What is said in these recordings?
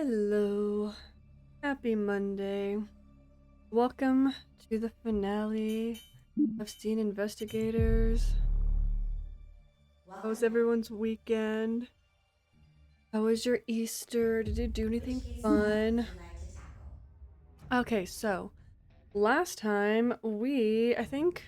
Hello. Happy Monday. Welcome to the finale of Scene Investigators. How was Welcome back. everyone's weekend? How was your Easter? Did you do Which anything case file would fun? you like to tackle? Okay, so last time I think,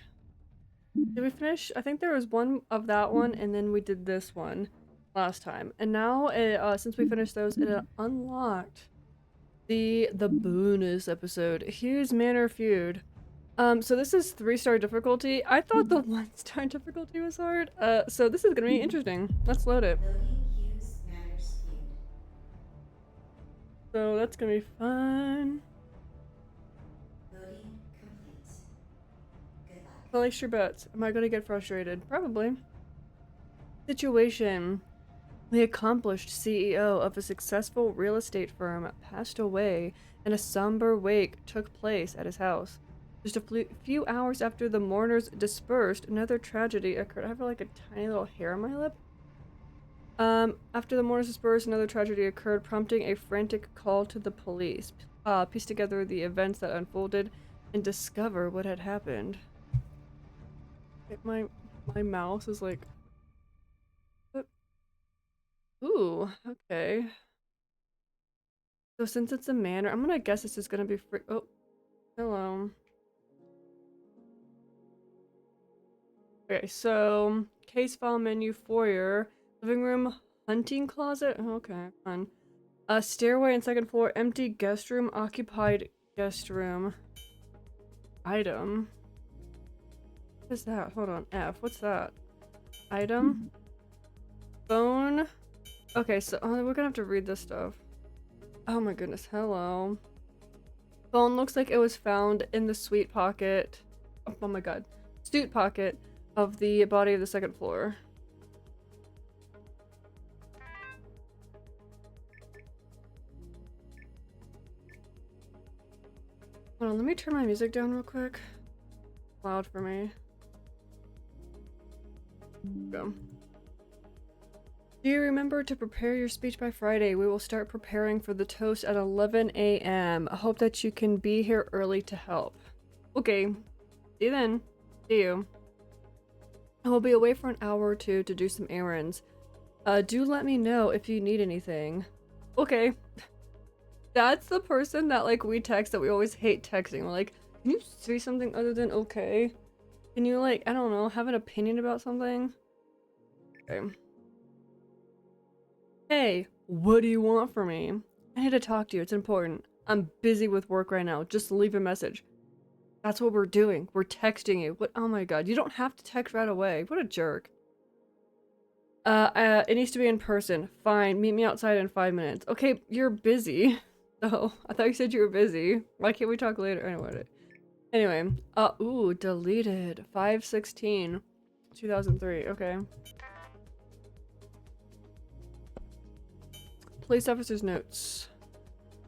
did we finish? I think there was one of that one, and then we did this one last time. And now, since we finished those, it unlocked the bonus episode, Hughes Manor Feud. So this is 3-star difficulty. I thought the 1-star difficulty was hard. So this is gonna be interesting. Let's load it. Loading Hughes Manor's feud. So that's gonna be fun. Loading complete. Good luck. Place your bets. Am I gonna get frustrated? Probably. Situation. The accomplished CEO of a successful real estate firm passed away, and a somber wake took place at his house. Just a few hours after the mourners dispersed, another tragedy occurred. I have like a tiny little hair on my lip. After the mourners dispersed, another tragedy occurred, prompting a frantic call to the police. Piece together the events that unfolded and discover what had happened. My mouse is like, ooh, okay. So since it's a manor, I'm gonna guess this is gonna be free. Oh, hello. Okay, so case file menu, foyer, living room, hunting closet. Oh, okay, fun. A stairway and second floor, empty guest room, occupied guest room. Item. What is that? Hold on. F. What's that? Item. Phone. Okay, so we're gonna have to read this stuff. Oh my goodness. Hello. Phone looks like it was found in the suite pocket. Oh my god. Suit pocket of the body of the second floor. Hold on, let me turn my music down real quick. Loud for me. Go. Do you remember to prepare your speech by Friday? We will start preparing for the toast at 11 a.m. I hope that you can be here early to help. Okay. See you then. See you. I will be away for an hour or two to do some errands. Do let me know if you need anything. Okay. That's the person that, like, we text that we always hate texting. We're like, can you say something other than okay? Can you, like, I don't know, have an opinion about something? Okay. Hey, what do you want from me? I need to talk to you. It's important. I'm busy with work right now. Just leave a message. That's what we're doing. We're texting you. What? Oh my god. You don't have to text right away. What a jerk. It needs to be in person. Fine. Meet me outside in 5 minutes. Okay, you're busy. Oh, I thought you said you were busy. Why can't we talk later? Anyway. Ooh, deleted. 5/16, 2003. Okay. Police officer's notes.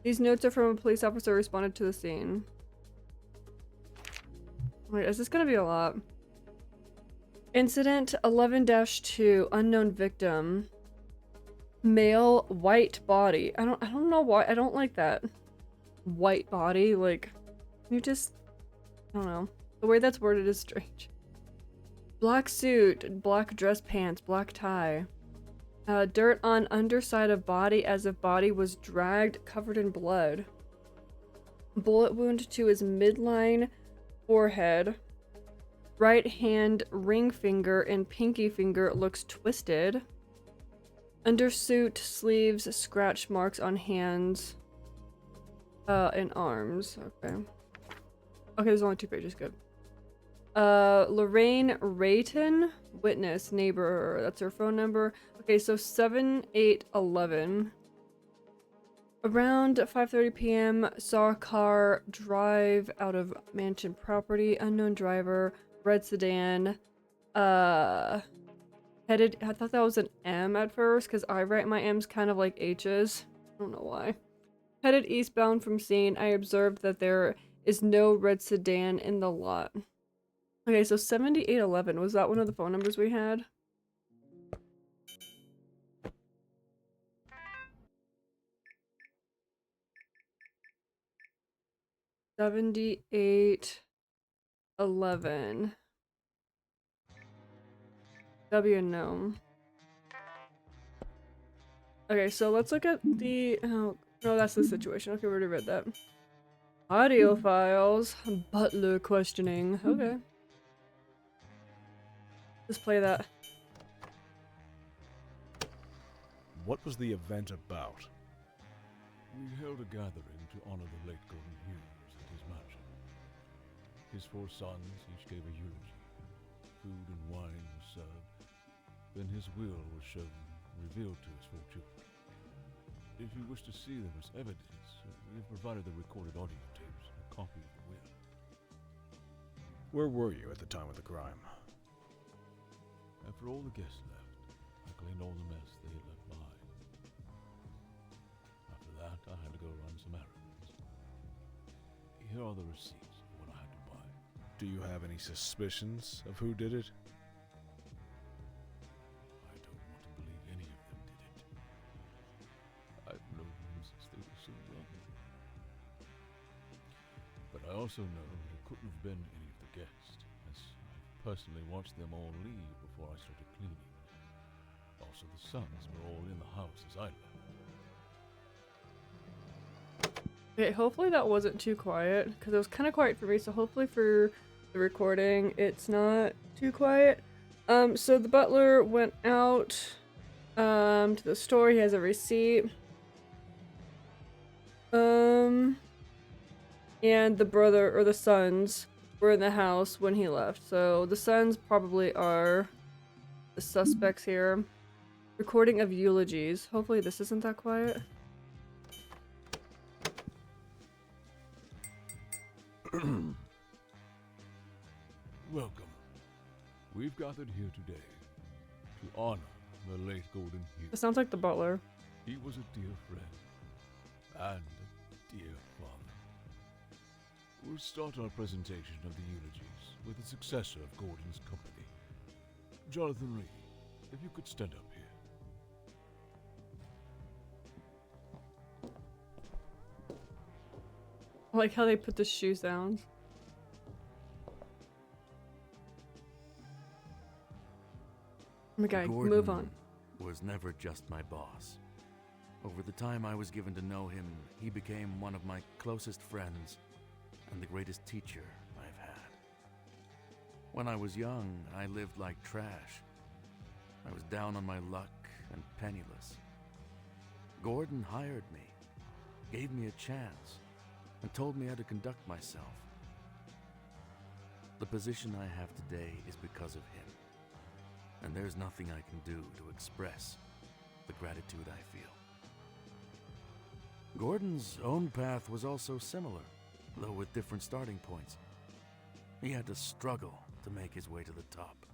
These notes are from a police officer who responded to the scene. Wait, is this gonna be a lot? Incident 11-2, unknown victim. Male, white body. I don't know why. I don't like that. White body, like, you just, I don't know. The way that's worded is strange. Black suit, black dress pants, black tie. Dirt on underside of body as if body was dragged, covered in blood. Bullet wound to his midline forehead. Right hand ring finger and pinky finger looks twisted. Undersuit, sleeves, scratch marks on hands, and arms. Okay. Okay, there's only 2 pages. Good. Lorraine Rayton, witness, neighbor. That's her phone number. Okay, so 7/8/11. Around 5:30 p.m., saw a car drive out of mansion property. Unknown driver, red sedan. Headed. I thought that was an M at first because I write my M's kind of like H's. I don't know why. Headed eastbound from scene. I observed that there is no red sedan in the lot. Okay, so 7811, was that one of the phone numbers we had? 7811. That'd be a gnome. Okay, so let's look at the. Oh, no, that's the situation. Okay, we already read that. Audio files. Butler questioning. Okay. Let's play that. What was the event about? We held a gathering to honor the late Gordon Hughes at his mansion. His 4 sons each gave a eulogy. Food and wine was served. Then his will was shown, revealed to his 4 children. If you wish to see them as evidence, we have provided the recorded audio tapes and a copy of the will. Where were you at the time of the crime? After all the guests left, I cleaned all the mess they had left behind. After that, I had to go run some errands. Here are the receipts of what I had to buy. Do you have any suspicions of who did it? I don't want to believe any of them did it. I've known them since they were so young. But I also know that it couldn't have been any of the guests, as I personally watched them all leave before I started cleaning. Also, the sons were all in the house as I left. Okay, hopefully that wasn't too quiet, because it was kind of quiet for me, so hopefully for the recording it's not too quiet. So the butler went out to the store. He has a receipt. And the brother or the sons were in the house when he left. So the sons probably are the suspects here. Recording of eulogies. Hopefully this isn't that quiet. Welcome. We've gathered here today to honor the late Gordon It Hughes. sounds like the butler. He was a dear friend and a dear father. We'll start our presentation of the eulogies with the successor of Gordon's company. Jonathan Reed, if you could stand up here. I like how they put the shoes down. Oh my god, Gordon move on. was never just my boss. Over the time I was given to know him, he became one of my closest friends and the greatest teacher I've had. When I was young, I lived like trash. I was down on my luck and penniless. Gordon hired me, gave me a chance, and told me how to conduct myself. The position I have today is because of him, and there's nothing I can do to express the gratitude I feel. Gordon's own path was also similar, though with different starting points. He had to struggle to make his way to the top.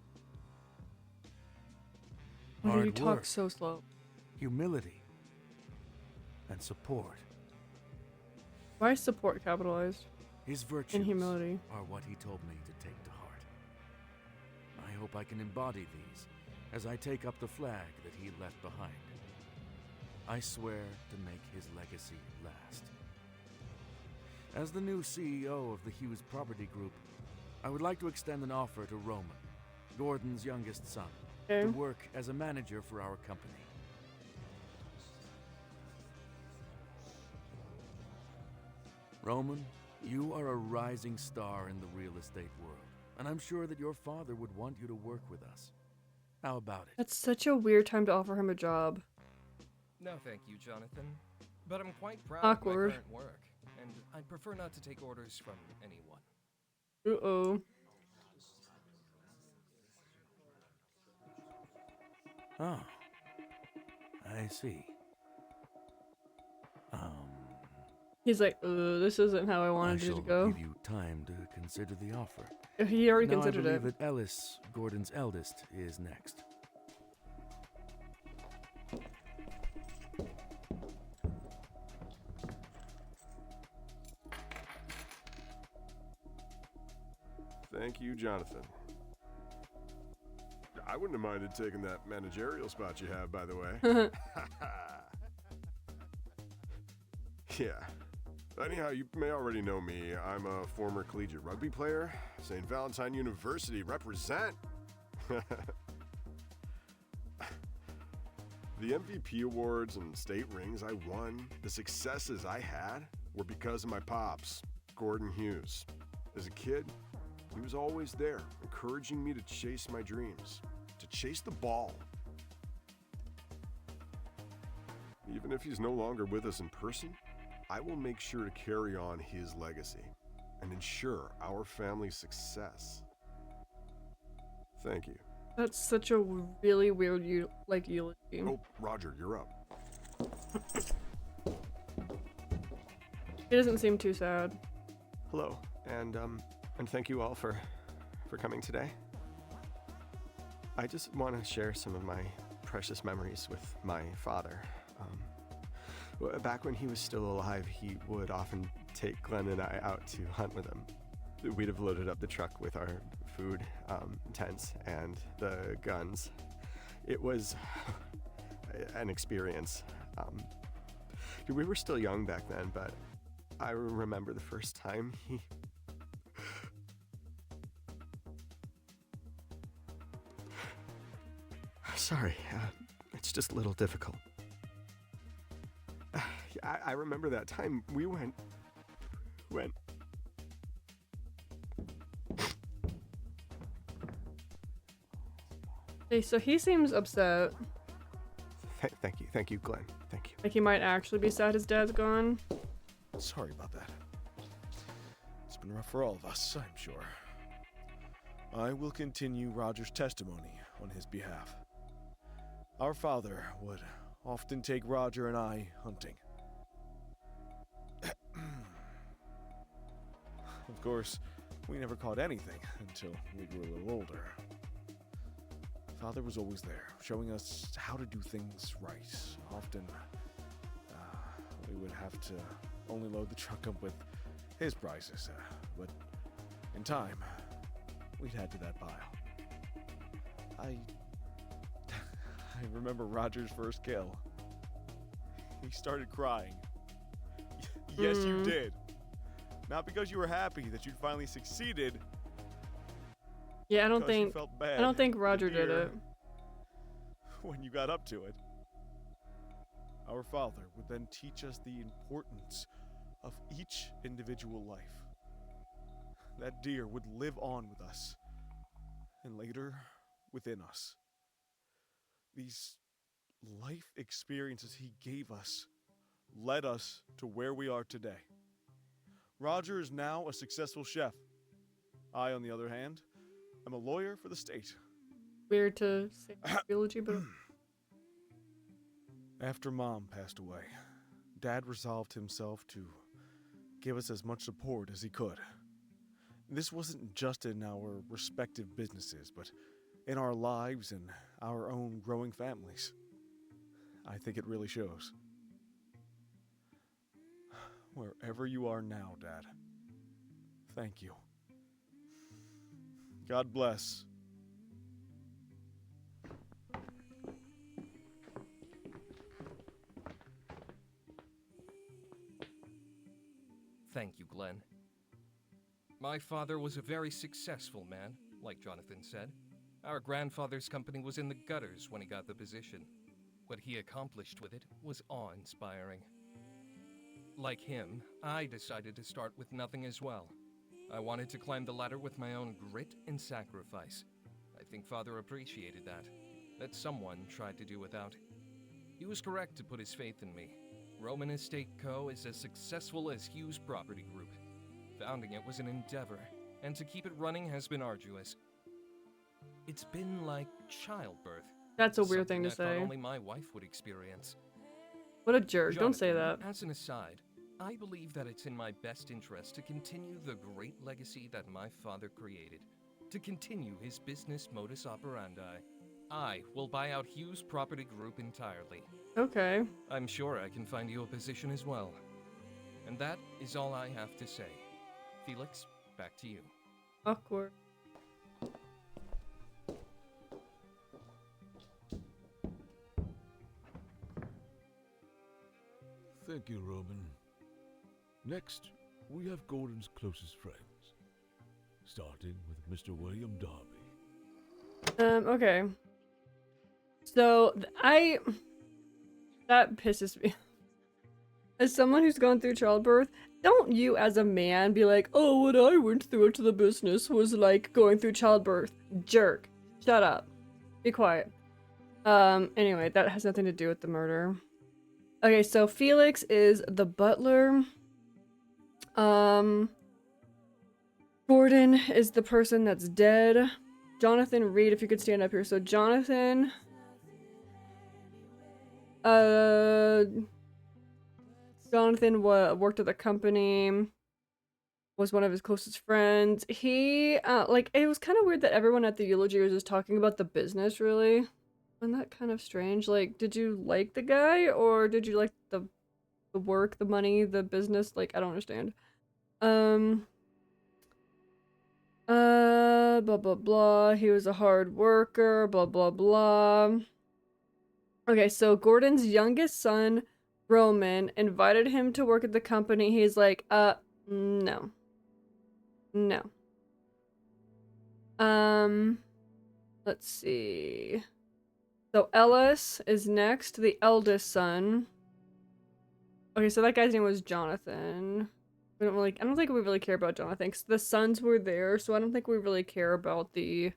Why do you Hard talk work, so slow? humility, and support. Why is support capitalized? His virtues And humility. are what he told me to take to heart. I hope I can embody these as I take up the flag that he left behind. I swear to make his legacy last. As the new CEO of the Hughes Property Group, I would like to extend an offer to Roman, Gordon's youngest son, Okay. to work as a manager for our company. Roman, you are a rising star in the real estate world, and I'm sure that your father would want you to work with us. How about it? That's such a weird time to offer him a job. No, thank you, Jonathan. But I'm quite proud Awkward. of my current work, and I prefer not to take orders from anyone. Uh-oh. Oh, I see. He's like, this isn't how I I wanted it shall to go. give you time to consider the offer. He already Now I considered believe it. that Ellis, Gordon's eldest, is next. Thank you, Jonathan. I wouldn't have minded taking that managerial spot you have, by the way. Yeah, Anyhow, you may already know me. I'm a former collegiate rugby player. St. Valentine University, represent! The MVP awards and state rings I won, the successes I had, were because of my pops, Gordon Hughes. As a kid, he was always there, encouraging me to chase my dreams, to chase the ball. Even if he's no longer with us in person, I will make sure to carry on his legacy and ensure our family's success. Thank you. That's such a really weird eulogy. Oh, Roger, you're up. He doesn't seem too sad. Hello, and thank you all for coming today. I just want to share some of my precious memories with my father. Back when he was still alive, he would often take Glenn and I out to hunt with him. We'd have loaded up the truck with our food, tents, and the guns. It was an experience. We were still young back then, but I remember the first time he... Sorry, it's just a little difficult. I remember that time we went... Hey, so he seems upset. Thank you, Glenn. Thank you. Like he might actually be sad his dad's gone. Sorry about that. It's been rough for all of us, I'm sure. I will continue Roger's testimony on his behalf. Our father would often take Roger and I hunting. Of course, we never caught anything until we grew a little older. Father was always there, showing us how to do things right. Often, we would have to only load the truck up with his prices, but in time, we'd head to that pile. I remember Roger's first kill. He started crying. Yes, you did. Not because you were happy that you'd finally succeeded. Yeah, I don't because you think felt bad I don't think for Roger the did deer it. when you got up to it. Our father would then teach us the importance of each individual life. That deer would live on with us, and later within us. These life experiences he gave us led us to where we are today. Roger is now a successful chef. I, on the other hand, am a lawyer for the state. Weird to say eulogy, but After Mom passed away, Dad resolved himself to give us as much support as he could. This wasn't just in our respective businesses, but in our lives and our own growing families. I think it really shows. Wherever you are now, Dad, thank you. God bless. Thank you, Glenn. My father was a very successful man, like Jonathan said. Our grandfather's company was in the gutters when he got the position. What he accomplished with it was awe-inspiring. Like him, I decided to start with nothing as well. I wanted to climb the ladder with my own grit and sacrifice. I think Father appreciated that someone tried to do without. He was correct to put his faith in me. Roman Estate Co. is as successful as Hughes Property Group. Founding it was an endeavor, and to keep it running has been arduous. It's been like childbirth. that's a weird thing to Something I say. thought only my wife would experience. What a jerk. Don't say that. Jonathan, as an aside, I believe that it's in my best interest to continue the great legacy that my father created. To continue his business modus operandi. I will buy out Hughes Property Group entirely. Okay. I'm sure I can find you a position as well. And that is all I have to say. Felix, back to you. Awkward. Thank you, Roman. Next, we have Gordon's closest friends, starting with Mr. William Darby. Okay. So, that pisses me. As someone who's gone through childbirth, don't you as a man be like, oh, what I went through to the business was like going through childbirth. Jerk. Shut up. Be quiet. Anyway, that has nothing to do with the murder. Okay, so Felix is the butler. Gordon is the person that's dead. Jonathan Reed, if you could stand up here. So Jonathan... Jonathan worked at the company, was one of his closest friends. He, like, it was kind of weird that everyone at the eulogy was just talking about the business, really. Wasn't that kind of strange? Like, did you like the guy, or did you like the work, the money, the business? Like, I don't understand. Blah, blah, blah. He was a hard worker, blah, blah, blah. Okay, so Gordon's youngest son, Roman, invited him to work at the company. He's like, no. No. Let's see. So Ellis is next, the eldest son. Okay, so that guy's name was Jonathan. I don't think we really care about Jonathan, because the sons were there, so I don't think we really care about the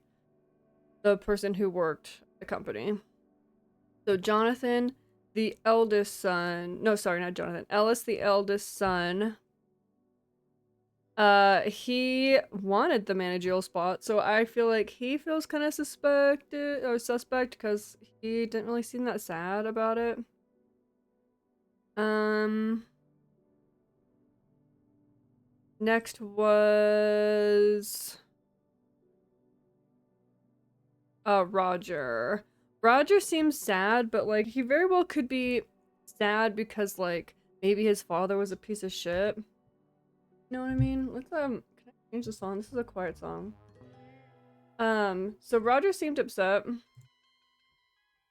person who worked the company. So Jonathan, the eldest son, no, sorry, not Jonathan, Ellis, the eldest son, he wanted the managerial spot, so I feel like he feels kind of suspect, because he didn't really seem that sad about it. Next was Roger. Roger seems sad, but like he very well could be sad because like maybe his father was a piece of shit. You know what I mean? Let's can I change the song? This is a quiet song. So Roger seemed upset.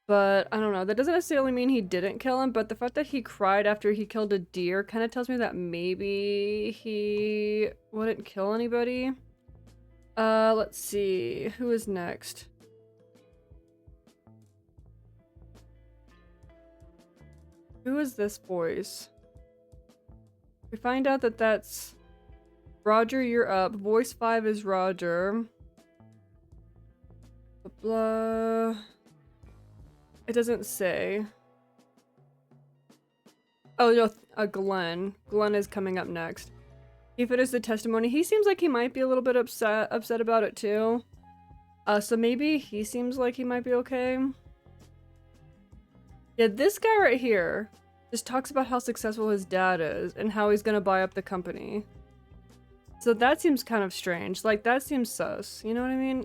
But I don't know, that doesn't necessarily mean he didn't kill him, but the fact that he cried after he killed a deer kind of tells me that maybe he wouldn't kill anybody. Let's see, who is next? Who is this voice? We find out that that's Roger, you're up. Voice 5 is Roger. Blah. It doesn't say. Oh no, Glenn. Glenn is coming up next. He finished the testimony. He seems like he might be a little bit upset about it too. So maybe he seems like he might be okay. Yeah, this guy right here just talks about how successful his dad is and how he's gonna buy up the company. So that seems kind of strange. Like, that seems sus. You know what I mean?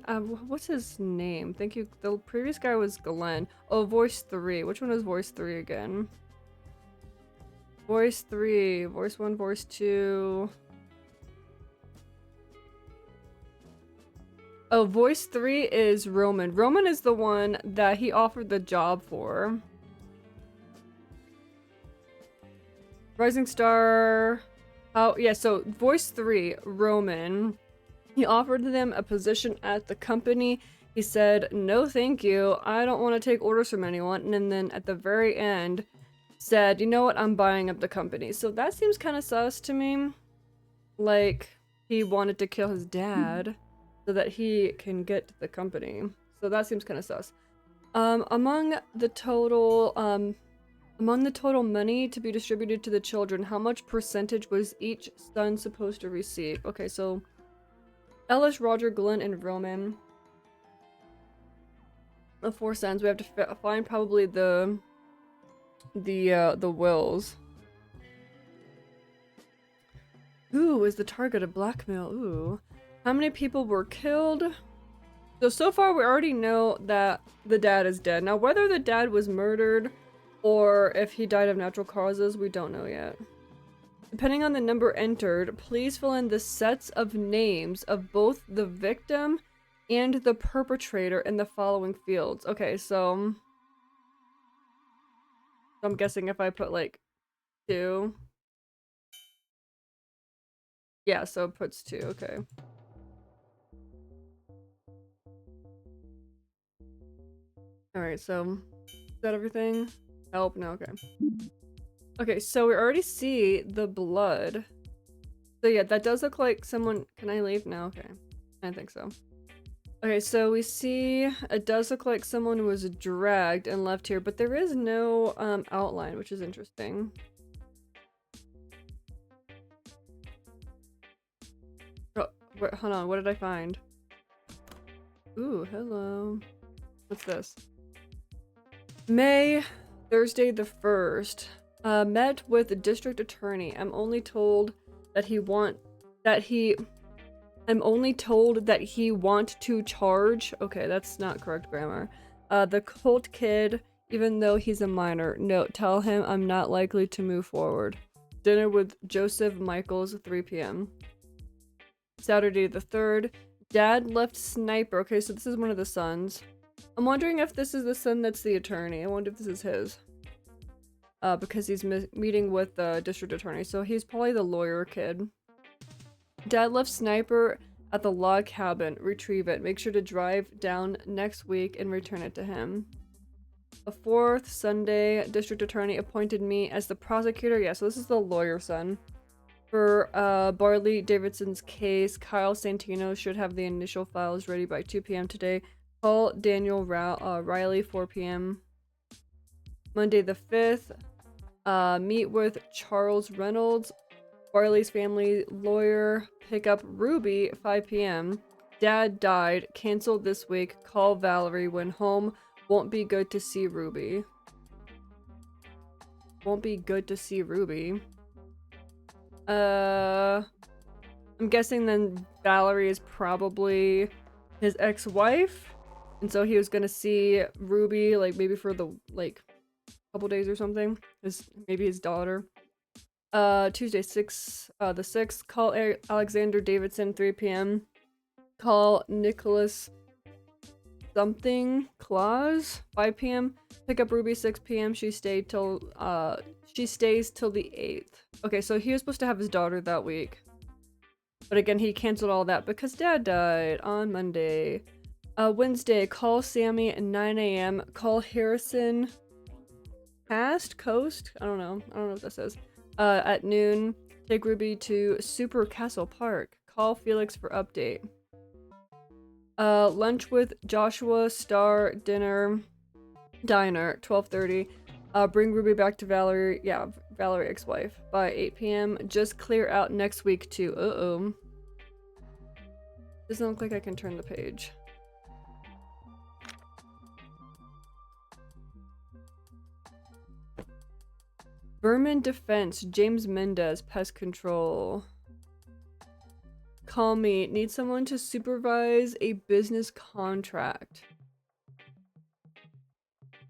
What's his name? Thank you. The previous guy was Glenn. Oh, voice 3. Which one was voice 3 again? Voice 3. Voice 1, voice 2. Oh, voice 3 is Roman. Roman is the one that he offered the job for. Rising Star... Oh, yeah, so voice 3, Roman, he offered them a position at the company. He said, no thank you, I don't want to take orders from anyone, and then at the very end said, you know what, I'm buying up the company. So that seems kind of sus to me. Like, he wanted to kill his dad so that he can get the company. So that seems kind of sus. Among the total money to be distributed to the children, how much percentage was each son supposed to receive? Okay, so Ellis, Roger, Glenn, and Roman. The 4 sons. We have to find probably the wills. Ooh, is the target a blackmail? Ooh. How many people were killed? So far we already know that the dad is dead. Now, whether the dad was murdered or if he died of natural causes, we don't know yet. Depending on the number entered, please fill in the sets of names of both the victim and the perpetrator in the following fields. Okay, so I'm guessing if I put like 2. Yeah, so it puts 2, okay. Alright, so is that everything? Help? No, okay. Okay, so we already see the blood. So yeah, that does look like someone. Can I leave? No, okay. I think so. Okay, so we see it does look like someone was dragged and left here, but there is no outline, which is interesting. Oh, wait, hold on, what did I find? Ooh, hello. What's this? May, Thursday the 1st. Met with the district attorney. I'm only told that he want to charge. Okay, that's not correct grammar. The cult kid, even though he's a minor. Note, tell him I'm not likely to move forward. Dinner with Joseph Michaels, 3 p.m. Saturday the 3rd. Dad left sniper. Okay, so this is one of the sons. I'm wondering if this is the son that's the attorney. I wonder if this is his. Because he's meeting with the district attorney, so he's probably the lawyer kid. Dad left sniper at the log cabin. Retrieve it. Make sure to drive down next week and return it to him. The 4th, Sunday, district attorney appointed me as the prosecutor. Yeah, so this is the lawyer son. For Barley Davidson's case, Kyle Santino should have the initial files ready by 2 p.m. today. Call Daniel Riley, 4 p.m. Monday the 5th. Meet with Charles Reynolds, Barley's family lawyer. Pick up Ruby, 5 p.m. Dad died. Canceled this week. Call Valerie when home. Won't be good to see Ruby. Won't be good to see Ruby. I'm guessing then Valerie is probably his ex-wife. And so he was gonna see Ruby, like, maybe for the, like, couple days or something. Maybe his daughter. Tuesday, the 6th. Call Alexander Davidson, 3 p.m. Call Nicholas something Claus, 5 p.m. Pick up Ruby, 6 p.m. She stays till the 8th. Okay, so he was supposed to have his daughter that week. But again, he canceled all that because Dad died on Monday. Wednesday, call Sammy at 9 a.m. Call Harrison Coast? I don't know what that says. At noon. Take Ruby to Super Castle Park. Call Felix for update. Lunch with Joshua Star Diner 12:30. Bring Ruby back to Valerie. Yeah, Valerie ex-wife by 8 p.m. Just clear out next week too. Uh-oh. Doesn't look like I can turn the page. Vermin Defense, James Mendez, Pest Control. Call me. Need someone to supervise a business contract.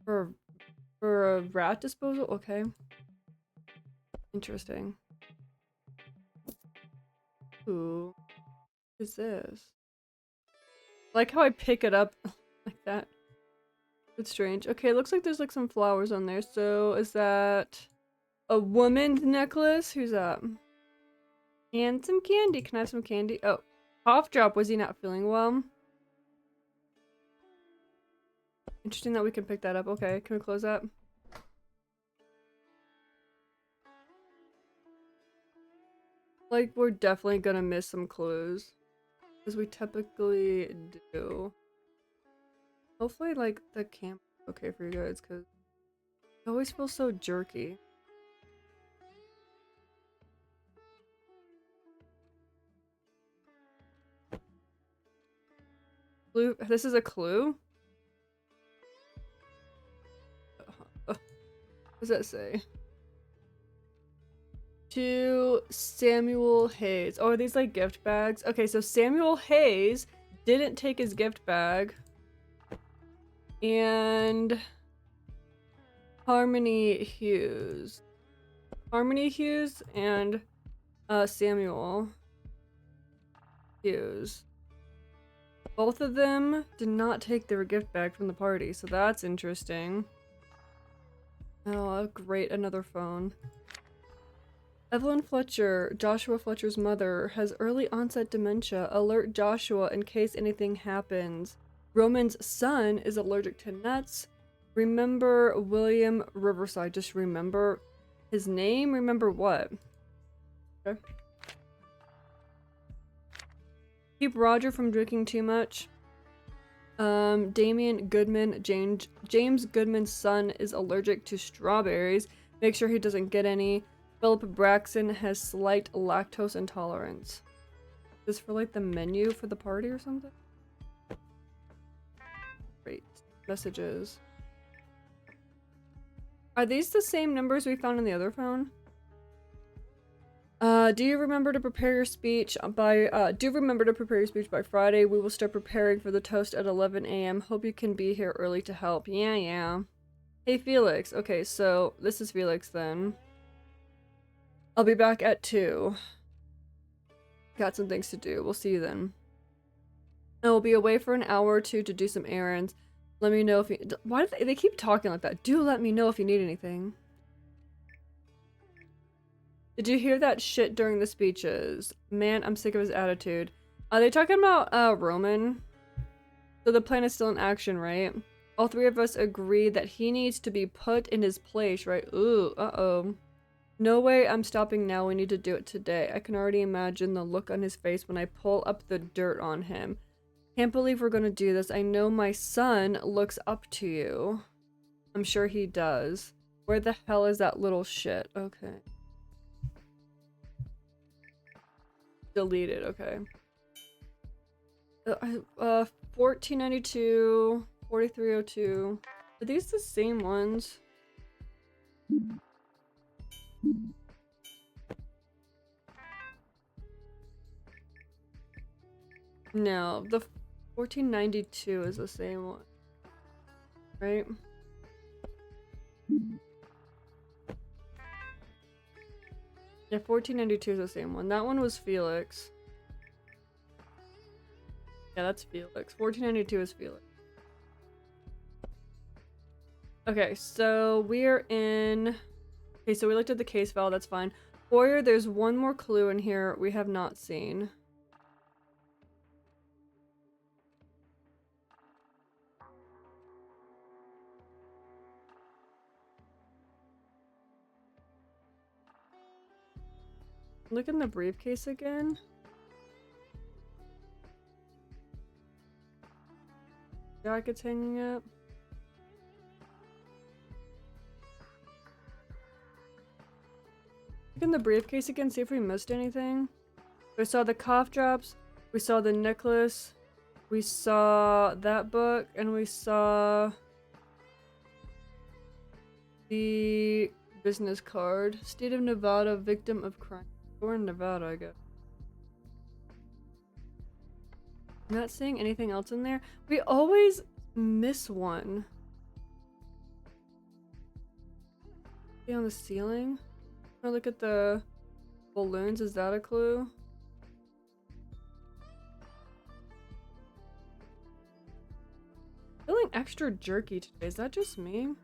For a rat disposal? Okay. Interesting. Ooh. What is this? I like how I pick it up like that. It's strange. Okay, it looks like there's like some flowers on there. So is that a woman's necklace? Who's that? And some candy. Can I have some candy? Oh, cough drop. Was he not feeling well? Interesting that we can pick that up. Okay, can we close that? Like, we're definitely gonna miss some clues. Because we typically do. Hopefully, like, the camp is okay for you guys, because it always feels so jerky. Clue? This is a clue? What does that say? To Samuel Hayes. Oh, are these like gift bags? Okay, so Samuel Hayes didn't take his gift bag. And Harmony Hughes. Harmony Hughes and Samuel Hughes. Both of them did not take their gift bag from the party, so that's interesting. Oh, great, another phone. Evelyn Fletcher, Joshua Fletcher's mother, has early onset dementia. Alert Joshua in case anything happens. Roman's son is allergic to nuts. Remember William Riverside. Just remember his name. Remember what? Okay. Keep Roger from drinking too much. Damian Goodman, James Goodman's son is allergic to strawberries. Make sure he doesn't get any. Philip Braxton has slight lactose intolerance. Is this for like the menu for the party or something? Great. Messages. Are these the same numbers we found in the other phone? Do you remember to prepare your speech by Friday? We will start preparing for the toast at 11 a.m. Hope you can be here early to help. Yeah. Hey, Felix. Okay, so this is Felix then. I'll be back at 2. Got some things to do. We'll see you then. I will be away for an hour or two to do some errands. Let me know if you... Why do they keep talking like that? Do let me know if you need anything. Did you hear that shit during the speeches? Man, I'm sick of his attitude. Are they talking about Roman? So the plan is still in action, right? All 3 of us agree that he needs to be put in his place, right? Ooh, uh-oh. No way I'm stopping now. We need to do it today. I can already imagine the look on his face when I pull up the dirt on him. Can't believe we're gonna do this. I know my son looks up to you. I'm sure he does. Where the hell is that little shit? Okay. Deleted, okay. 1492, 4302. Are these the same ones? No, the 1492 is the same one. Right? Yeah, 1492 is the same one. That one was Felix. Yeah, that's Felix. 1492 is Felix. Okay, so we're in... Okay, so we looked at the case file, that's fine. Boyer, there's one more clue in here we have not seen. Look in the briefcase again. Jacket's hanging up. Look in the briefcase again, see if we missed anything. We saw the cough drops, we saw the necklace, we saw that book, and we saw the business card. State of Nevada, victim of crime. We're in Nevada, I guess. I'm not seeing anything else in there. We always miss one. See on the ceiling? Oh, look at the balloons. Is that a clue? Feeling extra jerky today. Is that just me?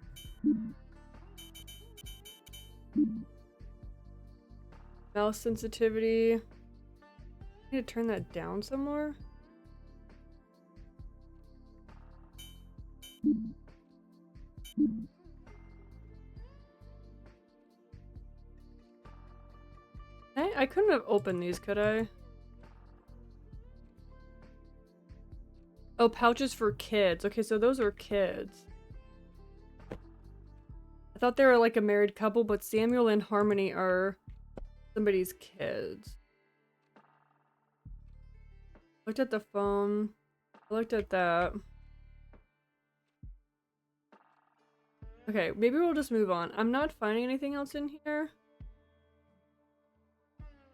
Mouse sensitivity. I need to turn that down somewhere. I couldn't have opened these, could I? Oh, pouches for kids. Okay, so those are kids. I thought they were like a married couple, but Samuel and Harmony are somebody's kids. Looked at the phone. I looked at that. Okay, maybe we'll just move on. I'm not finding anything else in here.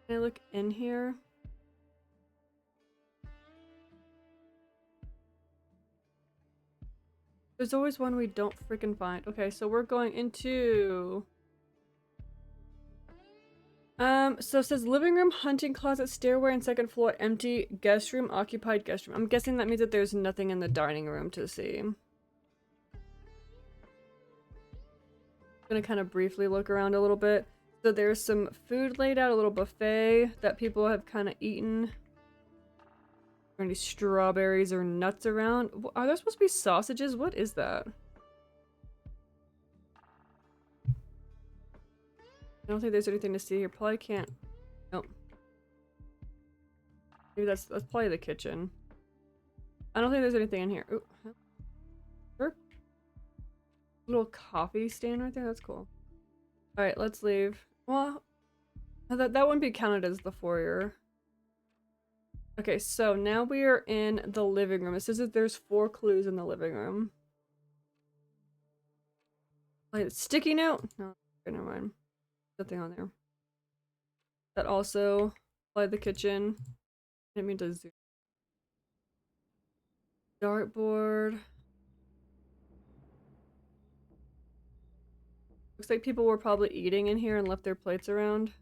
Can I look in here? There's always one we don't freaking find. Okay, so we're going into... So it says living room, hunting closet, stairway, and second floor empty, guest room, occupied guest room. I'm guessing that means that there's nothing in the dining room to see. I'm gonna kind of briefly look around a little bit. So there's some food laid out, a little buffet that people have kind of eaten. Are any strawberries or nuts around? Are there supposed to be sausages? What is that? I don't think there's anything to see here. Probably can't. Nope. Maybe that's probably the kitchen. I don't think there's anything in here. Ooh. Sure. Little coffee stand right there. That's cool. All right, let's leave. Well, that wouldn't be counted as the foyer. Okay, so now we are in the living room. It says that there's 4 clues in the living room. Like, sticky note? No, okay, never mind. Nothing on there. That also, like the kitchen. I didn't mean to zoom. Dartboard. Looks like people were probably eating in here and left their plates around.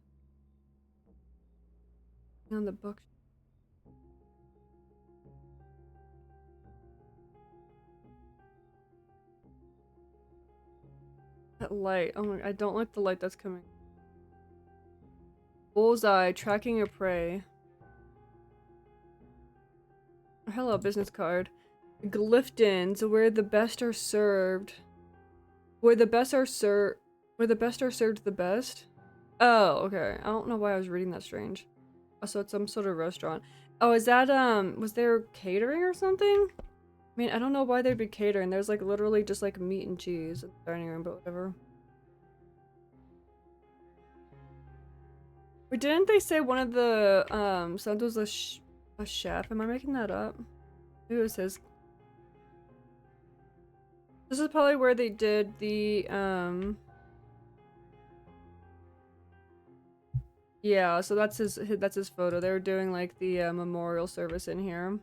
On the book. That light. Oh my, I don't like the light that's coming. Bullseye, tracking a prey. Oh, hello, business card. Glyftons, where the best are served. Where the best are served the best? Oh, okay. I don't know why I was reading that strange. Oh, so it's some sort of restaurant. Oh, is that, was there catering or something? I mean, I don't know why there'd be catering. There's like literally just like meat and cheese in the dining room, but whatever. But didn't they say one of the sons was a chef? Am I making that up? Maybe it was his. This is probably where they did the yeah, so that's his photo. They were doing like the memorial service in here.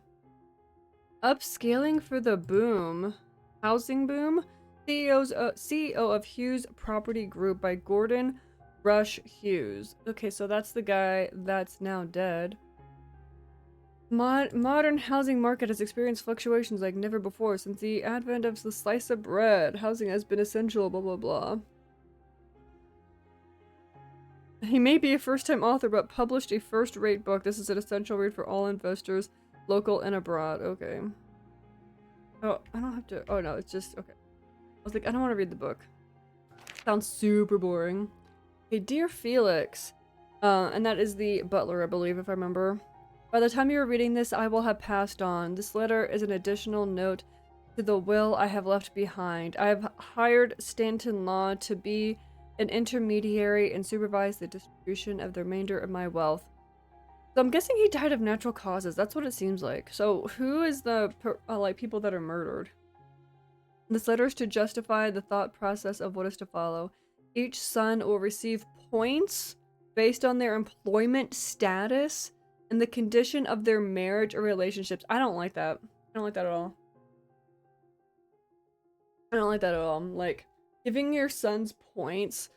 Upscaling for the boom. Housing boom. CEO of Hughes Property Group by Gordon Rush Hughes. Okay, so that's the guy that's now dead. Modern housing market has experienced fluctuations like never before. Since the advent of the slice of bread, housing has been essential, blah blah blah. He may be a first-time author, but published a first-rate book. This is an essential read for all investors, local and abroad. Okay. Oh, I don't have to. Oh no, it's just okay. I was like, I don't want to read the book. Sounds super boring. Hey, dear Felix, and that is the butler, I believe, if I remember. By the time you are reading this, I will have passed on. This letter is an additional note to the will I have left behind. I have hired Stanton Law to be an intermediary and supervise the distribution of the remainder of my wealth. So I'm guessing he died of natural causes. That's what it seems like. So who is the like people that are murdered? This letter is to justify the thought process of what is to follow. Each son will receive points based on their employment status and the condition of their marriage or relationships. I don't like that. I don't like that at all. I don't like that at all. Like, giving your sons points,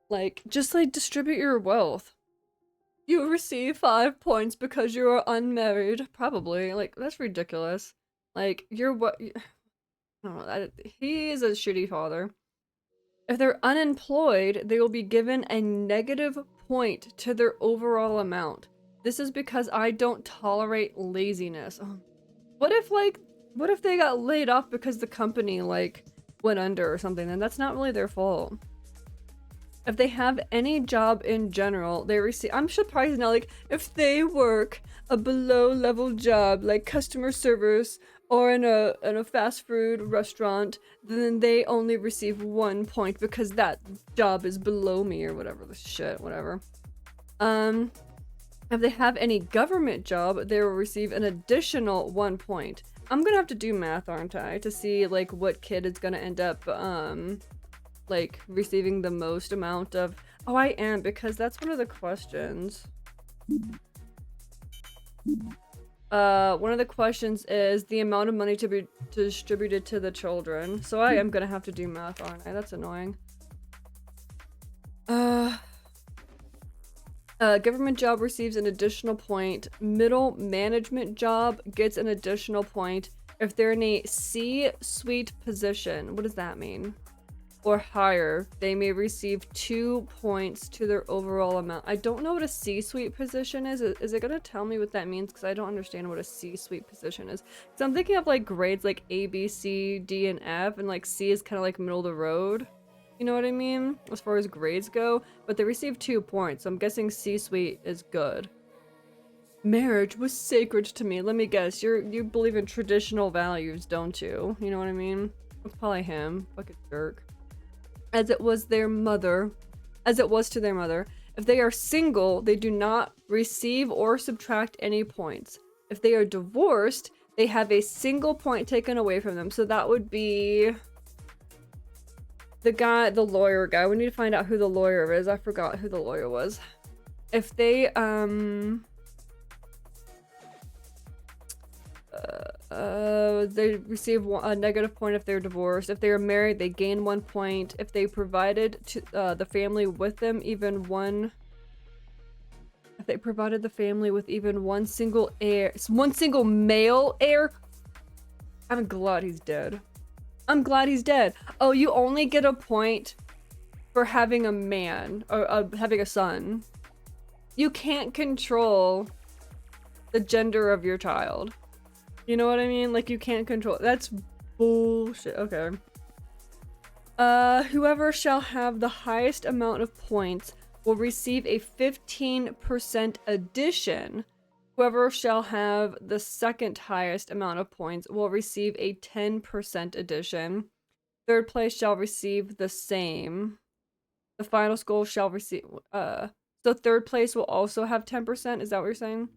like, just like distribute your wealth. You receive 5 points because you are unmarried. Probably. Like, that's ridiculous. Like, you're what? I don't know. He is a shitty father. If they're unemployed, they will be given a negative point to their overall amount. This is because I don't tolerate laziness. What if they got laid off because the company, like, went under or something? Then that's not really their fault. If they have any job in general, they receive— I'm surprised now, like, if they work a below-level job, like customer service, or in a fast food restaurant, then they only receive 1 point because that job is below me or whatever the shit, whatever. If they have any government job, they will receive an additional 1 point. I'm gonna have to do math, aren't I, to see like what kid is gonna end up like receiving the most amount of— oh, I am, because that's one of the questions. One of the questions is the amount of money to be distributed to the children. So I am gonna have to do math, aren't I? That's annoying. Government job receives an additional point. Middle management job gets an additional point if they're in a C-suite position. What does that mean? or higher, they may receive 2 points to their overall amount. I don't know what a C-suite position is. Is it gonna tell me what that means? Because I don't understand what a C-suite position is. So I'm thinking of like grades like A, B, C, D, and F, and like C is kind of like middle of the road. You know what I mean? As far as grades go, but they receive 2 points. So I'm guessing C-suite is good. Marriage was sacred to me. Let me guess. You believe in traditional values, don't you? You know what I mean? It's probably him. Fucking jerk. As it was to their mother. If they are single, they do not receive or subtract any points. If they are divorced, they have a single point taken away from them. So that would be the lawyer guy. We need to find out who the lawyer is. I forgot who the lawyer was. If they they receive a negative point if they're divorced. If they are married, they gain 1 point. If they provided to the family with them even one, if they provided the family with even one single male heir. I'm glad he's dead. I'm glad he's dead. Oh, you only get a point for having a man or having a son. You can't control the gender of your child. You know what I mean? Like, you can't control. That's bullshit. Okay. Whoever shall have the highest amount of points will receive a 15% addition. Whoever shall have the second highest amount of points will receive a 10% addition. Third place shall receive the same. The final score shall receive, so third place will also have 10%. Is that what you're saying?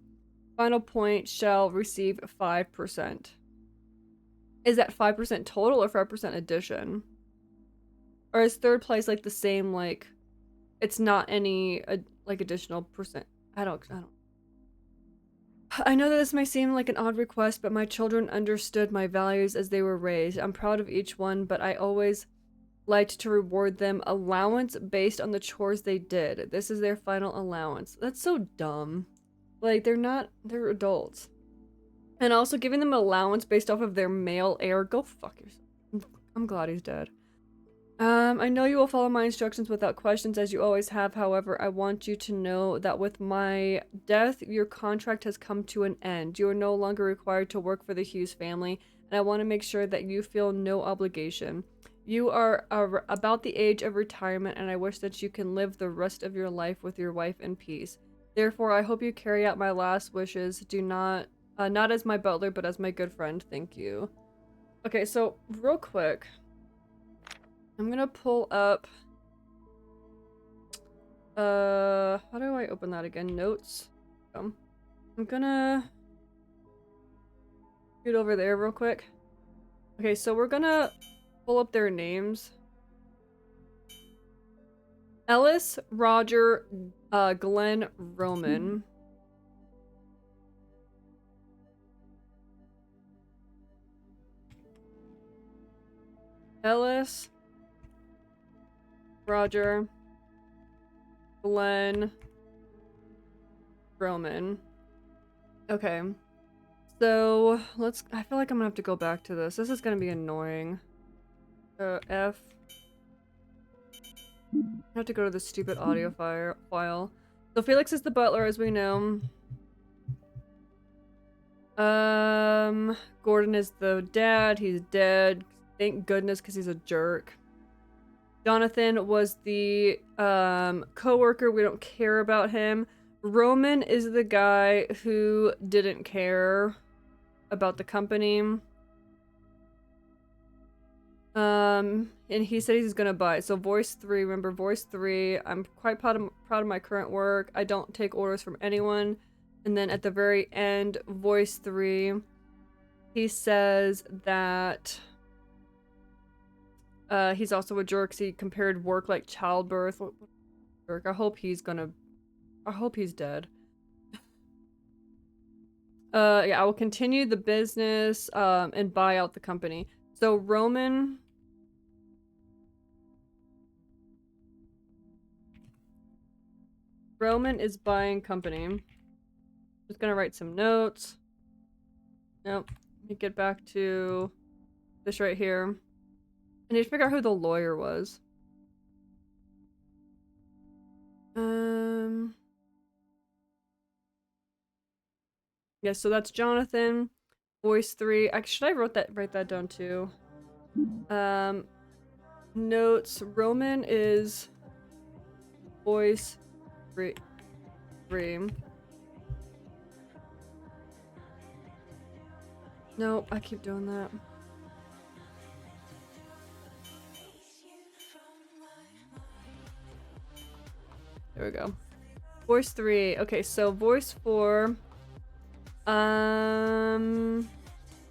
Final point shall receive 5%. Is that 5% total or 5% addition? Or is third place like the same, like, it's not any, like, additional percent? I don't. I know that this may seem like an odd request, but my children understood my values as they were raised. I'm proud of each one, but I always liked to reward them allowance based on the chores they did. This is their final allowance. That's so dumb. Like, they're adults. And also giving them allowance based off of their male heir. Go fuck yourself. I'm glad he's dead. I know you will follow my instructions without questions as you always have. However, I want you to know that with my death, your contract has come to an end. You are no longer required to work for the Hughes family, and I want to make sure that you feel no obligation. You are about the age of retirement, and I wish that you can live the rest of your life with your wife in peace. Therefore, I hope you carry out my last wishes. Do not as my butler, but as my good friend. Thank you. Okay, so real quick, I'm gonna pull up. How do I open that again? Notes. I'm gonna get over there real quick. Okay, so we're gonna pull up their names. Ellis, Roger, Glenn, Roman. Ellis, Roger, Glenn, Roman. Okay. So, I feel like I'm gonna have to go back to this. This is gonna be annoying. F. I have to go to the stupid audio file. So Felix is the butler, as we know. Gordon is the dad. He's dead. Thank goodness, because he's a jerk. Jonathan was the co-worker. We don't care about him. Roman is the guy who didn't care about the company. And he said he's gonna buy. So voice 3, remember voice 3. I'm quite proud of my current work. I don't take orders from anyone. And then at the very end, voice 3, he says that he's also a jerk. So he compared work like childbirth. What jerk? I hope he's dead. Yeah, I will continue the business and buy out the company. So Roman is buying company. Just gonna write some notes. Nope. Let me get back to this right here. I need to figure out who the lawyer was. Yeah, so that's Jonathan. Voice 3. Should I write that down too? Notes. Roman is voice 3. Nope, I keep doing that. There we go. Voice 3. Okay, so voice 4.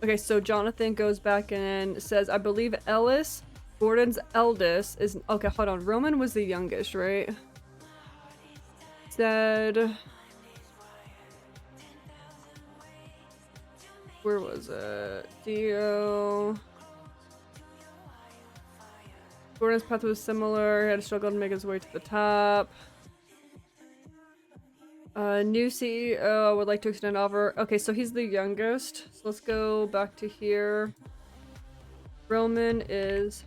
Okay, so Jonathan goes back and says, I believe Ellis, Gordon's eldest, is... Okay, hold on. Roman was the youngest, right? Said... Where was it? Dio... Gordon's path was similar. He had struggled to make his way to the top. New CEO would like to extend an offer. Okay, so he's the youngest. So let's go back to here. Roman is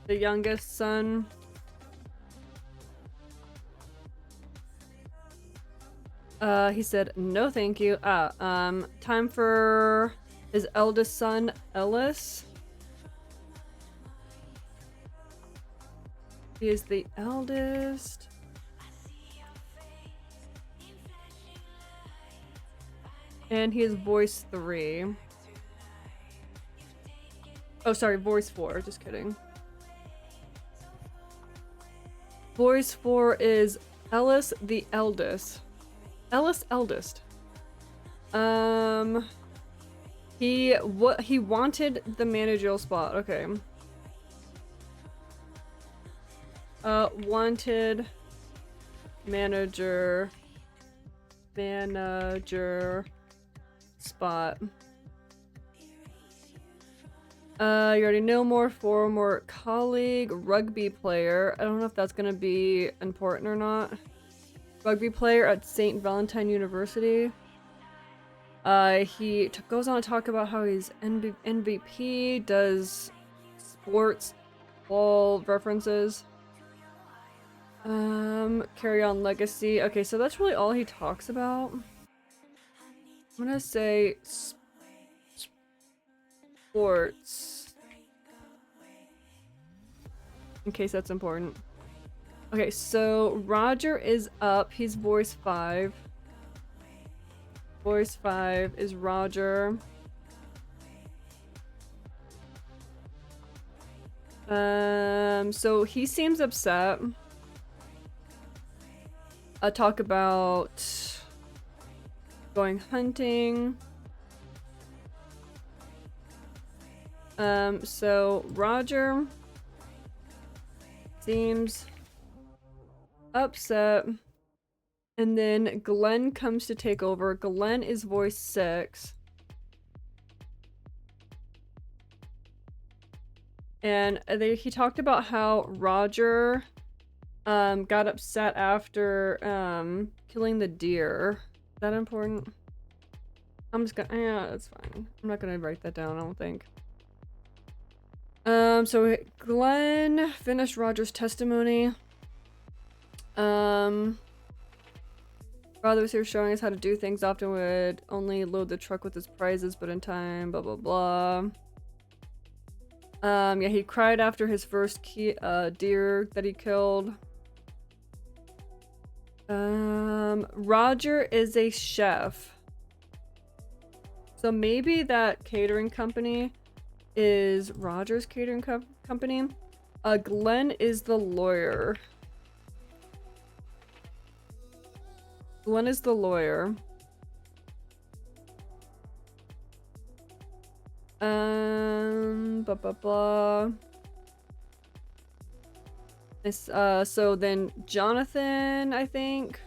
the youngest son. He said, no thank you. Time for his eldest son, Ellis. He is the eldest. And he is voice 3. Oh, sorry, voice 4. Just kidding. Voice 4 is Ellis the eldest. Ellis eldest. He wanted the managerial spot. Okay. Wanted manager spot. You already know more. Former colleague, rugby player. I don't know if that's gonna be important or not. Rugby player at St. Valentine University. He goes on to talk about how he's MVP, does sports ball references. Carry on legacy. Okay, so that's really all he talks about. I'm gonna say sports. In case that's important. Okay, so Roger is up. He's voice 5. Voice 5 is Roger. So he seems upset. Talk about going hunting. So Roger seems upset. And then Glenn comes to take over. Glenn is voice 6. And he talked about how Roger got upset after killing the deer. Is that important? I'm just gonna, yeah, that's fine. I'm not gonna write that down, I don't think. So Glenn finished Roger's testimony. Father was here showing us how to do things. Often would only load the truck with his prizes, but in time, blah blah blah. Yeah, he cried after his first deer that he killed. Roger is a chef. So maybe that catering company is Roger's catering company. Glenn is the lawyer. Glenn is the lawyer. Blah blah blah. So then Jonathan, I think.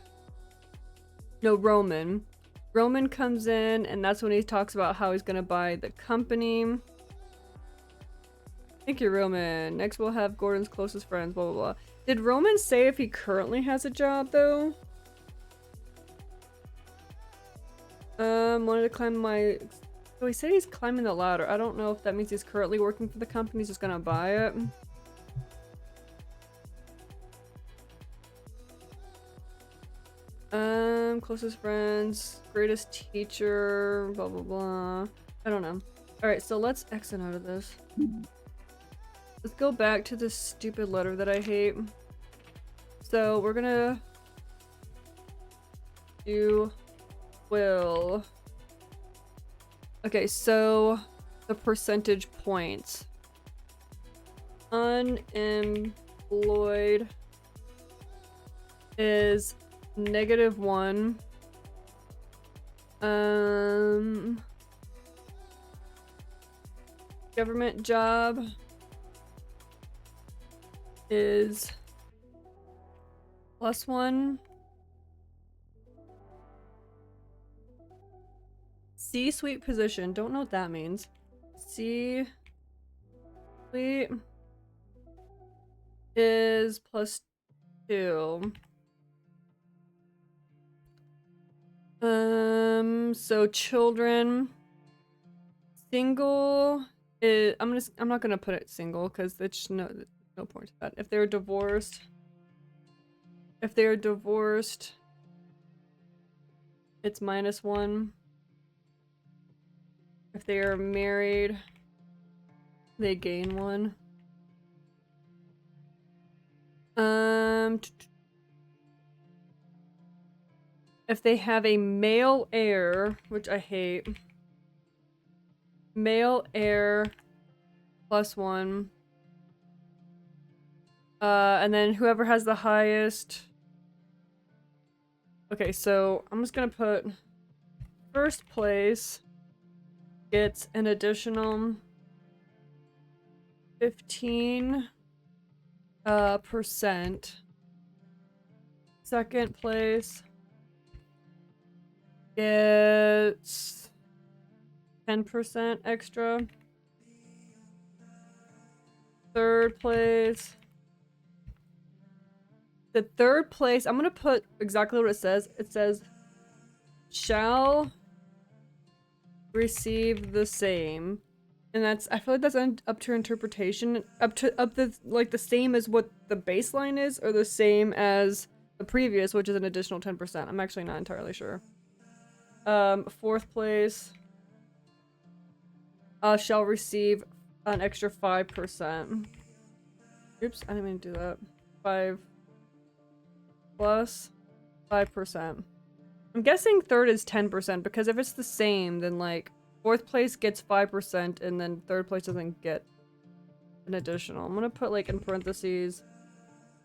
No, Roman. Roman comes in, and that's when he talks about how he's gonna buy the company. Thank you, Roman. Next we'll have Gordon's closest friends, blah blah blah. Did Roman say if he currently has a job though? Wanted to climb my So he said he's climbing the ladder. I don't know if that means he's currently working for the company. He's just gonna buy it. Closest friends, greatest teacher, blah blah blah. I don't know. Alright, so let's exit out of this. Let's go back to this stupid letter that I hate. So we're gonna do will. Okay, so the percentage points. Unemployed is -1. Government job is +1. C-suite position. Don't know what that means. C-suite is +2. So children. Single is, I'm not gonna put it single because it's no point to that. If they're divorced, it's -1. If they are married, they gain 1. If they have a male heir, which I hate, male heir +1. And then whoever has the highest. Okay, so I'm just gonna put first place gets an additional 15%. Second place gets 10% extra. Third place. The third place, I'm gonna put exactly what it says. It says, shall receive the same. And that's, I feel like that's up to interpretation. Up the, like, the same as what the baseline is, or the same as the previous, which is an additional 10%. I'm actually not entirely sure. Fourth place shall receive an extra 5%. Oops, I didn't mean to do that. 5 plus 5%. I'm guessing third is 10% because if it's the same, then like fourth place gets 5% and then third place doesn't get an additional. I'm gonna put like in parentheses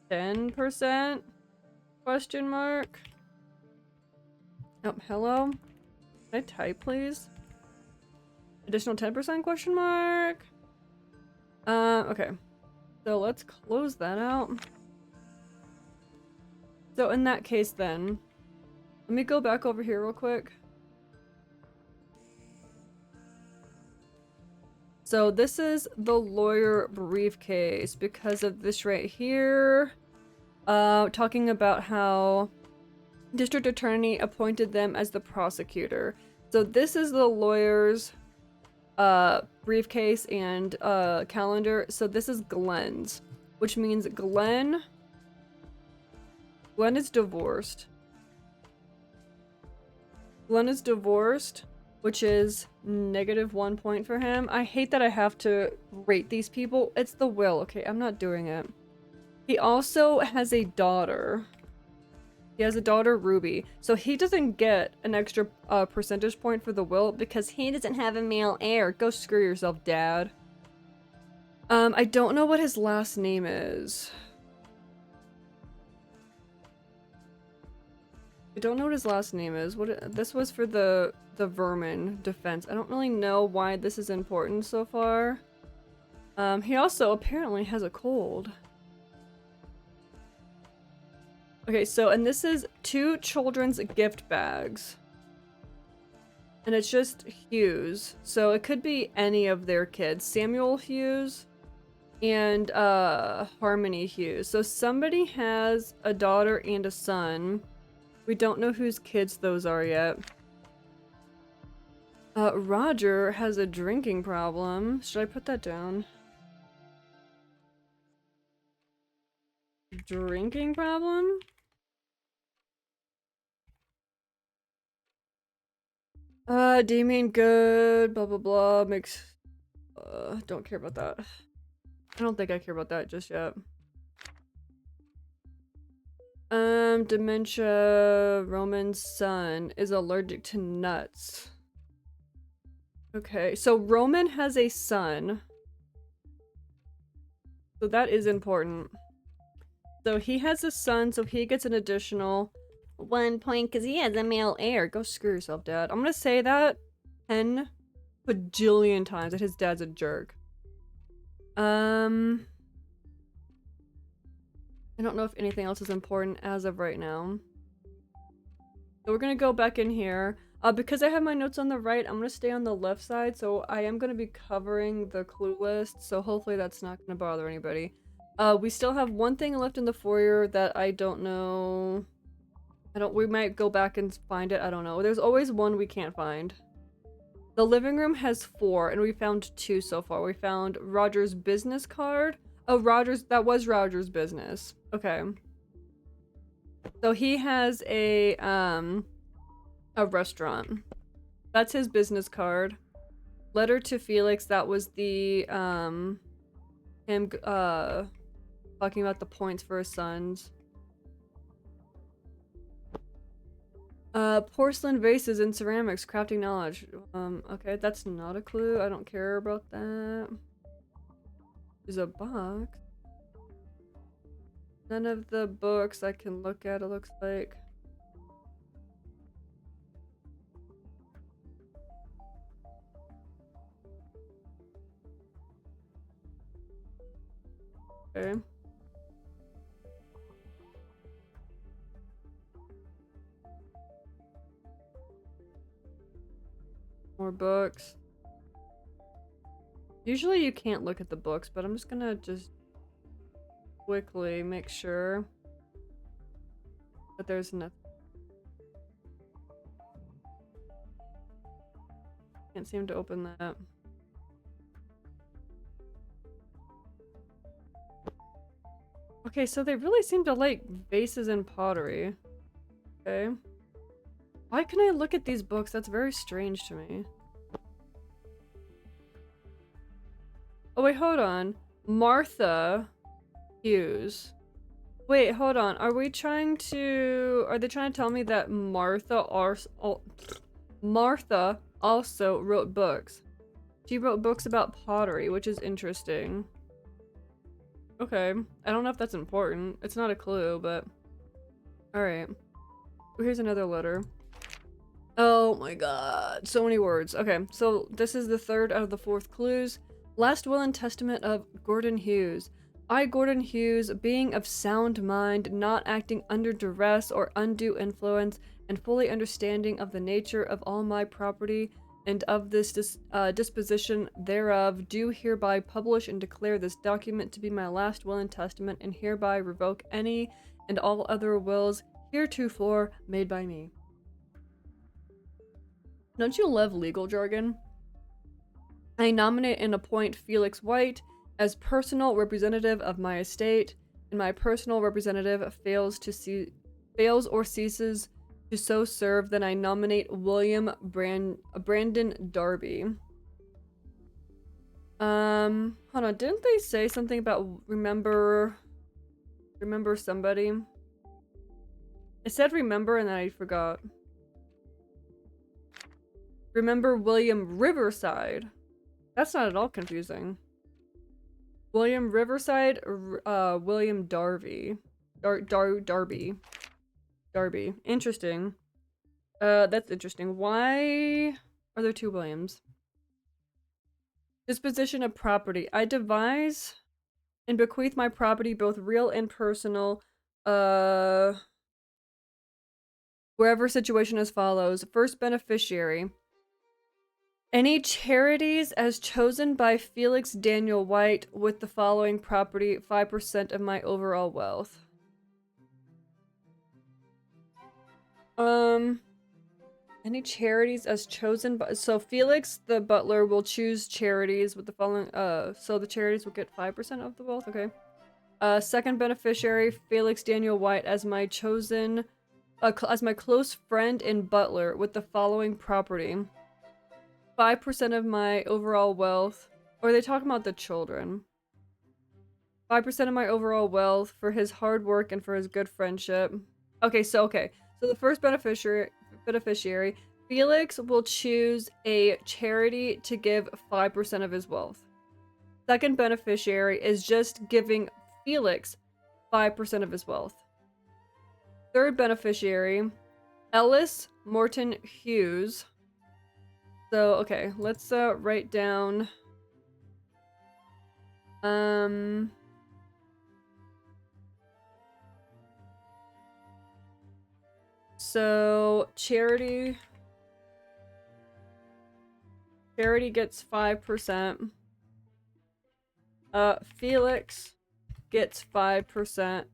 10%? Question mark. Oh, hello? Can I type, please? Additional 10% question mark? Okay. So let's close that out. So in that case then, let me go back over here real quick. So this is the lawyer briefcase because of this right here. Talking about how district attorney appointed them as the prosecutor. So this is the lawyer's briefcase and calendar. So this is Glenn's, which means Glenn is divorced. Glenn is divorced, which is -1 point for him. I hate that I have to rate these people. It's the will. Okay, I'm not doing it. He also has a daughter. He has a daughter, Ruby. So he doesn't get an extra percentage point for the will because he doesn't have a male heir. Go screw yourself, Dad. I don't know what his last name is. I don't know what his last name is. This was for the vermin defense. I don't really know why this is important so far. He also apparently has a cold. Okay, so, and this is 2 children's gift bags. And it's just Hughes. So it could be any of their kids. Samuel Hughes and Harmony Hughes. So somebody has a daughter and a son. We don't know whose kids those are yet. Roger has a drinking problem. Should I put that down? Drinking problem? Damien good, blah blah blah, makes... don't care about that. I don't think I care about that just yet. Dementia, Roman's son is allergic to nuts. Okay, so Roman has a son. So that is important. So he has a son, so he gets an additional 1 point because he has a male heir. Go screw yourself, Dad. I'm gonna say that 10 bajillion times that his dad's a jerk. I don't know if anything else is important as of right now. So we're gonna go back in here. Because I have my notes on the right, I'm gonna stay on the left side, so I am gonna be covering the clue list, so hopefully that's not gonna bother anybody. We still have one thing left in the foyer that I don't know. We might go back and find it, I don't know. There's always one we can't find. The living room has 4, and we found 2 so far. We found Roger's business card. Oh, that was Roger's business. Okay. So he has a restaurant. That's his business card. Letter to Felix, that was the, him, talking about the points for his sons. Porcelain vases and ceramics, crafting knowledge. Okay, that's not a clue. I don't care about that. There's a box. None of the books I can look at, it looks like. Okay. More books. Usually you can't look at the books, but I'm just gonna quickly make sure that there's nothing. Can't seem to open that. Okay, so they really seem to like vases and pottery. Okay. Why can I look at these books? That's very strange to me. Oh wait, hold on. Martha Hughes. Wait, hold on. Are they trying to tell me that Martha also wrote books? She wrote books about pottery, which is interesting. Okay. I don't know if that's important. It's not a clue, but... Alright. Here's another letter. Oh my god. So many words. Okay, so this is the 3rd out of the 4th clues. Last will and testament of Gordon Hughes. I, Gordon Hughes, being of sound mind, not acting under duress or undue influence, and fully understanding of the nature of all my property and of this disposition thereof, do hereby publish and declare this document to be my last will and testament, and hereby revoke any and all other wills heretofore made by me. Don't you love legal jargon? I nominate and appoint Felix White as personal representative of my estate, and my personal representative fails or ceases to so serve, then I nominate William Brandon Darby. Hold on, didn't they say something about remember somebody? It said remember and then I forgot. Remember William Riverside. That's not at all confusing. William Riverside, William Darby. Darby. Interesting. That's interesting. Why are there 2 Williams? Disposition of property. I devise and bequeath my property, both real and personal, wherever situation as follows. First beneficiary. Any charities as chosen by Felix Daniel White with the following property, 5% of my overall wealth. Any charities as chosen by, so Felix the butler will choose charities with the following, so the charities will get 5% of the wealth, okay. Second beneficiary, Felix Daniel White as my chosen, as my close friend and butler with the following property. 5% of my overall wealth, or are they talking about the children? 5% of my overall wealth for his hard work and for his good friendship. Okay, so the first beneficiary, Felix will choose a charity to give 5% of his wealth. Second beneficiary is just giving Felix 5% of his wealth. Third beneficiary, Ellis Morton Hughes. So, okay, let's write down so charity gets 5%. Felix gets 5%.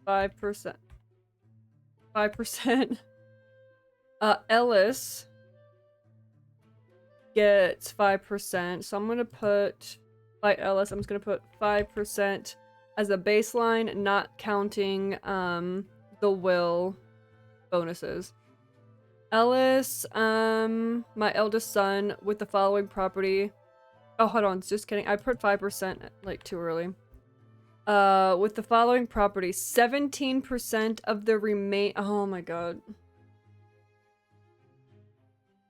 5%. Ellis gets 5%. So I'm gonna put, by Ellis, I'm just gonna put 5% as a baseline, not counting the will bonuses. Ellis, my eldest son, with the following property. Oh, hold on, just kidding. I put 5% like too early. With the following property, 17% of the remain. Oh my god.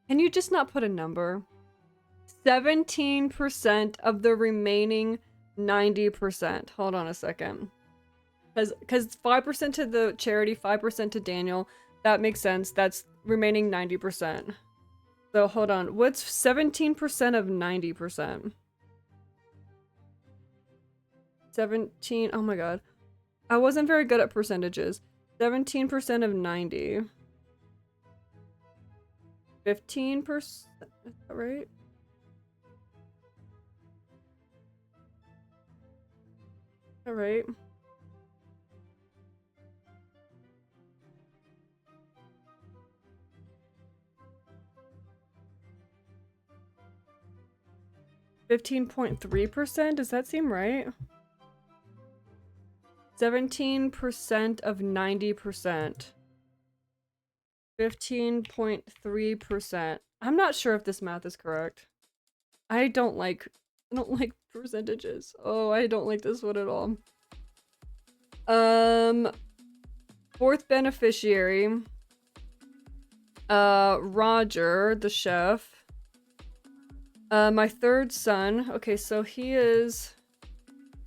Can you just not put a number? 17% of the remaining 90%. Hold on a second. Because 5% to the charity, 5% to Daniel. That makes sense. That's remaining 90%. So hold on. What's 17% of 90%? 17. Oh my god. I wasn't very good at percentages. 17% of 90. 15%? Is that right? All right. $15.3%? Does that seem right? 17% of 90%. 15.3%. I'm not sure if this math is correct. I don't like percentages. Oh, I don't like this one at all. Fourth beneficiary. Roger, the chef. My third son. Okay, so he is...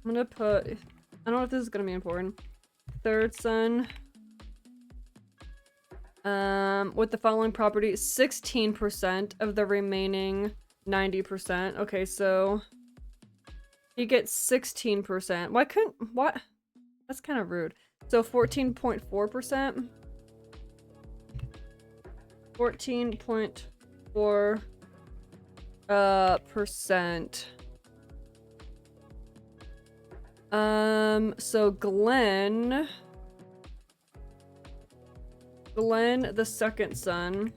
I'm gonna put... I don't know if this is gonna be important. Third son. With the following property, 16% of the remaining 90%. Okay, so... he gets 16%. Why couldn't... what? That's kind of rude. So 14.4%. 14.4 percent. So Glenn, the second son.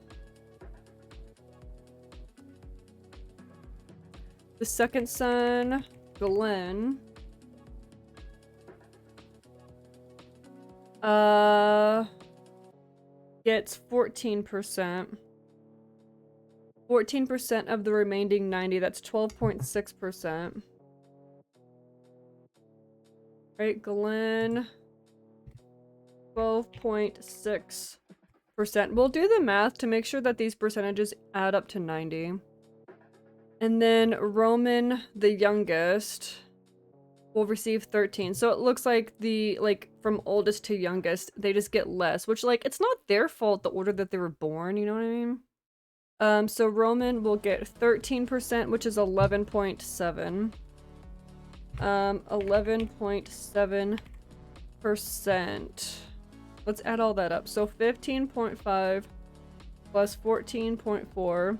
The second son, Glenn. Gets 14%. 14% of the remaining 90, that's 12.6%. Right, Glenn. 12.6%. We'll do the math to make sure that these percentages add up to 90. And then Roman, the youngest, will receive 13. So it looks like from oldest to youngest, they just get less, which it's not their fault, the order that they were born, you know what I mean? So Roman will get 13%, which is 11.7. 11.7%. Let's add all that up. So 15.5 plus 14.4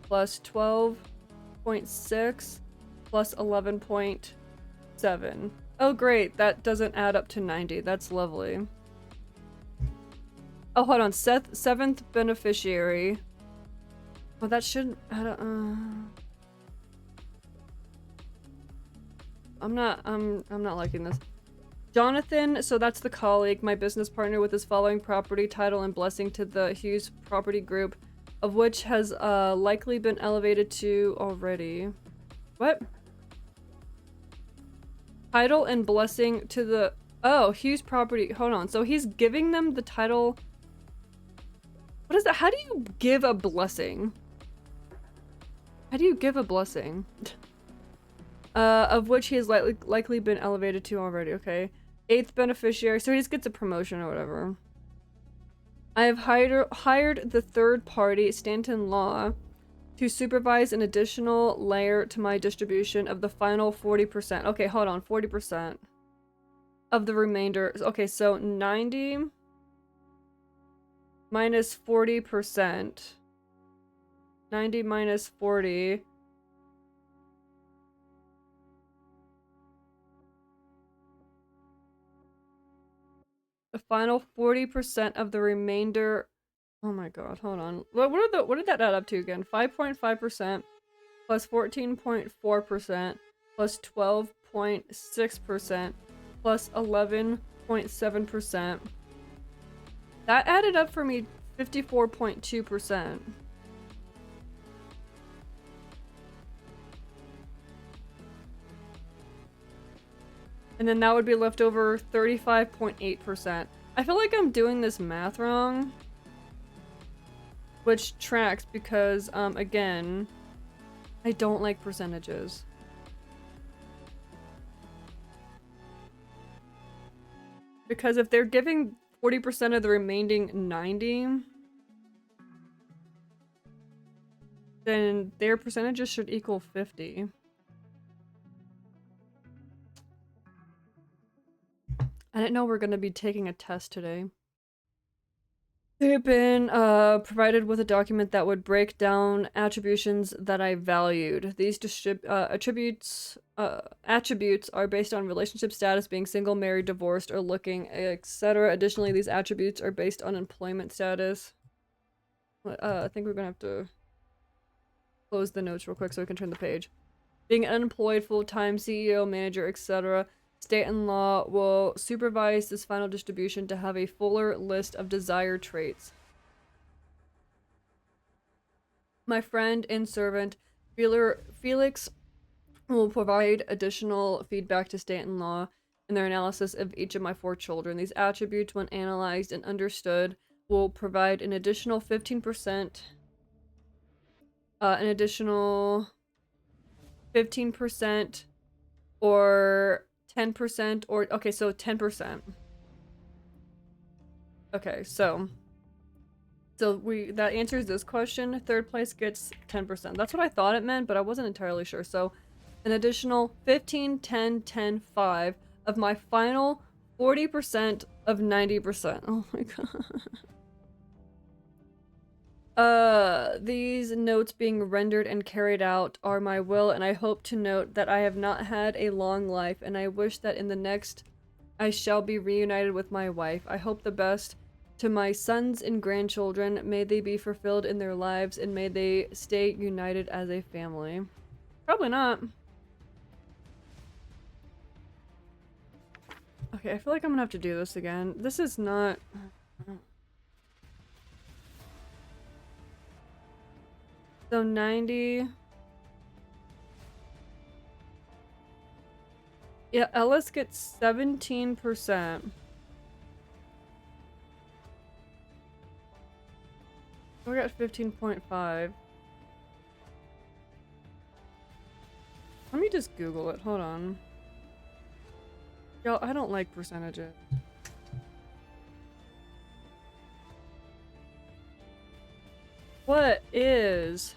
plus 12.6 plus 11.7. Oh great, that doesn't add up to 90. That's lovely. Oh, hold on. Seventh beneficiary. Oh, that should. I don't, I'm not liking this. Jonathan, so that's the colleague, my business partner with his following property, title, and blessing to the Hughes Property Group, of which has likely been elevated to already. What? Title and blessing to the... Oh, Hughes Property. Hold on. So he's giving them the title... What is that? How do you give a blessing? How do you give a blessing? Of which he has likely been elevated to already. Okay. 8th beneficiary. So he just gets a promotion or whatever. I have hired the third party, Stanton Law, to supervise an additional layer to my distribution of the final 40%. Okay, hold on. 40% of the remainder. Okay, so 90 minus 40%. 90 minus 40. The final 40% of the remainder. Oh my god, hold on. What did that add up to again? 5.5% plus 14.4% plus 12.6% plus 11.7%. That added up for me 54.2%. And then that would be left over 35.8%. I feel like I'm doing this math wrong. Which tracks because, again, I don't like percentages. Because if they're giving 40% of the remaining 90, then their percentages should equal 50. I didn't know we're going to be taking a test today. They have been provided with a document that would break down attributions that I valued. These attributes are based on relationship status, being single, married, divorced, or looking, etc. Additionally, these attributes are based on employment status. I think we're gonna have to close the notes real quick so we can turn the page. Being unemployed, full-time, CEO, manager, etc. State and law will supervise this final distribution to have a fuller list of desired traits. My friend and servant, Felix, will provide additional feedback to state and law in their analysis of each of my 4 children. These attributes, when analyzed and understood, will provide an additional 15%, an additional 15%, or 10%, or okay, so 10%. Okay, so that answers this question. Third place gets 10%. That's what I thought it meant, but I wasn't entirely sure. So an additional 15, 10, 10, 5 of my final 40% of 90%. Oh my god. These notes being rendered and carried out are my will, and I hope to note that I have not had a long life, and I wish that in the next I shall be reunited with my wife. I hope the best to my sons and grandchildren. May they be fulfilled in their lives, and may they stay united as a family. Probably not. Okay, I feel like I'm gonna have to do this again. This is not... So 90... Yeah, Ellis gets 17%. We got 15.5. Let me just Google it. Hold on. Yo, I don't like percentages. What is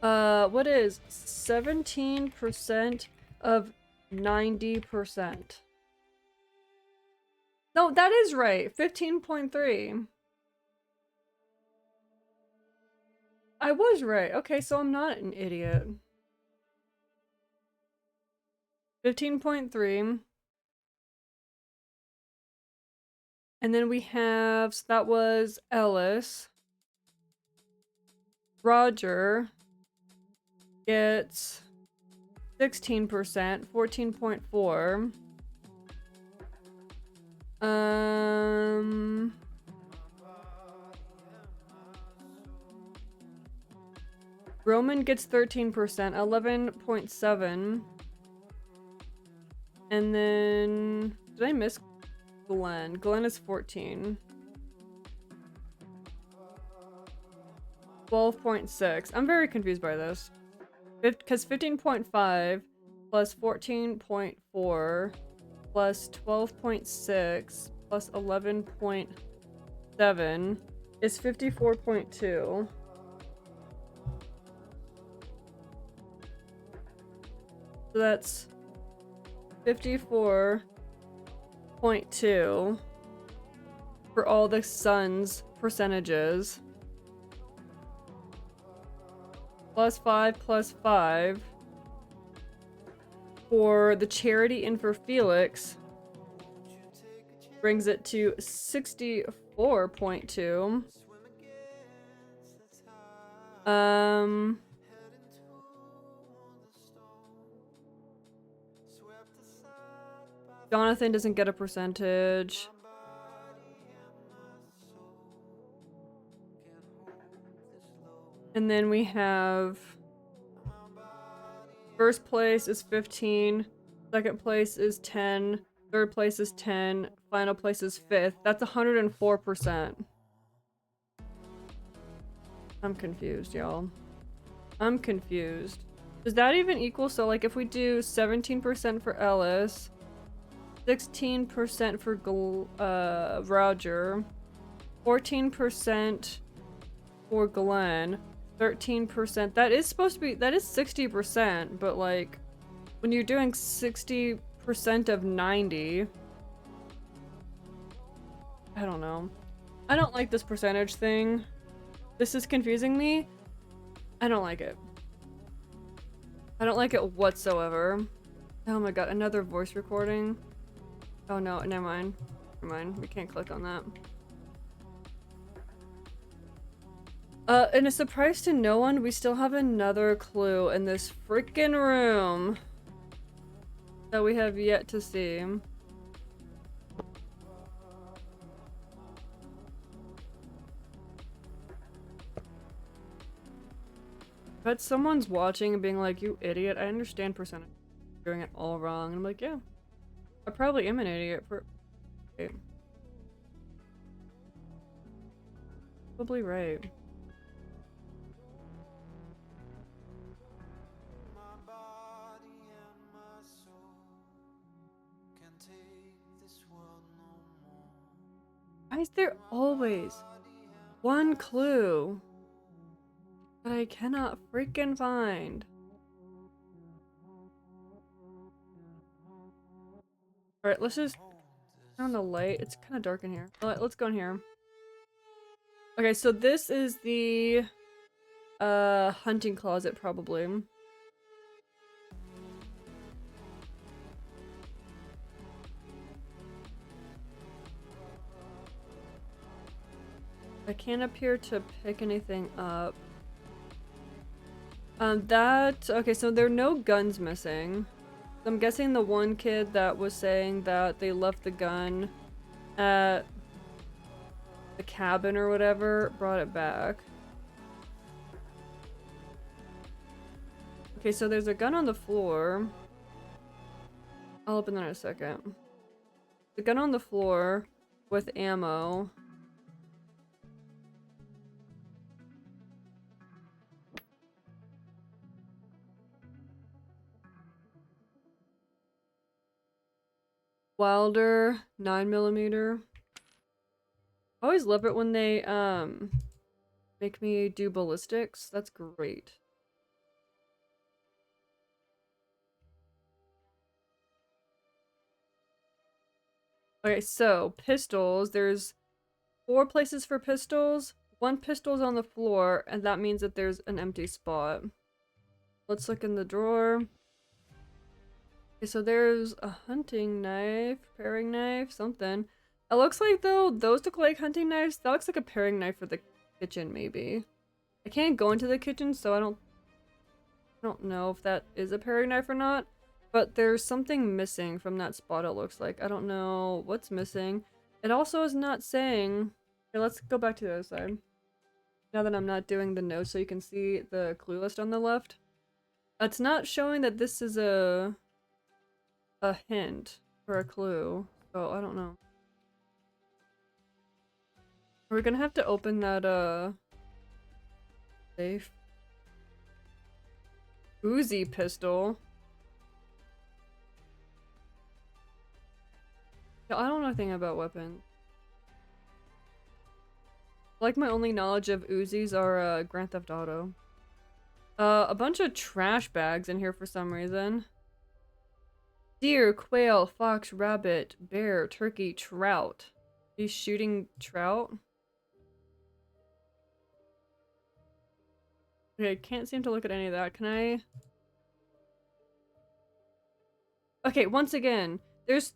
17% of 90%? No, that is right. 15.3. I was right. Okay, so I'm not an idiot. 15.3 And then we have, so that was Ellis. Roger gets 16%, 14.4. Roman gets 13%, 11.7. And then, did I miss Glenn? Glenn is 14. 12.6. I'm very confused by this. Because 15.5 plus 14.4 plus 12.6 plus 11.7 is 54.2. So that's 54.2 for all the sons' percentages. Plus 5 plus 5 for the charity and for Felix brings it to 64.2. Jonathan doesn't get a percentage. And then we have first place is 15, second place is 10, third place is 10, final place is 5th. That's 104%. I'm confused, y'all. I'm confused. Does that even equal, so like if we do 17% for Ellis, 16% for Roger, 14% for Glenn, 13%. That is supposed to be, that is 60%, but like when you're doing 60% of 90, I don't know. I don't like this percentage thing. This is confusing me. I don't like it. I don't like it whatsoever. Oh my god, another voice recording. Oh no, never mind. Never mind, we can't click on that. And a surprise to no one, we still have another clue in this freaking room that we have yet to see. But someone's watching and being like, you idiot, I understand percentage. You're doing it all wrong. And I'm like, yeah. I probably am an idiot for... Okay. Probably right. Why is there always one clue that I cannot freaking find? Alright, let's just turn on the light. It's kind of dark in here. Alright, let's go in here. Okay, so this is the hunting closet, probably. I can't appear to pick anything up. Okay, so there are no guns missing. I'm guessing the one kid that was saying that they left the gun at the cabin or whatever brought it back. Okay, so there's a gun on the floor. I'll open that in a second. The gun on the floor with ammo. Wilder 9mm. I always love it when they make me do ballistics. That's great. Okay, so pistols. There's 4 places for pistols. 1 pistol's on the floor, and that means that there's an empty spot. Let's look in the drawer. Okay, so there's a hunting knife, paring knife, something. It looks like, though, those look like hunting knives. That looks like a paring knife for the kitchen, maybe. I can't go into the kitchen, so I don't know if that is a paring knife or not. But there's something missing from that spot, it looks like. I don't know what's missing. It also is not saying... Okay, let's go back to the other side. Now that I'm not doing the notes so you can see the clue list on the left. It's not showing that this is a hint or a clue. So I don't know. We're gonna have to open that safe. Uzi pistol. Yeah, I don't know anything about weapons. Like, my only knowledge of Uzis are Grand Theft Auto. A bunch of trash bags in here for some reason. Deer, quail, fox, rabbit, bear, turkey, trout. He's shooting trout. Okay, can't seem to look at any of that. Can I? Okay, once again, there's...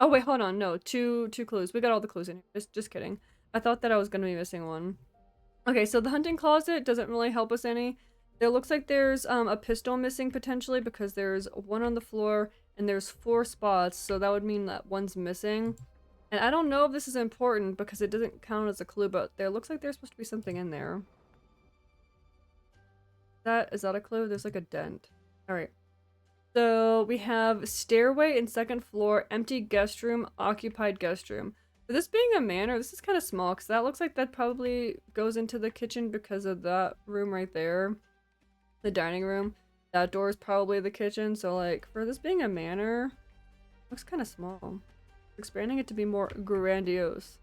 Oh wait, hold on. No, two clues. We got all the clues in here. Just kidding. I thought that I was gonna be missing one. Okay, so the hunting closet doesn't really help us any. There looks like there's a pistol missing potentially because there's one on the floor and there's 4 spots, so that would mean that one's missing. And I don't know if this is important because it doesn't count as a clue, but there looks like there's supposed to be something in there. Is that a clue? There's like a dent. Alright. So we have stairway and 2nd floor, empty guest room, occupied guest room. For this being a manor, this is kind of small because that looks like that probably goes into the kitchen because of that room right there. The dining room. That door is probably the kitchen. So like for this being a manor, looks kind of small. Expanding it to be more grandiose.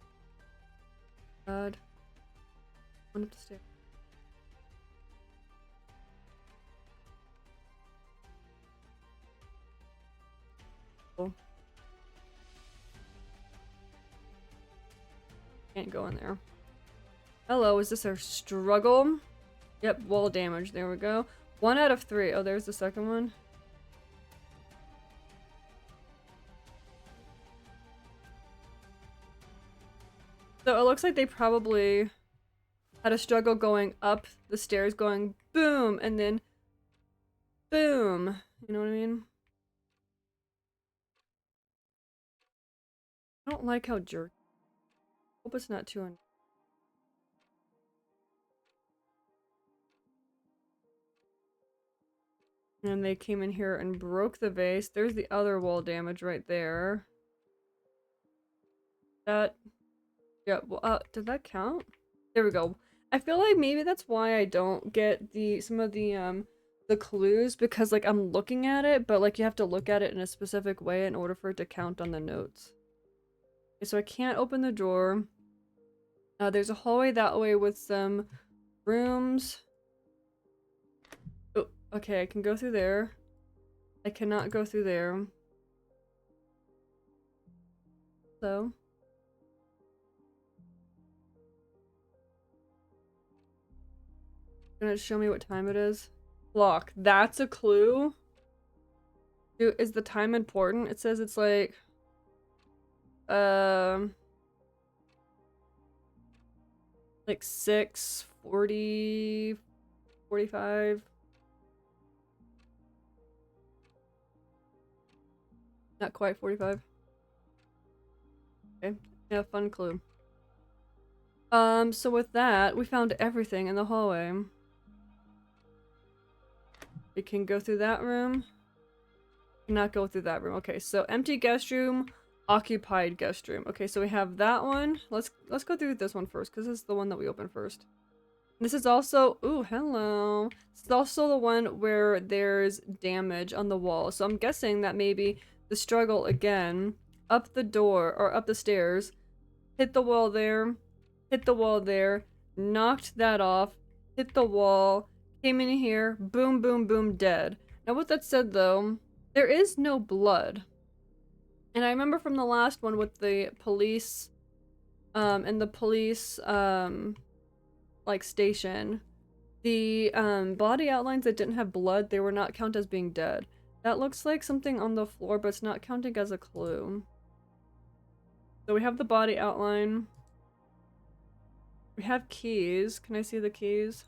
God. One up the stairs. Cool. Can't go in there. Hello, is this our struggle? Yep, wall damage. There we go. 1 out of 3. Oh, there's the second one. So it looks like they probably had a struggle going up the stairs, going boom, and then boom. You know what I mean? I don't like how jerky. Hope it's not too And they came in here and broke the vase. There's the other wall damage right there. That... Yeah, well, did that count? There we go. I feel like maybe that's why I don't get some of the clues, because like I'm looking at it, but like you have to look at it in a specific way in order for it to count on the notes. Okay, so I can't open the door. There's a hallway that way with some rooms. Oh, okay, I can go through there. I cannot go through there. So. Gonna show me what time it is. Clock. That's a clue? Dude, is the time important? It says it's like... like 6:40, 45. Not quite 45. Okay, yeah, fun clue. So with that, we found everything in the hallway. We can go through that room. Not go through that room. Okay, so empty guest room, occupied guest room. Okay, so we have that one. Let's go through this one first, because this is the one that we opened first. This is also, ooh, hello. This is also the one where there's damage on the wall. So I'm guessing that maybe the struggle again, up the door, or up the stairs, hit the wall there, hit the wall there, knocked that off, hit the wall, came in here, boom, boom, boom, dead. Now with that said though, there is no blood. And I remember from the last one with the police, and the police, like station, the body outlines that didn't have blood, they were not counted as being dead. That looks like something on the floor, but it's not counting as a clue. So we have the body outline. We have keys. Can I see the keys?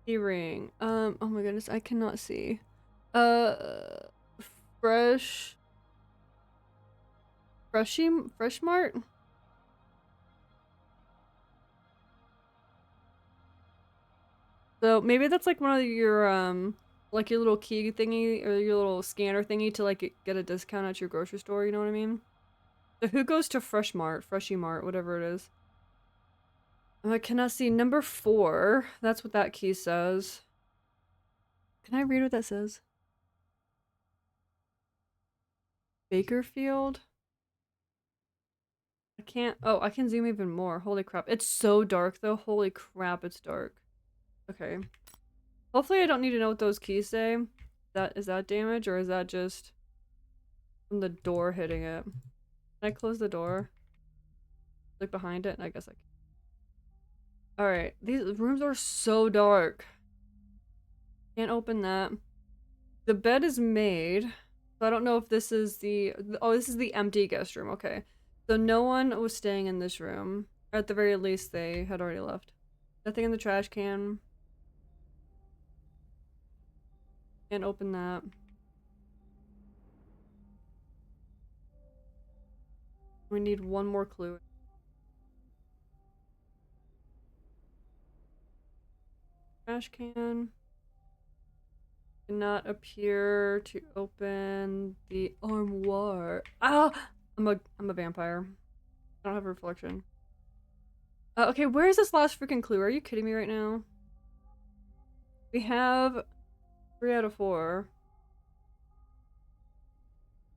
Key ring. Oh my goodness, I cannot see. Fresh Mart? So maybe that's like one of your like your little key thingy or your little scanner thingy to like get a discount at your grocery store, you know what I mean? So who goes to Fresh Mart, Freshie Mart, whatever it is? I cannot see number 4. That's what that key says. Can I read what that says? Bakerfield? I can't. Oh, I can zoom even more. Holy crap. It's so dark though. Holy crap, it's dark. Okay. Hopefully I don't need to know what those keys say. Is that damage or is that just from the door hitting it? Can I close the door? Like behind it? I guess I can. Alright, these rooms are so dark. Can't open that. The bed is made. So I don't know if this is the... Oh, this is the empty guest room. Okay. So no one was staying in this room. Or at the very least, they had already left. Nothing in the trash can. Can't open that. We need one more clue. Trash can. Cannot appear to open the armoire. Ah! I'm a vampire. I don't have a reflection. Okay, where is this last freaking clue? Are you kidding me right now? We have 3 out of 4.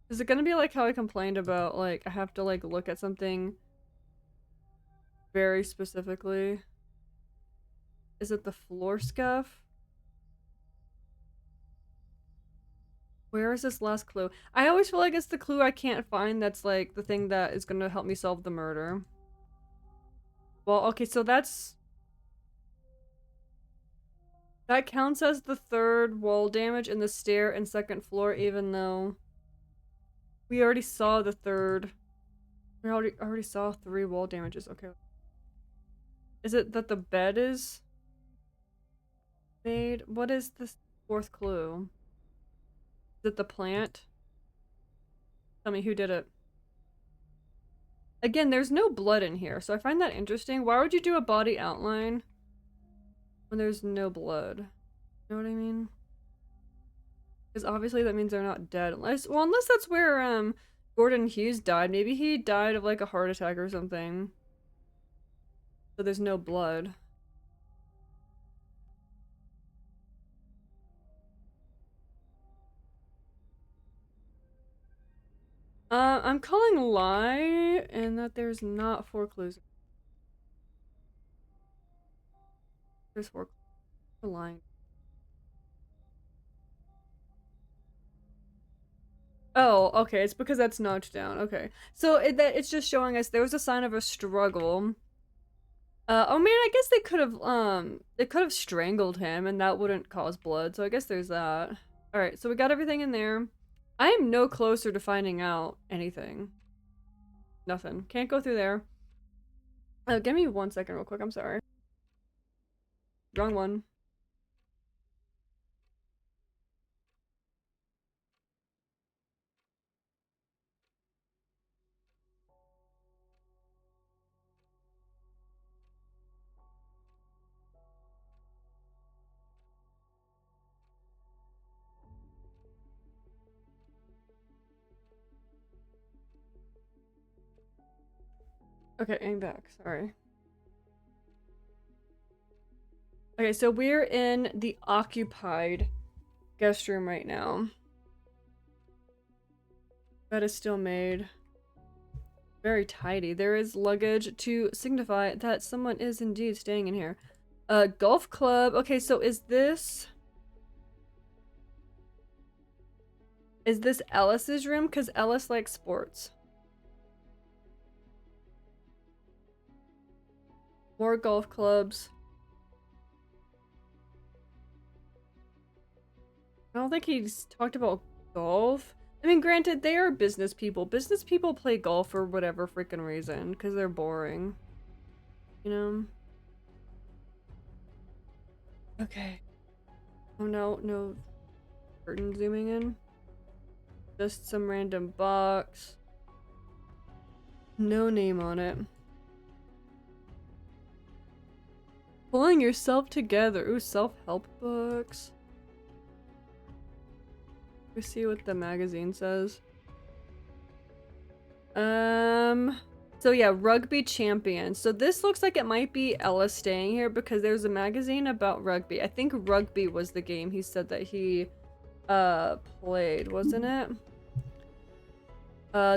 Is it gonna be like how I complained about, like, I have to, like, look at something very specifically? Is it the floor scuff? Where is this last clue? I always feel like it's the clue I can't find that's, like, the thing that is gonna help me solve the murder. Well, okay, so that's... That counts as the 3rd wall damage in the stair and 2nd floor, even though... We already saw the 3rd... We already saw 3 wall damages, okay. Is it that the bed is... made? What is the 4th clue? Is it the plant? Tell me who did it. Again, there's no blood in here, so I find that interesting. Why would you do a body outline when there's no blood? You know what I mean? Because obviously that means they're not dead. Unless that's where Gordon Hughes died. Maybe he died of like a heart attack or something. So there's no blood. I'm calling lie and that there's not 4 clues. There's 4 clues. I'm lying. Oh, okay. It's because that's notched down. Okay. So it's just showing us there was a sign of a struggle. Oh man, I guess they could have strangled him and that wouldn't cause blood. So I guess there's that. All right. So we got everything in there. I am no closer to finding out anything. Nothing. Can't go through there. Give me 1 second real quick. I'm sorry. Wrong one. Okay, I'm back. Sorry. Okay, so we're in the occupied guest room right now. Bed is still made. Very tidy. There is luggage to signify that someone is indeed staying in here. Golf club. Okay, so is this Ellis's room? Because Ellis likes sports. More golf clubs. I don't think he's talked about golf. I mean, granted, they are business people. Business people play golf for whatever freaking reason, because they're boring. You know? Okay. Oh no, no curtain zooming in. Just some random box. No name on it. Pulling yourself together. Ooh, self-help books. We see what the magazine says. So yeah, rugby champion. So this looks like it might be Ellis staying here because there's a magazine about rugby. I think rugby was the game he said that he played, wasn't it?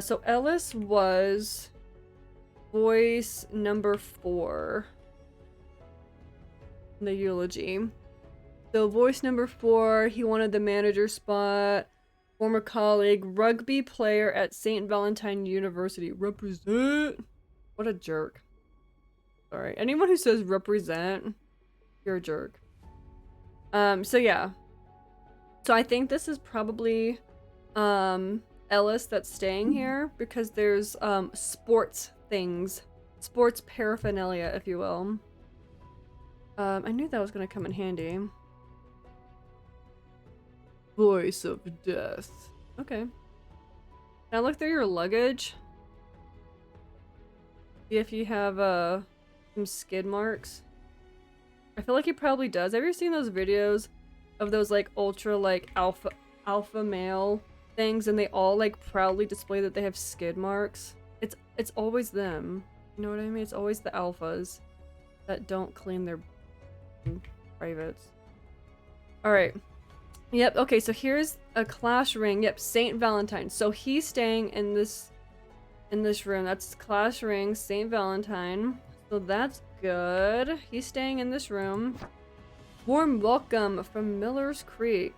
So Ellis was voice number 4 in the eulogy. So voice number 4, he wanted the manager spot. Former colleague, rugby player at St. Valentine University. Represent. What a jerk. Sorry. Anyone who says represent, you're a jerk. So yeah. So I think this is probably Ellis that's staying here because there's sports things. Sports paraphernalia, if you will. I knew that was gonna come in handy. Voice of death. Okay. Can I look through your luggage? See if you have some skid marks. I feel like he probably does. Have you ever seen those videos of those like ultra like alpha male things and they all like proudly display that they have skid marks? It's always them. You know what I mean? It's always the alphas that don't clean their privates. Alright. Yep, okay, so here's a clash ring. Yep, St. Valentine. So he's staying in this room. That's clash ring, St. Valentine. So that's good. He's staying in this room. Warm welcome from Miller's Creek.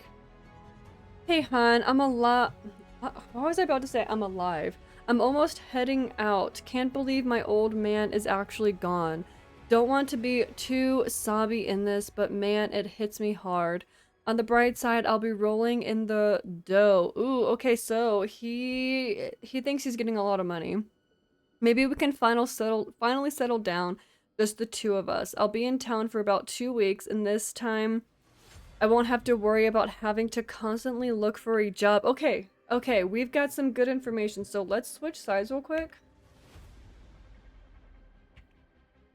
Hey, hon, I'm alive. What was I about to say? I'm alive. I'm almost heading out. Can't believe my old man is actually gone. Don't want to be too sobby in this, but man, it hits me hard. On the bright side, I'll be rolling in the dough. Ooh, okay, so he thinks he's getting a lot of money. Maybe we can finally settle down, just the two of us. I'll be in town for about 2 weeks, and this time I won't have to worry about having to constantly look for a job. Okay, we've got some good information, so let's switch sides real quick.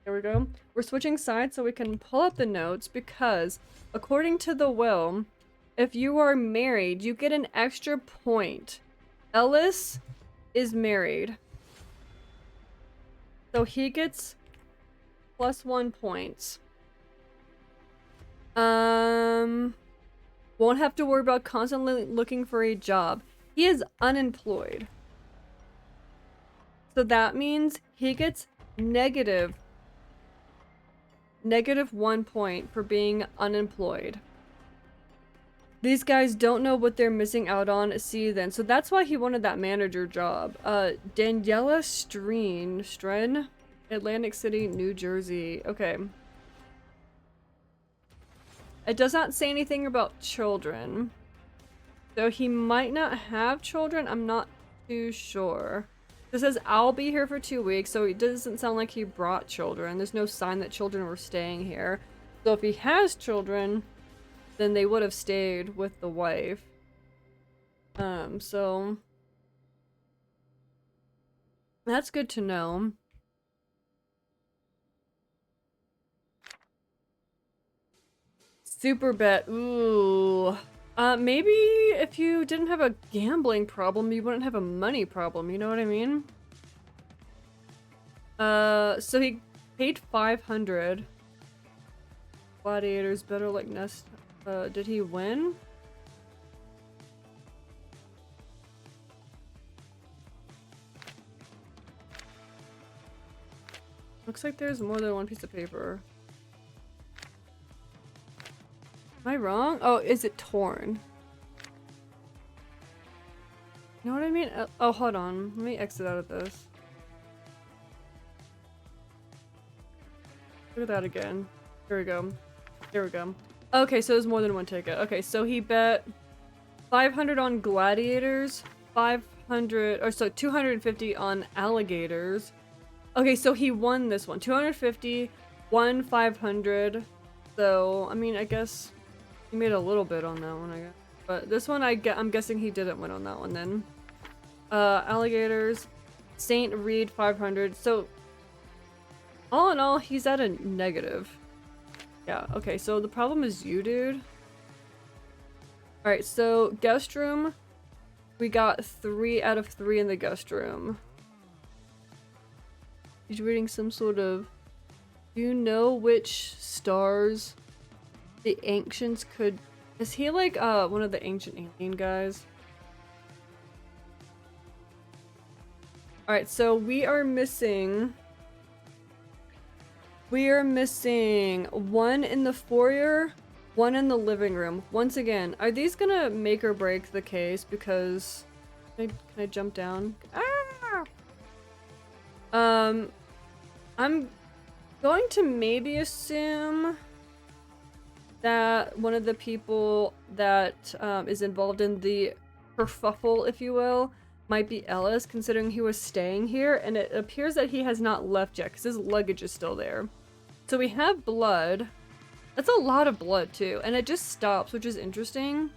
There we go. We're switching sides so we can pull up the notes because according to the will, if you are married, you get an extra point. Ellis is married. So he gets +1 points. Won't have to worry about constantly looking for a job. He is unemployed. So that means he gets negative 1 point for being unemployed. These guys don't know what they're missing out on. See then. So that's why he wanted that manager job. Daniela Stren, Atlantic City, New Jersey. Okay. It does not say anything about children. So he might not have children. I'm not too sure. It says, I'll be here for 2 weeks, so it doesn't sound like he brought children. There's no sign that children were staying here. So if he has children, then they would have stayed with the wife. So that's good to know. Super bet. Ooh. Maybe if you didn't have a gambling problem, you wouldn't have a money problem, you know what I mean? So he paid 500. Gladiators better like Nest. Did he win? Looks like there's more than one piece of paper. Am I wrong? Oh, is it torn? You know what I mean? Oh, hold on. Let me exit out of this. Look at that again. Here we go. Here we go. Okay, so there's more than one ticket. Okay, so he bet 500 on Gladiators 500 or so 250 on alligators. Okay, so he won this one. 250, won 500. So, I mean, I guess he made a little bit on that one, I guess. But this one, I'm guessing he didn't win on that one then. Alligators, St. Reed 500. So, all in all, he's at a negative. Yeah, okay, so the problem is you, dude. Alright, so guest room. We got 3 out of 3 in the guest room. He's reading some sort of... Do you know which stars the ancients could... Is he like one of the ancient alien guys? Alright, so we are missing 1 in the foyer, 1 in the living room. Once again, are these gonna make or break the case? Because... Can I jump down? Ah! I'm going to maybe assume that one of the people that is involved in the kerfuffle, if you will, might be Ellis, considering he was staying here, and it appears that he has not left yet because his luggage is still there. So we have blood. That's a lot of blood too, and it just stops, which is interesting.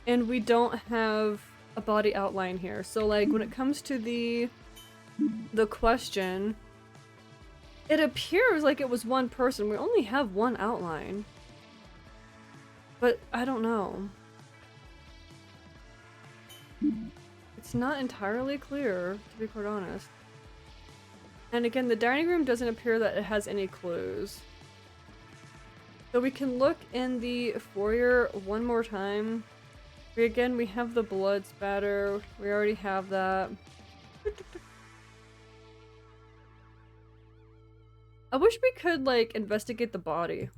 And we don't have a body outline here. So like when it comes to the question, it appears like it was one person. We only have one outline. But I don't know. It's not entirely clear, to be quite honest. And again, the dining room doesn't appear that it has any clues. So we can look in the foyer one more time. Again, we have the blood spatter. We already have that. I wish we could, like, investigate the body.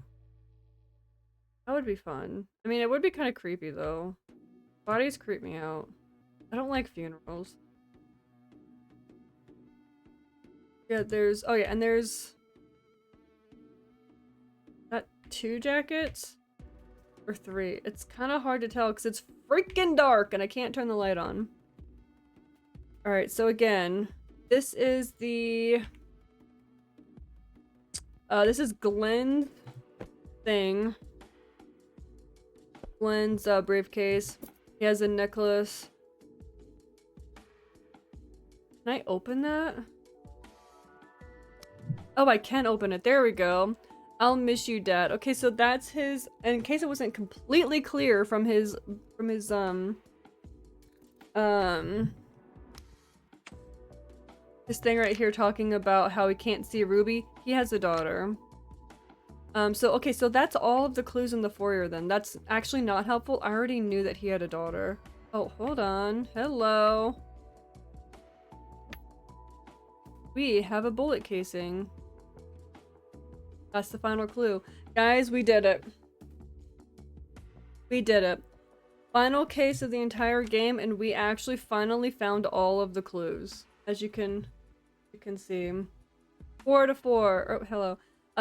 That would be fun. I mean, it would be kind of creepy, though. Bodies creep me out. I don't like funerals. Yeah, there's... Oh, yeah, and there's... That 2 jackets? Or 3? It's kind of hard to tell because it's freaking dark and I can't turn the light on. Alright, so again, this is the... this is Glenn's thing. Glenn's briefcase. He has a necklace. Can I open that? Oh, I can open it. There we go. I'll miss you, Dad. Okay, so that's his... And in case it wasn't completely clear from his this thing right here talking about how he can't see Ruby, he has a daughter. Okay, so that's all of the clues in the foyer then. That's actually not helpful. I already knew that he had a daughter. Oh, hold on. Hello. We have a bullet casing. That's the final clue. Guys, we did it. We did it. Final case of the entire game, and we actually finally found all of the clues. As you can see. 4 out of 4. Oh, hello.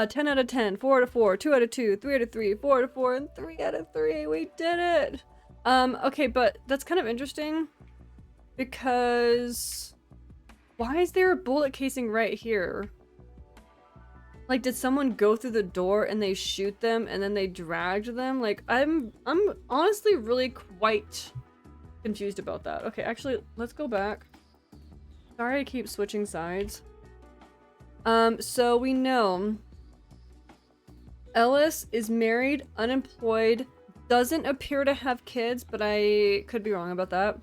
10 out of 10, 4 out of 4, 2 out of 2, 3 out of 3, 4 out of 4, and 3 out of 3. We did it! Okay, but that's kind of interesting. Because... Why is there a bullet casing right here? Like, did someone go through the door and they shoot them and then they dragged them? Like, I'm honestly really quite confused about that. Okay, actually, let's go back. Sorry I keep switching sides. So we know Ellis is married, unemployed, doesn't appear to have kids, but I could be wrong about that.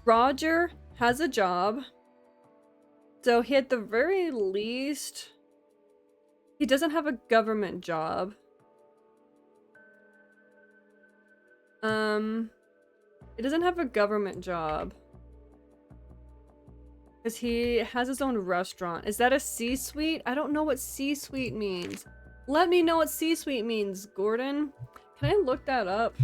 Roger has a job. So he at the very least... He doesn't have a government job. He doesn't have a government job. Because he has his own restaurant. Is that a C-suite? I don't know what C-suite means. Let me know what C-suite means, Gordon. Can I look that up?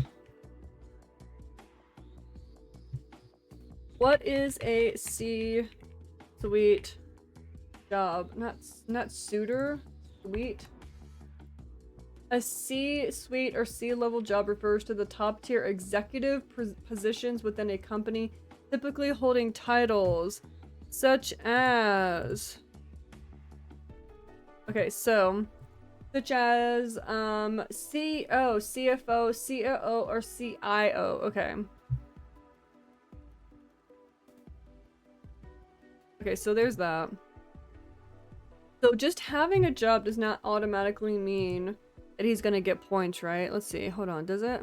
What is a C-suite job? Not suitor? Suite. A C-suite or C-level job refers to the top-tier executive positions within a company typically holding titles such as... Okay, so... Such as, CEO, CFO, COO, or CIO. Okay. Okay, so there's that. So just having a job does not automatically mean that he's gonna get points, right? Let's see. Hold on, does it?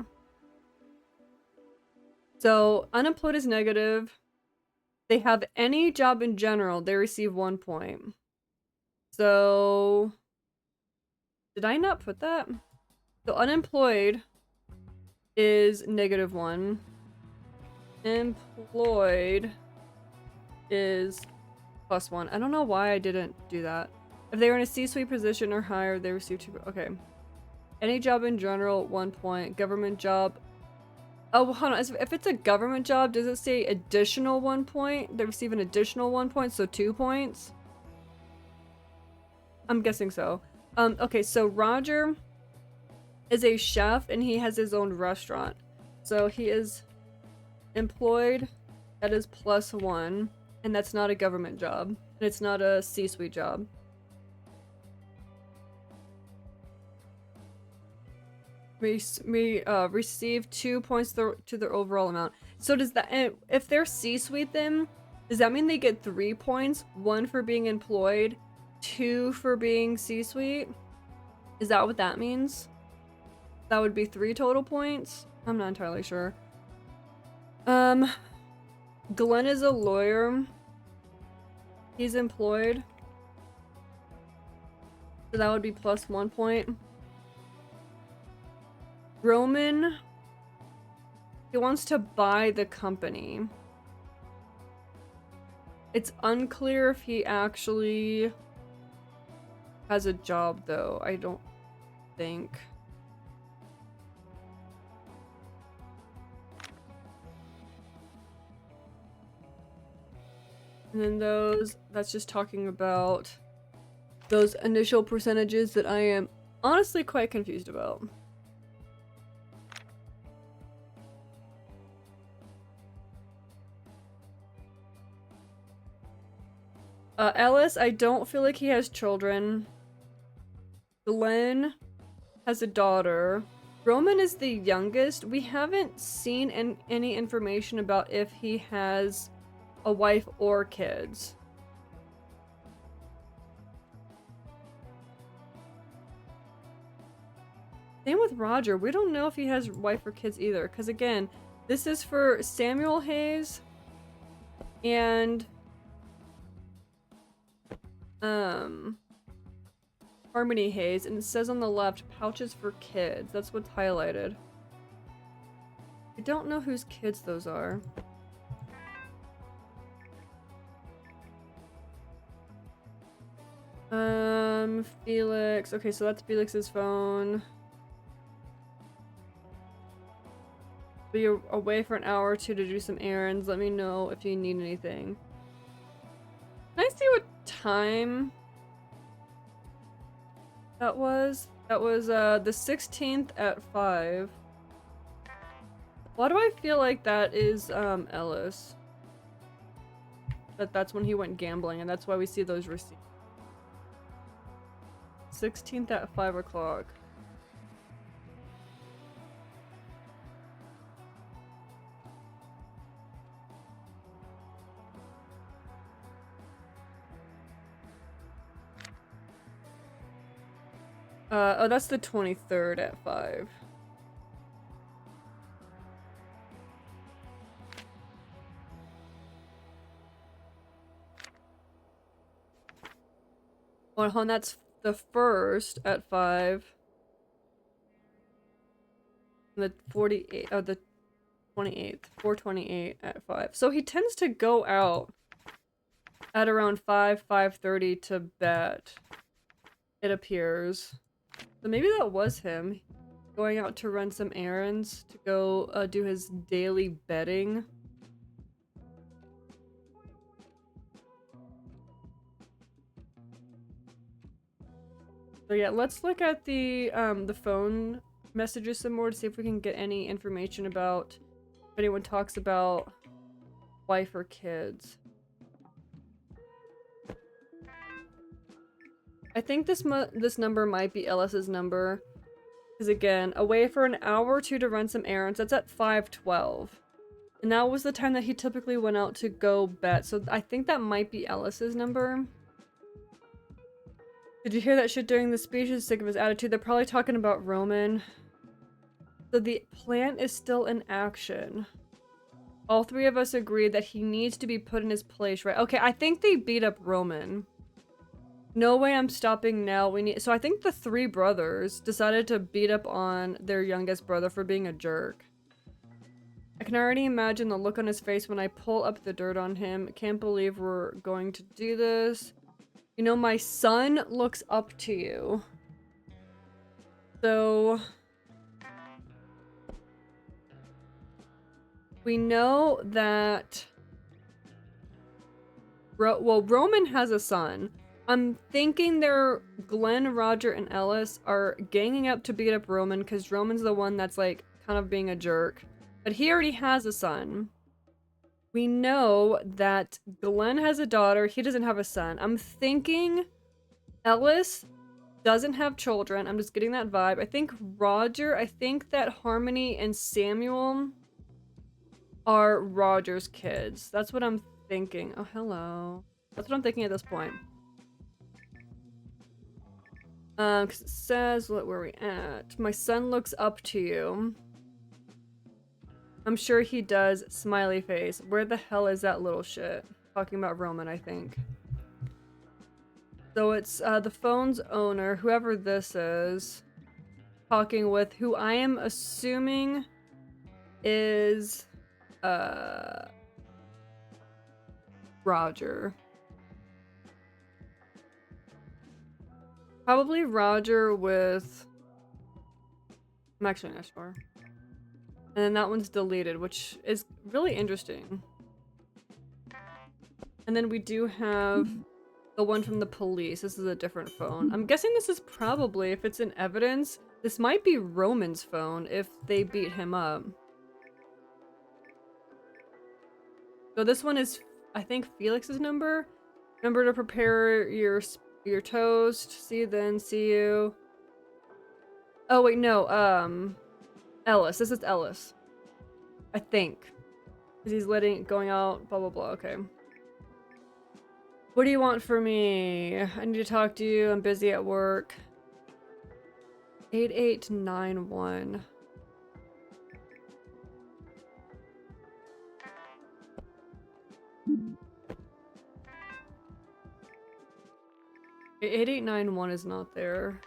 So, unemployed is negative. They have any job in general, they receive 1 point. So... Did I not put that? So unemployed is -1. Employed is +1. I don't know why I didn't do that. If they were in a C-suite position or higher, they receive 2. Okay. Any job in general, 1 point. Government job. Oh, hold on. If it's a government job, does it say additional 1 point? They receive an additional 1 point, so 2 points? I'm guessing so. Okay, so Roger is a chef and he has his own restaurant. So he is employed, that is +1, and that's not a government job. And it's not a C-suite job. We receive 2 points to their overall amount. So does that, if they're C-suite then, does that mean they get 3 points? 1 for being employed, 2 for being C-suite? Is that what that means? That would be 3 total points? I'm not entirely sure. Glenn is a lawyer. He's employed. So that would be +1 point. Roman, he wants to buy the company. It's unclear if he actually has a job though. I don't think. And then that's just talking about those initial percentages that I am honestly quite confused about. Ellis, I don't feel like he has children. Glenn has a daughter. Roman is the youngest. We haven't seen any information about if he has a wife or kids. Same with Roger. We don't know if he has wife or kids either. Because again, this is for Samuel Hayes and Harmony Hayes, and it says on the left, pouches for kids. That's what's highlighted. I don't know whose kids those are. Felix. Okay, so that's Felix's phone. Be away for an hour or 2 to do some errands. Let me know if you need anything. Can I see what time that was? That was the 16th at 5. Why do I feel like that is Ellis? That's when he went gambling, and that's why we see those receipts. 16th at 5 o'clock. Oh, that's the 23rd at 5. Well, hold on, that's the 1st at 5. And the 48, oh, the 28th, 4/28 at 5. So he tends to go out at around 5:30 to bet, it appears. So maybe that was him going out to run some errands to go do his daily betting. So yeah, let's look at the phone messages some more to see if we can get any information about if anyone talks about wife or kids. I think this number might be Ellis's number. Because again, away for an hour or two to run some errands, that's at 5:12. And that was the time that he typically went out to go bet. So I think that might be Ellis's number. Did you hear that shit during the speech? He's sick of his attitude. They're probably talking about Roman. So the plan is still in action. All three of us agreed that he needs to be put in his place, right? Okay, I think they beat up Roman. No way I'm stopping now. So I think the three brothers decided to beat up on their youngest brother for being a jerk. I can already imagine the look on his face when I pull up the dirt on him. Can't believe we're going to do this. You know, my son looks up to you. So we know that Roman has a son. I'm thinking Glenn, Roger, and Ellis are ganging up to beat up Roman because Roman's the one that's like kind of being a jerk. But he already has a son. We know that Glenn has a daughter. He doesn't have a son. I'm thinking Ellis doesn't have children. I'm just getting that vibe. I think I think that Harmony and Samuel are Roger's kids. That's what I'm thinking. Oh, hello. That's what I'm thinking at this point. Because it says, where are we at? My son looks up to you. I'm sure he does. Smiley face. Where the hell is that little shit? Talking about Roman, I think. So it's the phone's owner, whoever this is, talking with who I am assuming is Roger. Probably Roger with... I'm actually not sure. And then that one's deleted, which is really interesting. And then we do have the one from the police. This is a different phone. I'm guessing this is probably, if it's in evidence, this might be Roman's phone if they beat him up. So this one is, I think, Felix's number. Remember to prepare your toast. See you then. See you. Oh wait, no. Ellis. This is Ellis. I think. Because he's going out. Blah blah blah. Okay. What do you want from me? I need to talk to you. I'm busy at work. 8891. Okay, 8891 is not there.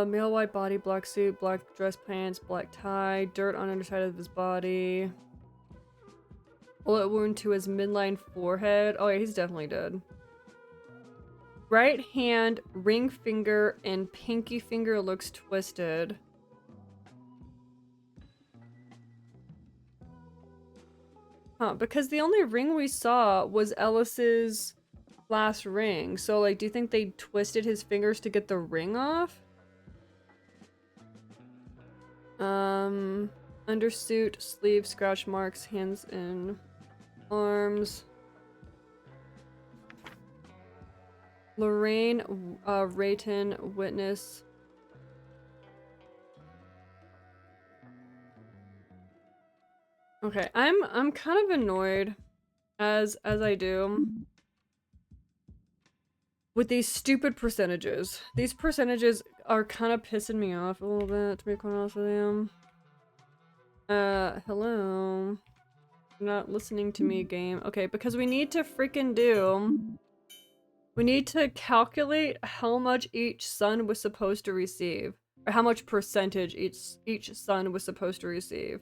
Male white body, black suit, black dress pants, black tie, dirt on underside of his body. Bullet wound to his midline forehead. Oh yeah, he's definitely dead. Right hand, ring finger, and pinky finger looks twisted. Huh, because the only ring we saw was Ellis's last ring. So, like, do you think they twisted his fingers to get the ring off? Undersuit, sleeve, scratch marks, hands and arms. Lorraine, Rayton, witness. Okay, I'm kind of annoyed, as I do, with these stupid percentages. These percentages are kind of pissing me off a little bit, to be quite honest with you. Hello. You're not listening to me, game. Okay, because we need to freaking do... We need to calculate how much each son was supposed to receive. Or how much percentage each son was supposed to receive.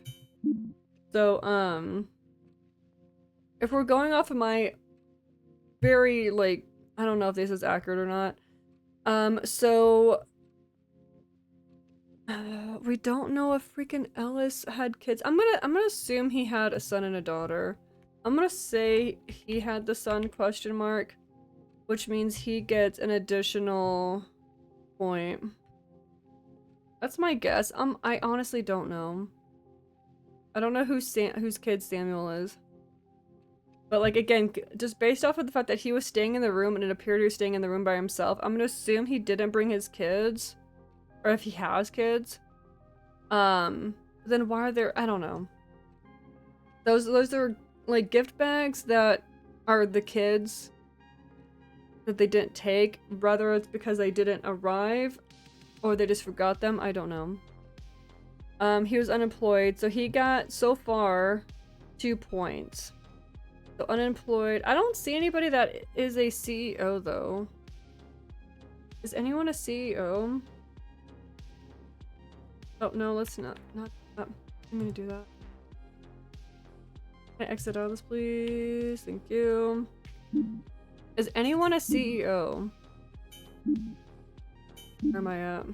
So, if we're going off of my very, like, I don't know if this is accurate or not. We don't know if freaking Ellis had kids. I'm gonna assume he had a son and a daughter. I'm gonna say he had the son, question mark, which means he gets an additional point. That's my guess. I honestly don't know. I don't know whose kid Samuel is. But like again, just based off of the fact that he was staying in the room and it appeared he was staying in the room by himself, I'm gonna assume he didn't bring his kids. Or if he has kids. Then why are there, I don't know. Those are like gift bags that are the kids that they didn't take. Whether it's because they didn't arrive or they just forgot them, I don't know. He was unemployed, so he got so far 2 points. So unemployed. I don't see anybody that is a CEO though. Is anyone a CEO? Oh no, let's not. I'm gonna do that. Can I exit out of this, please? Thank you. Is anyone a CEO? Where am I at?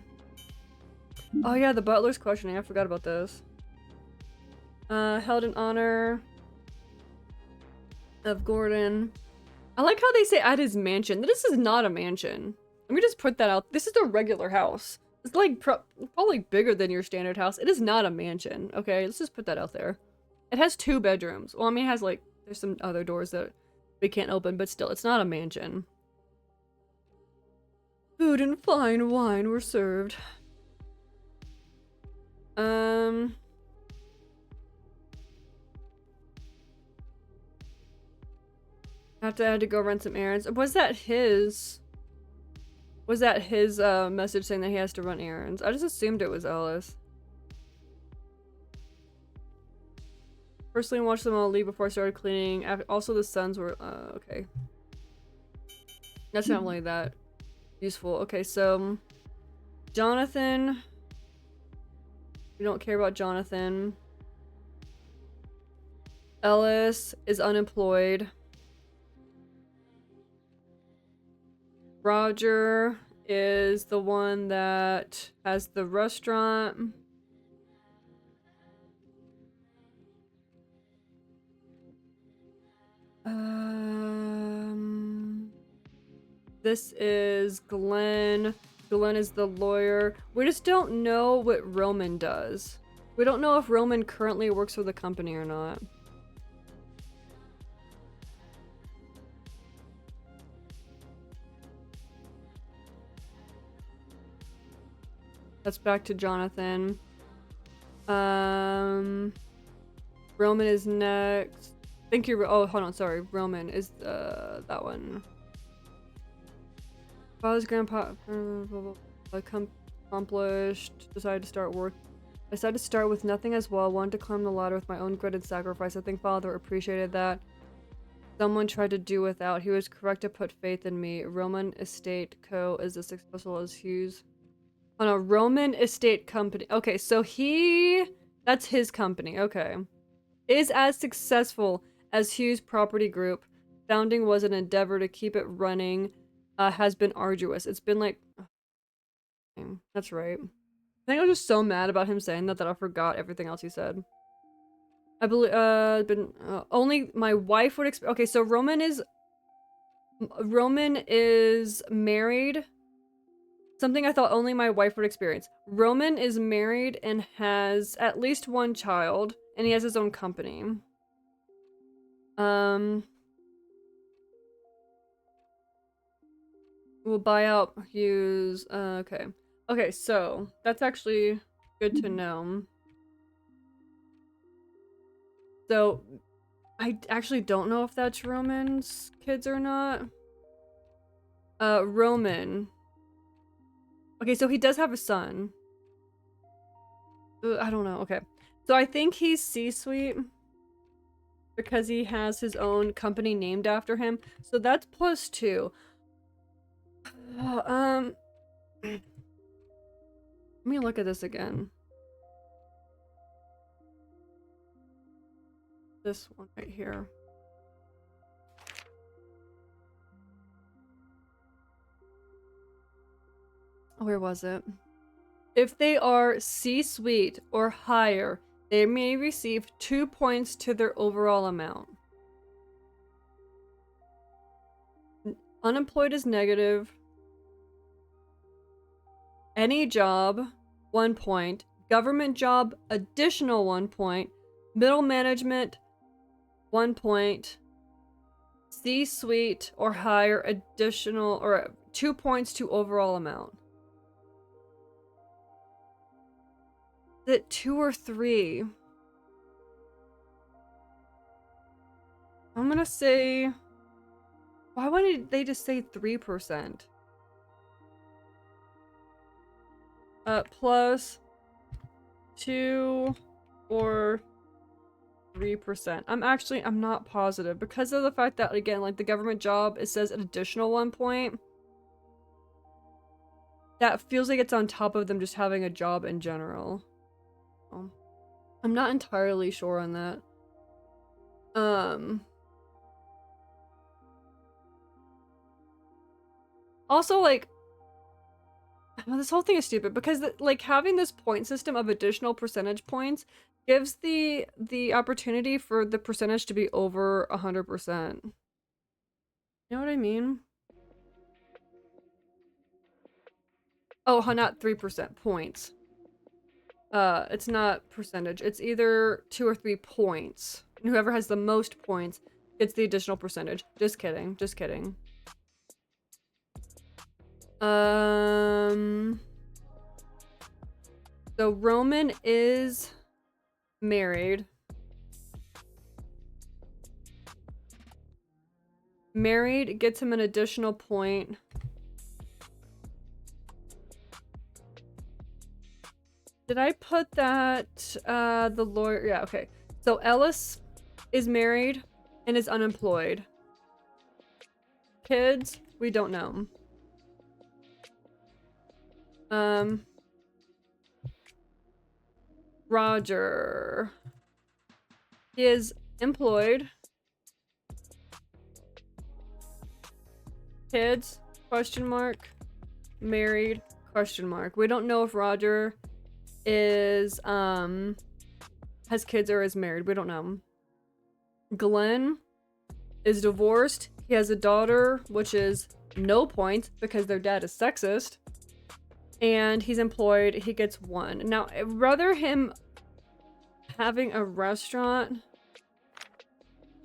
Oh yeah, the butler's questioning. I forgot about this. Held in honor of Gordon. I like how they say at his mansion. This is not a mansion. Let me just put that out. This is a regular house. It's like probably bigger than your standard house. It is not a mansion. Okay, let's just put that out there. It has 2 bedrooms. Well, I mean, it has like, there's some other doors that we can't open, but still, it's not a mansion. Food and fine wine were served. I had to go run some errands. Was that his message saying that he has to run errands? I just assumed it was Ellis. Personally watched them all leave before I started cleaning. Also, the sons were, okay. That's not really that useful. Okay, so Jonathan. We don't care about Jonathan. Ellis is unemployed. Roger is the one that has the restaurant. This is Glenn. Glenn is the lawyer. We just don't know what Roman does. We don't know if Roman currently works for the company or not. That's back to Jonathan. Roman is next. Thank you. Oh, hold on. Sorry. Roman is that one. Father's grandpa accomplished. Decided to start work. I decided to start with nothing as well. Wanted to climb the ladder with my own grit and sacrifice. I think father appreciated that. Someone tried to do without. He was correct to put faith in me. Roman Estate Co. is as successful as Hughes. On a Roman Estate Company. Okay, so that's his company. Okay. Is as successful as Hughes Property Group. Founding was an endeavor to keep it running. Has been arduous. It's been like... That's right. I think I was just so mad about him saying that I forgot everything else he said. I believe, only my wife would okay, so Roman is married. Something I thought only my wife would experience. Roman is married and has at least 1 child, and he has his own company. We'll buy out Hughes. Okay. Okay, so that's actually good to know. So I actually don't know if that's Roman's kids or not. Roman. Okay, so he does have a son. I don't know. Okay. So I think he's C-suite because he has his own company named after him. So that's +2. Let me look at this again. This one right here. Where was it? If they are C-suite or higher, they may receive 2 points to their overall amount. Unemployed is negative. Any job 1 point. Government job, additional 1 point. Middle management, 1 point. C-suite or higher, additional, or 2 points to overall amount. Is it 2 or 3? I'm gonna say... Why wouldn't they just say 3%? Plus 2 or 3%. I'm not positive because of the fact that, again, like the government job, it says an additional 1 point. That feels like it's on top of them just having a job in general. I'm not entirely sure on that. Also, like, this whole thing is stupid because, like, having this point system of additional percentage points gives the opportunity for the percentage to be over 100%. You know what I mean? Oh, not 3%, points. It's not percentage. It's either 2 or 3 points. And whoever has the most points gets the additional percentage. Just kidding. Just kidding. So Roman is married. Married gets him an additional point. Did I put that, the lawyer? Yeah, okay. So Ellis is married and is unemployed. Kids, we don't know. Roger. He is employed. Kids, question mark. Married, question mark. We don't know if Roger is, has kids or is married. We don't know. Glenn is divorced. He has a daughter, which is no points because their dad is sexist. And he's employed. He gets 1. Now, rather him having a restaurant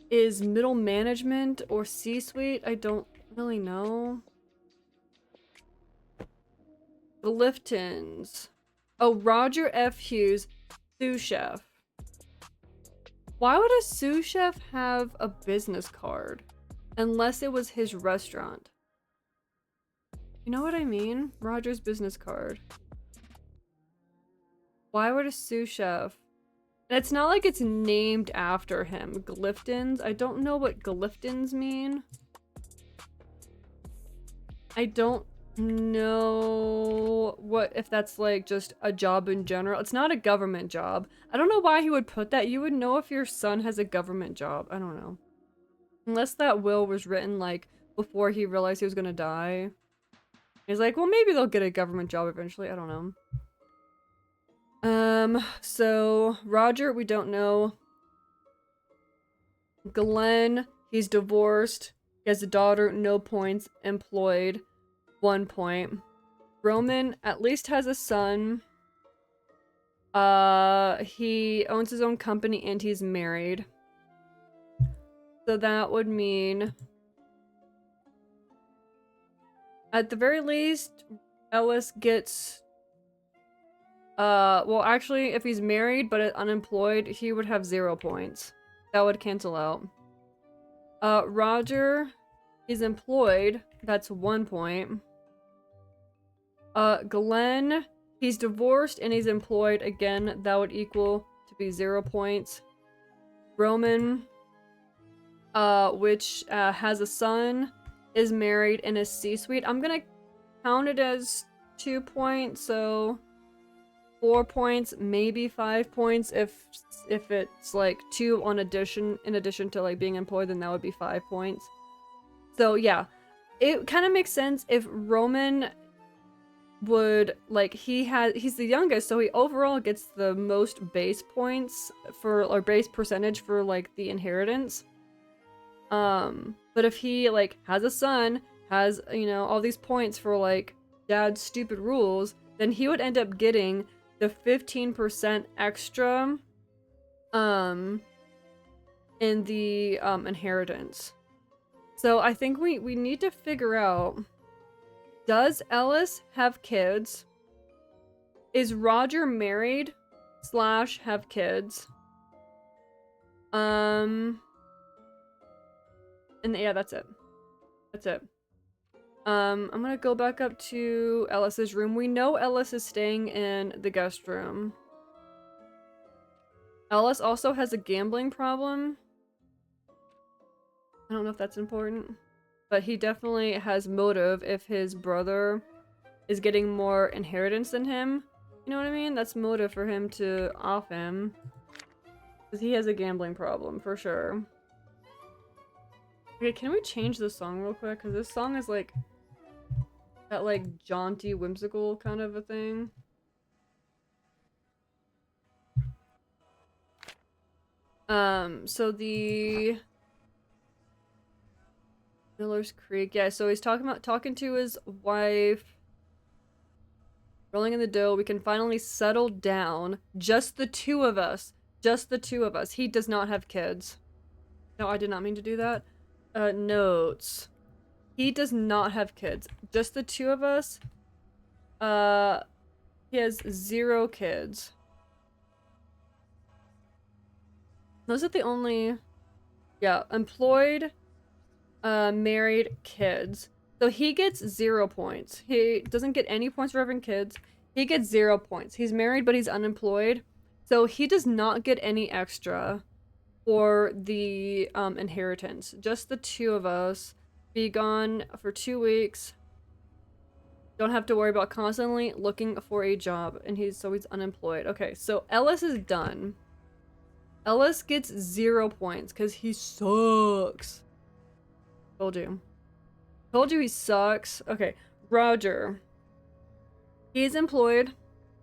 is middle management or C-suite. I don't really know. The Liftons. Oh, Roger F. Hughes, sous chef. Why would a sous chef have a business card? Unless it was his restaurant. You know what I mean? Roger's business card. Why would a sous chef? And it's not like it's named after him. Gliftons? I don't know what Gliftons mean. I don't know what if that's like just a job in general. It's not a government job. I don't know why he would put that. You would know if your son has a government job. I don't know. Unless that will was written like before he realized he was gonna die. He's like, well, maybe they'll get a government job eventually. I don't know. So Roger, we don't know. Glenn, he's divorced. He has a daughter, no points. Employed, 1 point. Roman at least has a son. He owns his own company and he's married. So that would mean, at the very least, Ellis gets, well, actually, if he's married but unemployed, he would have 0 points. That would cancel out. Roger, he's employed. That's 1 point. Glenn, he's divorced and he's employed. Again, that would equal to be 0 points. Roman, which has a son, is married and is C-suite. I'm gonna count it as 2 points, so 4 points, maybe 5 points. If it's like 2 in addition to like being employed, then that would be 5 points. So yeah, it kind of makes sense if Roman would like he's the youngest, so he overall gets the most base points for, or base percentage for like the inheritance. But if he like has a son, has, you know, all these points for like dad's stupid rules, then he would end up getting the 15% extra in the inheritance. So I think we need to figure out, does Ellis have kids? Is Roger married / have kids? And yeah, that's it. That's it. I'm gonna go back up to Ellis's room. We know Ellis is staying in the guest room. Ellis also has a gambling problem. I don't know if that's important, but he definitely has motive if his brother is getting more inheritance than him. You know what I mean? That's motive for him to off him. Because he has a gambling problem, for sure. Okay, can we change the song real quick? Because this song is like that like jaunty, whimsical kind of a thing. So the Miller's Creek, yeah, so he's talking to his wife, rolling in the dough. We can finally settle down. Just the two of us. Just the two of us. He does not have kids. No, I did not mean to do that. Notes. He does not have kids. Just the two of us. He has 0 kids. Those are the only... Yeah, employed, married, kids. So he gets 0 points. He doesn't get any points for having kids. He gets 0 points. He's married, but he's unemployed. So he does not get any extra for the inheritance. Just the two of us. Be gone for 2 weeks. Don't have to worry about constantly looking for a job. And he's unemployed. Okay, so Ellis is done. Ellis gets 0 points because he sucks. Told you. Told you he sucks. Okay, Roger. He's employed.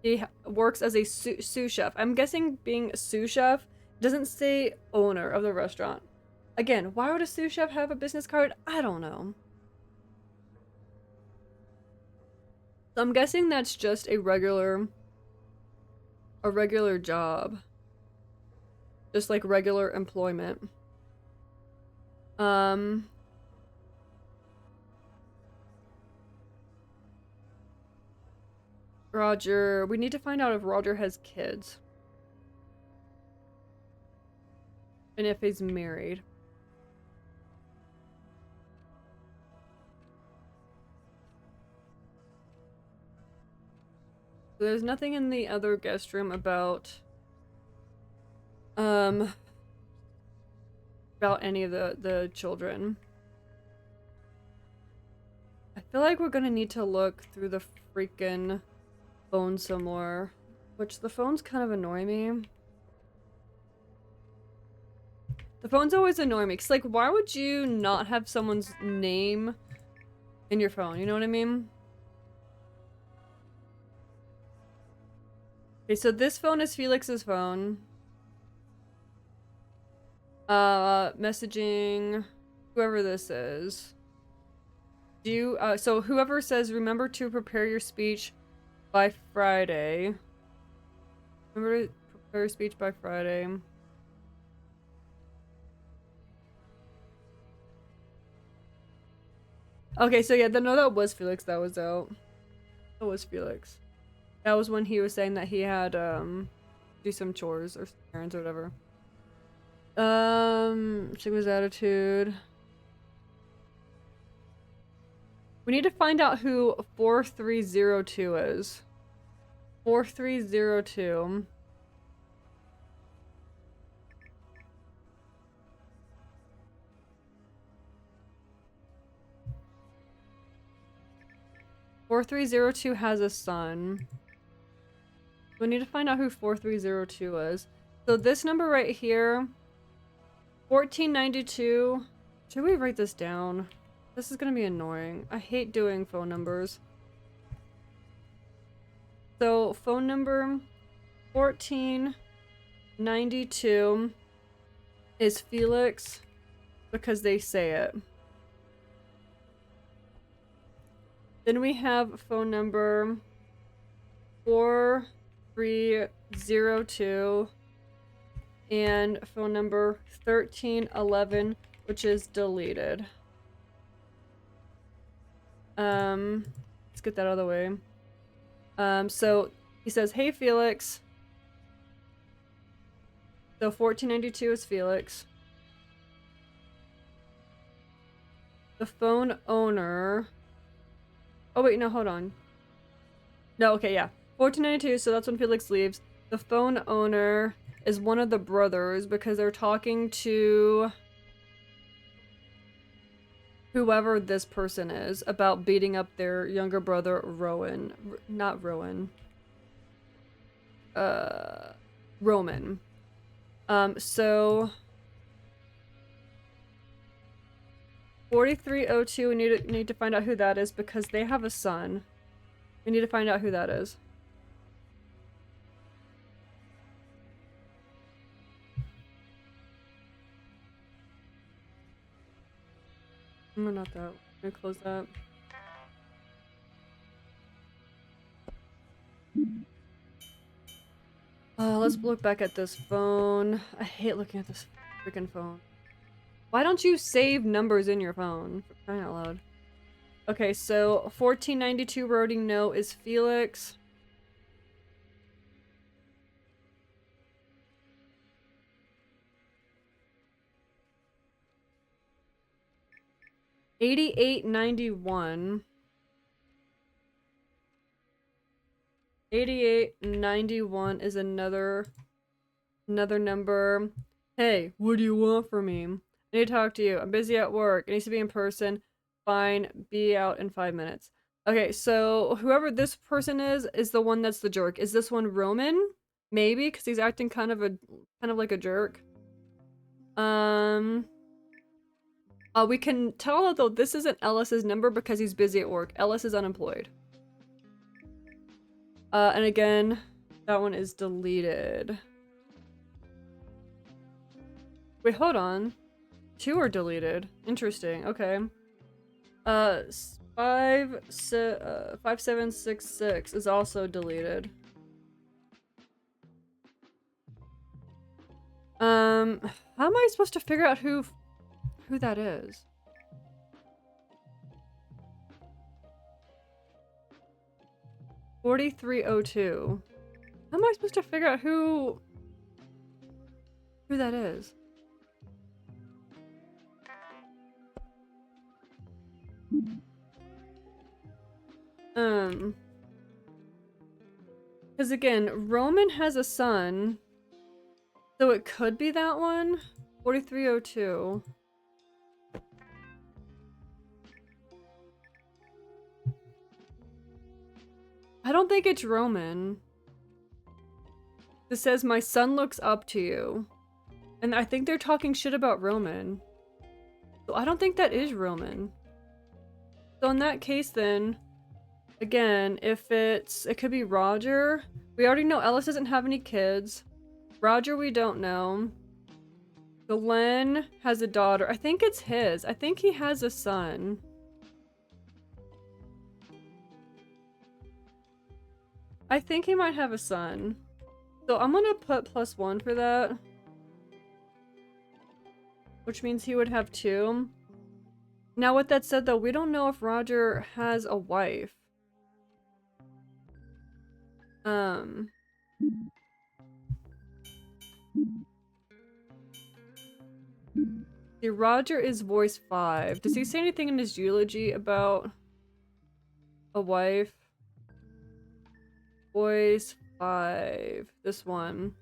He works as a sous chef. I'm guessing being a sous chef doesn't say owner of the restaurant. Again, why would a sous chef have a business card? I don't know. So I'm guessing that's just a regular job. Just like regular employment. Roger, we need to find out if Roger has kids. And if he's married. So there's nothing in the other guest room about any of the children. I feel like we're gonna need to look through the freaking phone some more, which the phones kind of annoy me. The phones always annoy me, because like, why would you not have someone's name in your phone? You know what I mean? Okay, so this phone is Felix's phone. Messaging whoever this is. Do you, so whoever says, remember to prepare your speech by Friday. Remember to prepare your speech by Friday. Okay, so yeah, no, that was Felix that was out. That was Felix. That was when he was saying that he had, do some chores or errands or whatever. Sigma's attitude. We need to find out who 4302 is. 4302. (4302) has a son. We need to find out who 4302 is. So this number right here, 1492. Should we write this down? This is gonna be annoying. I hate doing phone numbers. So phone number 1492 is Felix because they say it. Then we have phone number 4302 and phone number 1311, which is deleted. Let's get that out of the way. So he says, "Hey Felix." So 1492 is Felix. The phone owner. Oh wait, no, hold on. No, okay, yeah. 1492, so that's when Felix leaves. The phone owner is one of the brothers because they're talking to whoever this person is about beating up their younger brother, Rowan. Not Rowan. Roman. So 4302, we need to find out who that is because they have a son. We need to find out who that is. No, not that. Let me close that. Let's look back at this phone. I hate looking at this freaking phone. Why don't you save numbers in your phone? For crying out loud. Okay, so 1492 Roding No is Felix. $88.91. 88.91 is another number. Hey, what do you want from me? I need to talk to you. I'm busy at work. It needs to be in person. Fine, be out in 5 minutes. Okay, so whoever this person is the one that's the jerk. Is this one Roman? Maybe, because he's acting kind of like a jerk. We can tell though this isn't Ellis's number because he's busy at work. Ellis is unemployed. And again, that one is deleted. Wait, hold on. 2 are deleted. Interesting. Okay. 5766 is also deleted. How am I supposed to figure out who that is? $4302. How am I supposed to figure out who that is? Because again, Roman has a son, so it could be that one. 4302. I don't think it's Roman. This says, "My son looks up to you." And I think they're talking shit about Roman. So I don't think that is Roman. So in that case then, again, if it could be Roger. We already know Ellis doesn't have any kids. Roger we don't know. Glenn has a daughter. I think it's his. I think he has a son. I think he might have a son. So I'm gonna put +1 for that. Which means he would have 2. Now with that said though, we don't know if Roger has a wife. See, Roger is voice 5. Does he say anything in his eulogy about a wife? Voice 5. This one.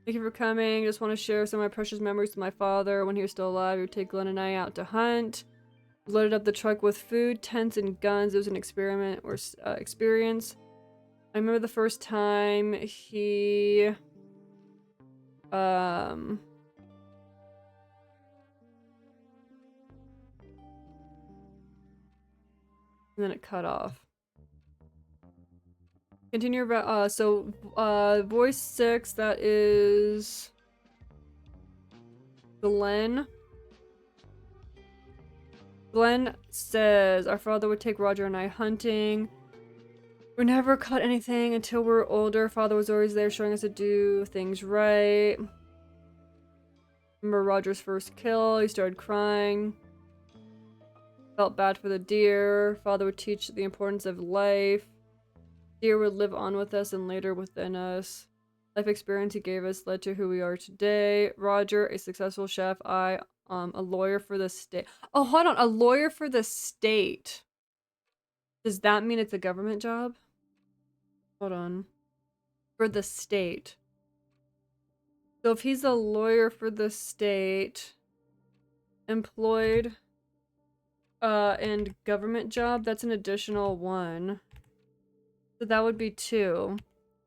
"Thank you for coming. Just want to share some of my precious memories with my father. When he was still alive, he would take Glenn and I out to hunt. Loaded up the truck with food, tents, and guns. It was an experiment or experience. I remember the first time he... And then it cut off. Continue about, voice 6, that is... Glenn. Glenn says, "Our father would take Roger and I hunting. We never caught anything until we were older. Father was always there showing us to do things right. Remember Roger's first kill? He started crying. Felt bad for the deer. Father would teach the importance of life. Deer would live on with us and later within us. Life experience he gave us led to who we are today. Roger, a successful chef. I, a lawyer for the state. Oh, hold on. A lawyer for the state. Does that mean it's a government job? Hold on. For the state. So if he's a lawyer for the state, employed, and government job, that's an additional 1. So that would be 2.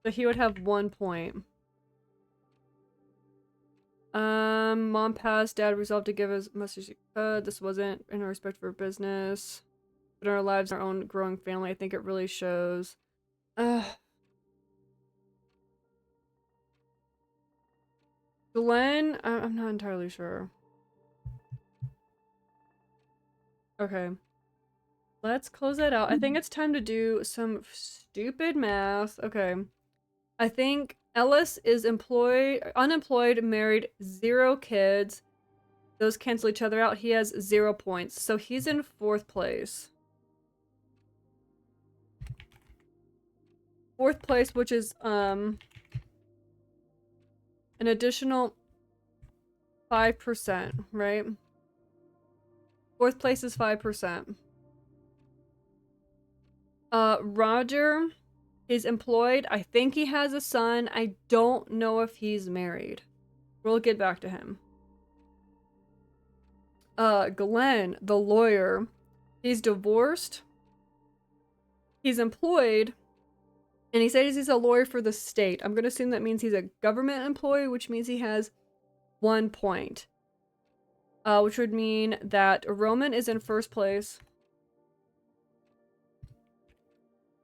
So he would have 1 point. Mom passed. Dad resolved to give as much as he could. This wasn't in our respect for business, but in our lives, our own growing family. I think it really shows. Glenn, I'm not entirely sure. Okay. Let's close that out. I think it's time to do some stupid math. Okay. I think Ellis is unemployed, married, 0 kids. Those cancel each other out. He has 0 points. So he's in 4th place. 4th place, which is, an additional 5%, right? 4th place is 5%. Roger is employed. I think he has a son. I don't know if he's married. We'll get back to him. Glenn, the lawyer, he's divorced. He's employed. And he says he's a lawyer for the state. I'm going to assume that means he's a government employee, which means he has 1 point. Which would mean that Roman is in 1st place.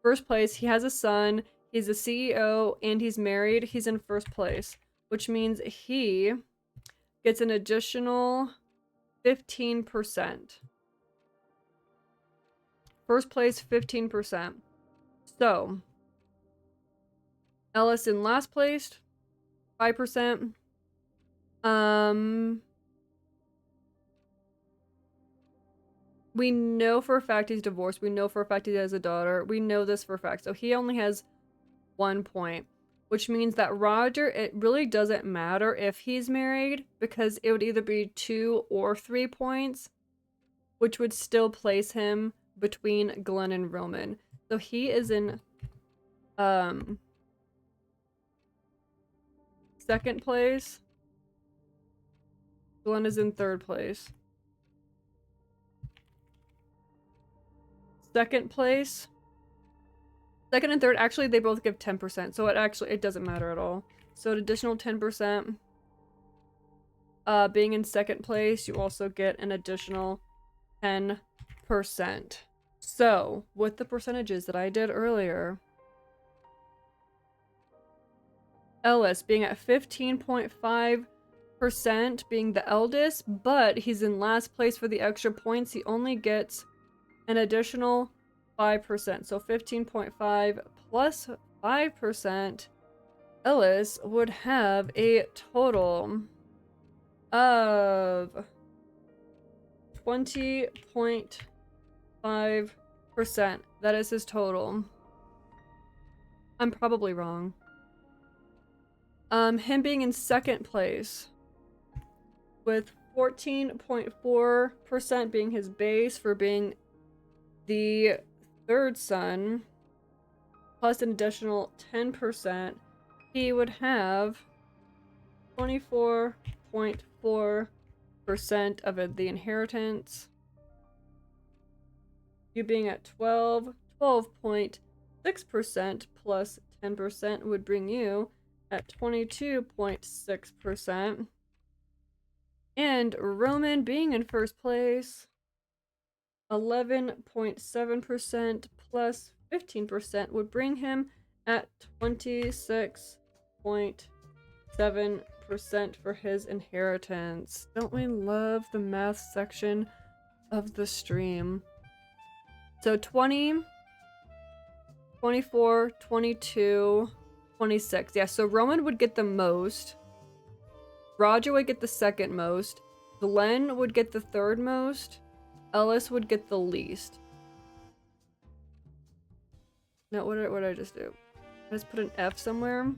1st place, he has a son, he's a CEO, and he's married. He's in 1st place, which means he gets an additional 15%. 1st place, 15%. So, Ellis in last place, 5%. We know for a fact he's divorced. We know for a fact he has a daughter. We know this for a fact. So he only has 1 point, which means that Roger, it really doesn't matter if he's married because it would either be 2 or 3 points, which would still place him between Glenn and Roman. So he is in, 2nd place. Glenn is in 3rd place. 2nd place. 2nd and 3rd, actually, they both give 10%. So it doesn't matter at all. So an additional 10%. Being in 2nd place, you also get an additional 10%. So, with the percentages that I did earlier, Ellis being at 15.5%, being the eldest, but he's in last place for the extra points. He only gets an additional 5%. So 15.5 plus 5%, Ellis would have a total of 20.5%. That is his total. I'm probably wrong. Him being in 2nd place with 14.4% being his base for being the 3rd son, plus an additional 10%, he would have 24.4% of the inheritance. You being at 12.6% plus 10% would bring you at 22.6%. And Roman being in 1st place, 11.7% plus 15% would bring him at 26.7% for his inheritance. Don't we love the math section of the stream? So 20 24, 22, 26. Yeah, so Roman would get the most. Roger would get the second most. Glenn would get the third most. Ellis would get the least. Now, what did I just do? I just put an F somewhere.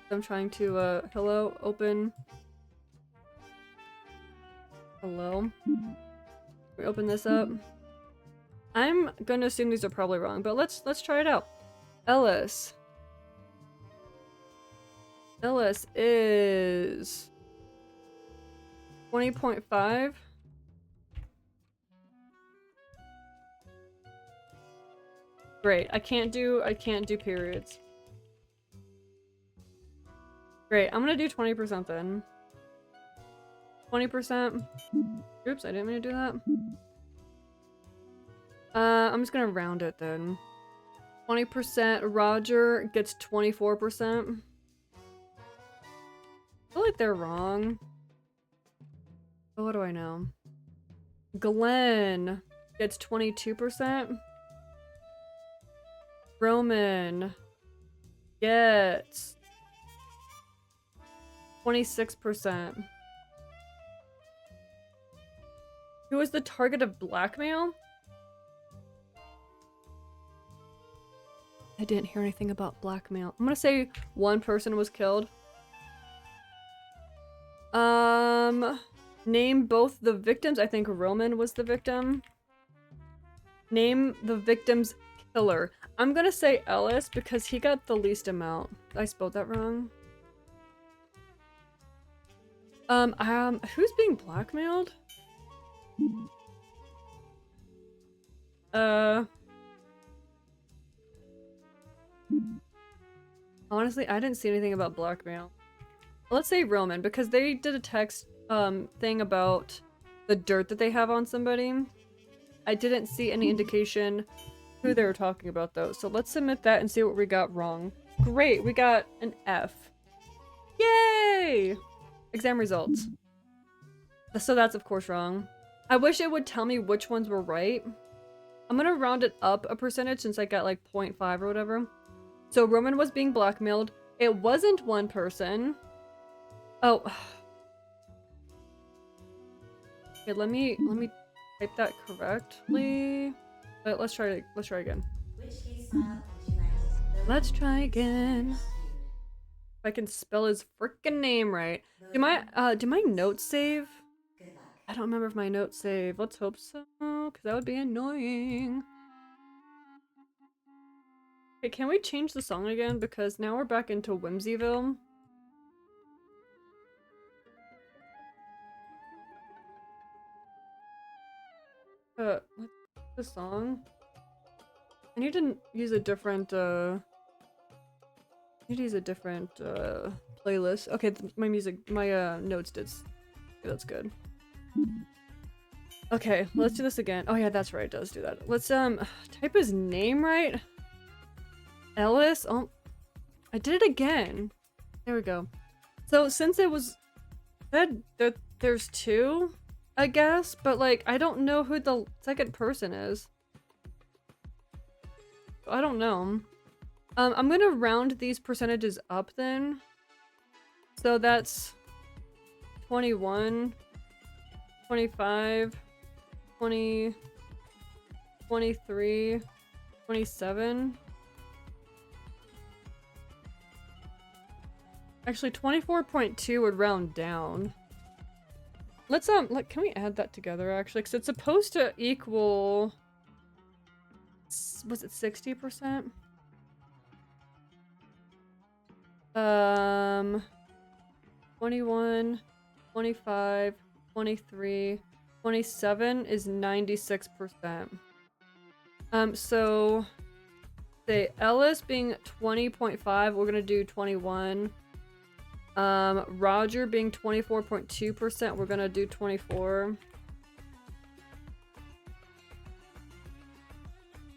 I'm trying to, hello, open. Hello. We open this up. I'm gonna assume these are probably wrong, but let's try it out. Ellis. Ellis is 20.5. Great. I can't do periods. Great. I'm gonna do 20% then. 20%. Oops, I didn't mean to do that. I'm just gonna round it then. 20%. Roger gets 24%. I feel like they're wrong. But what do I know? Glenn gets 22%. Roman gets 26%. Who is the target of blackmail? I didn't hear anything about blackmail. I'm gonna say one person was killed. Name both the victims. I think Roman was the victim. Name the victim's killer. I'm gonna say Ellis because he got the least amount. I spelled that wrong. Who's being blackmailed? Honestly, I didn't see anything about blackmail. Let's say Roman, because they did a text thing about the dirt that they have on somebody. I didn't see any indication who they were talking about though. So let's submit that and see what we got wrong. Great, we got an F. Yay! Exam results. So that's of course wrong. I wish it would tell me which ones were right. I'm gonna round it up a percentage since I got like 0.5 or whatever. So Roman was being blackmailed. It wasn't one person. Oh. Okay, let me type that correctly. Let's try again. Which case file would you like to Let's try again. If I can spell his frickin' name right. Do my notes save? Good luck. I don't remember if my notes save. Let's hope so, because that would be annoying. Okay, can we change the song again? Because now we're back into Whimsyville. What's the song? I need to use a different, playlist. Okay, my notes did. Okay, that's good. Okay, let's do this again. Oh yeah, that's right, it does do that. Let's, type his name right. Ellis? Oh, I did it again. There we go. So, since it was said that there's two, I guess, but like, I don't know who the second person is. I don't know. I'm gonna round these percentages up then. So that's 21, 25, 20, 23, 27. Actually, 24.2 would round down. Let's, like, can we add that together, actually? Because it's supposed to equal... Was it 60%? 21, 25, 23, 27 is 96%. So... say Ellis being 20.5, we're gonna do 21. Roger being 24.2%, we're gonna do 24.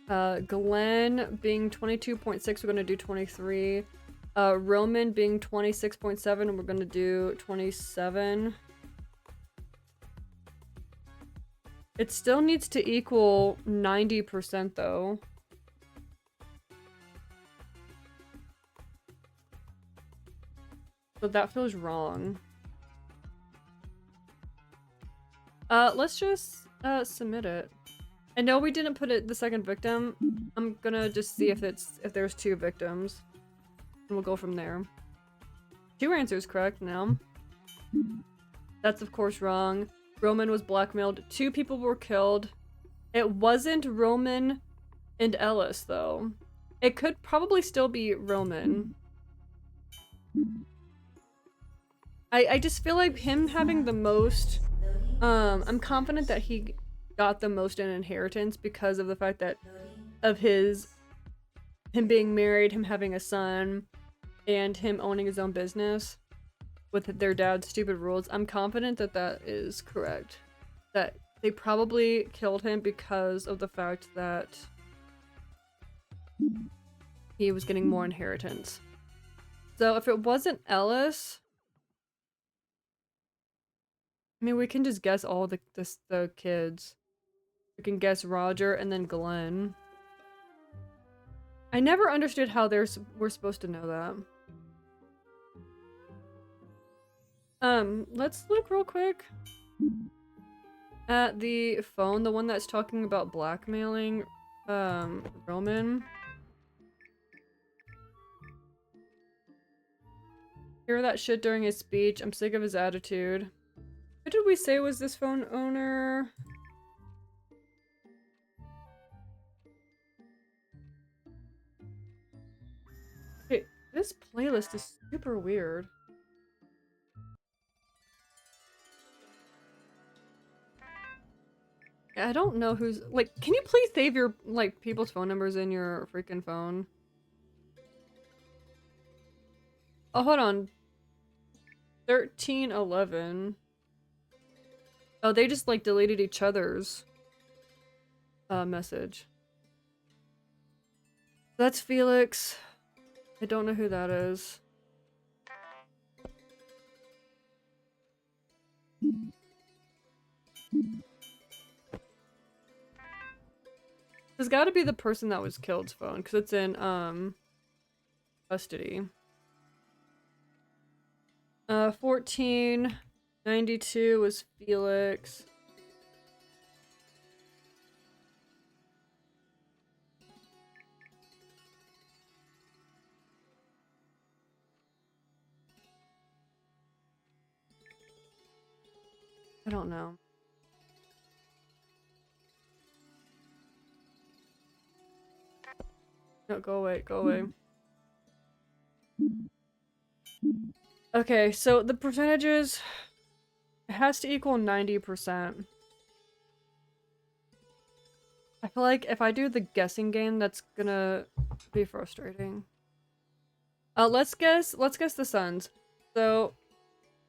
Glenn being 22.6, we're gonna do 23. Roman being 26.7, we're gonna do 27. It still needs to equal 90% though. So that feels wrong. Let's just submit it. I know we didn't put it the second victim. I'm gonna just see if there's 2 victims. And we'll go from there. 2 answers correct now. That's of course wrong. Roman was blackmailed. 2 people were killed. It wasn't Roman and Ellis though. It could probably still be Roman. I just feel like him having the most, I'm confident that he got the most in inheritance because of the fact that of him being married, him having a son, and him owning his own business with their dad's stupid rules. I'm confident that that is correct. That they probably killed him because of the fact that he was getting more inheritance. So if it wasn't Ellis, I mean, we can just guess all the kids. We can guess Roger and then Glenn. I never understood how we're supposed to know that. Let's look real quick at the phone, the one that's talking about blackmailing Roman. Hear that shit during his speech. I'm sick of his attitude. Who did we say was this phone owner? Hey, this playlist is super weird. I don't know who's like, can you please save your like people's phone numbers in your freaking phone? Oh, hold on. 1311. Oh, they just like deleted each other's message. That's Felix. I don't know who that is. There's got to be the person that was killed's phone because it's in custody. 1492 was Felix. I don't know. No, go away, go away. Okay, so the percentages, it has to equal 90%. I feel like if I do the guessing game, that's gonna be frustrating. Let's guess the Suns. So,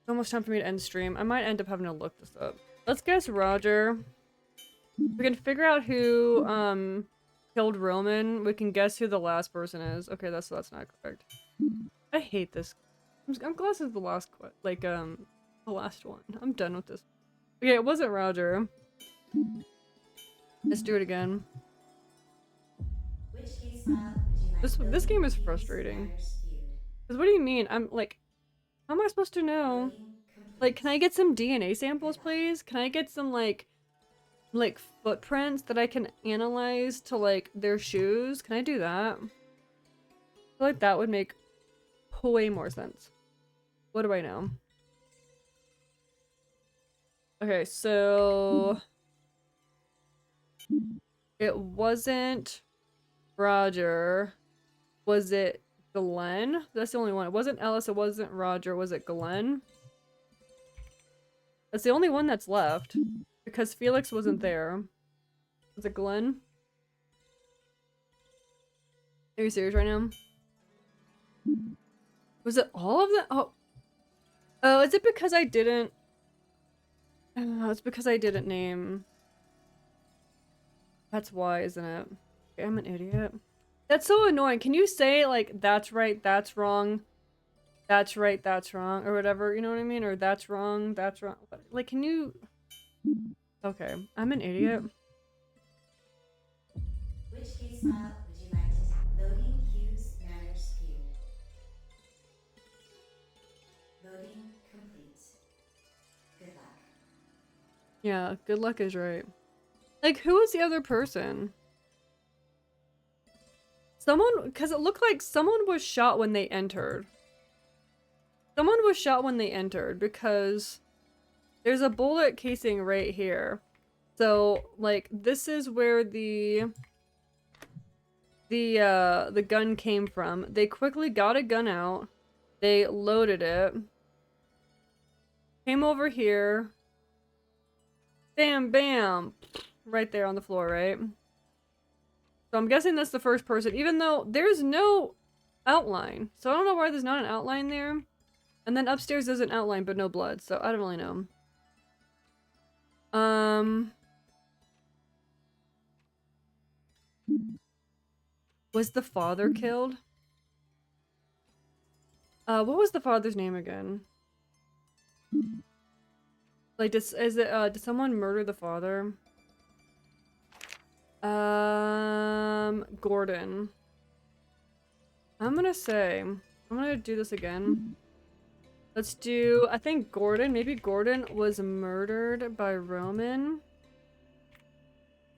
it's almost time for me to end stream. I might end up having to look this up. Let's guess Roger. We can figure out who, killed Roman. We can guess who the last person is. Okay, that's not correct. I hate this. I'm glad this is the last the last one. I'm done with this. Okay, it wasn't Roger. Let's do it again. Which case file would you like This game is loading, frustrating. matters viewed? Cause what do you mean? I'm like, how am I supposed to know? Loading complete. Like, can I get some DNA samples, please? Can I get some like footprints that I can analyze to like their shoes? Can I do that? I feel like that would make way more sense. What do I know? Okay, so it wasn't Roger. Was it Glenn? That's the only one. It wasn't Ellis, it wasn't Roger. Was it Glenn? That's the only one that's left. Because Felix wasn't there. Was it Glenn? Are you serious right now? Was it all of them? Oh. Oh, is it because I didn't... Oh, it's because I didn't name... That's why, isn't it? Okay, I'm an idiot. That's so annoying. Can you say, like, that's right, that's wrong, that's right, that's wrong, or whatever, you know what I mean? Or that's wrong, that's wrong. Like, can you... Okay, I'm an idiot. Which case file would you like to loading queues matters viewed? Yeah, good luck is right. Like, who was the other person? Someone, because it looked like someone was shot when they entered. Someone was shot when they entered because there's a bullet casing right here. So, like, this is where the gun came from. They quickly got a gun out. They loaded it. Came over here. Bam, bam. Right there on the floor, right? So I'm guessing that's the first person, even though there's no outline. So I don't know why there's not an outline there. And then upstairs there's an outline, but no blood. So I don't really know. Was the father killed? What was the father's name again? Like, did someone murder the father? Gordon. I'm gonna do this again. Let's do, I think Gordon, maybe Gordon was murdered by Roman.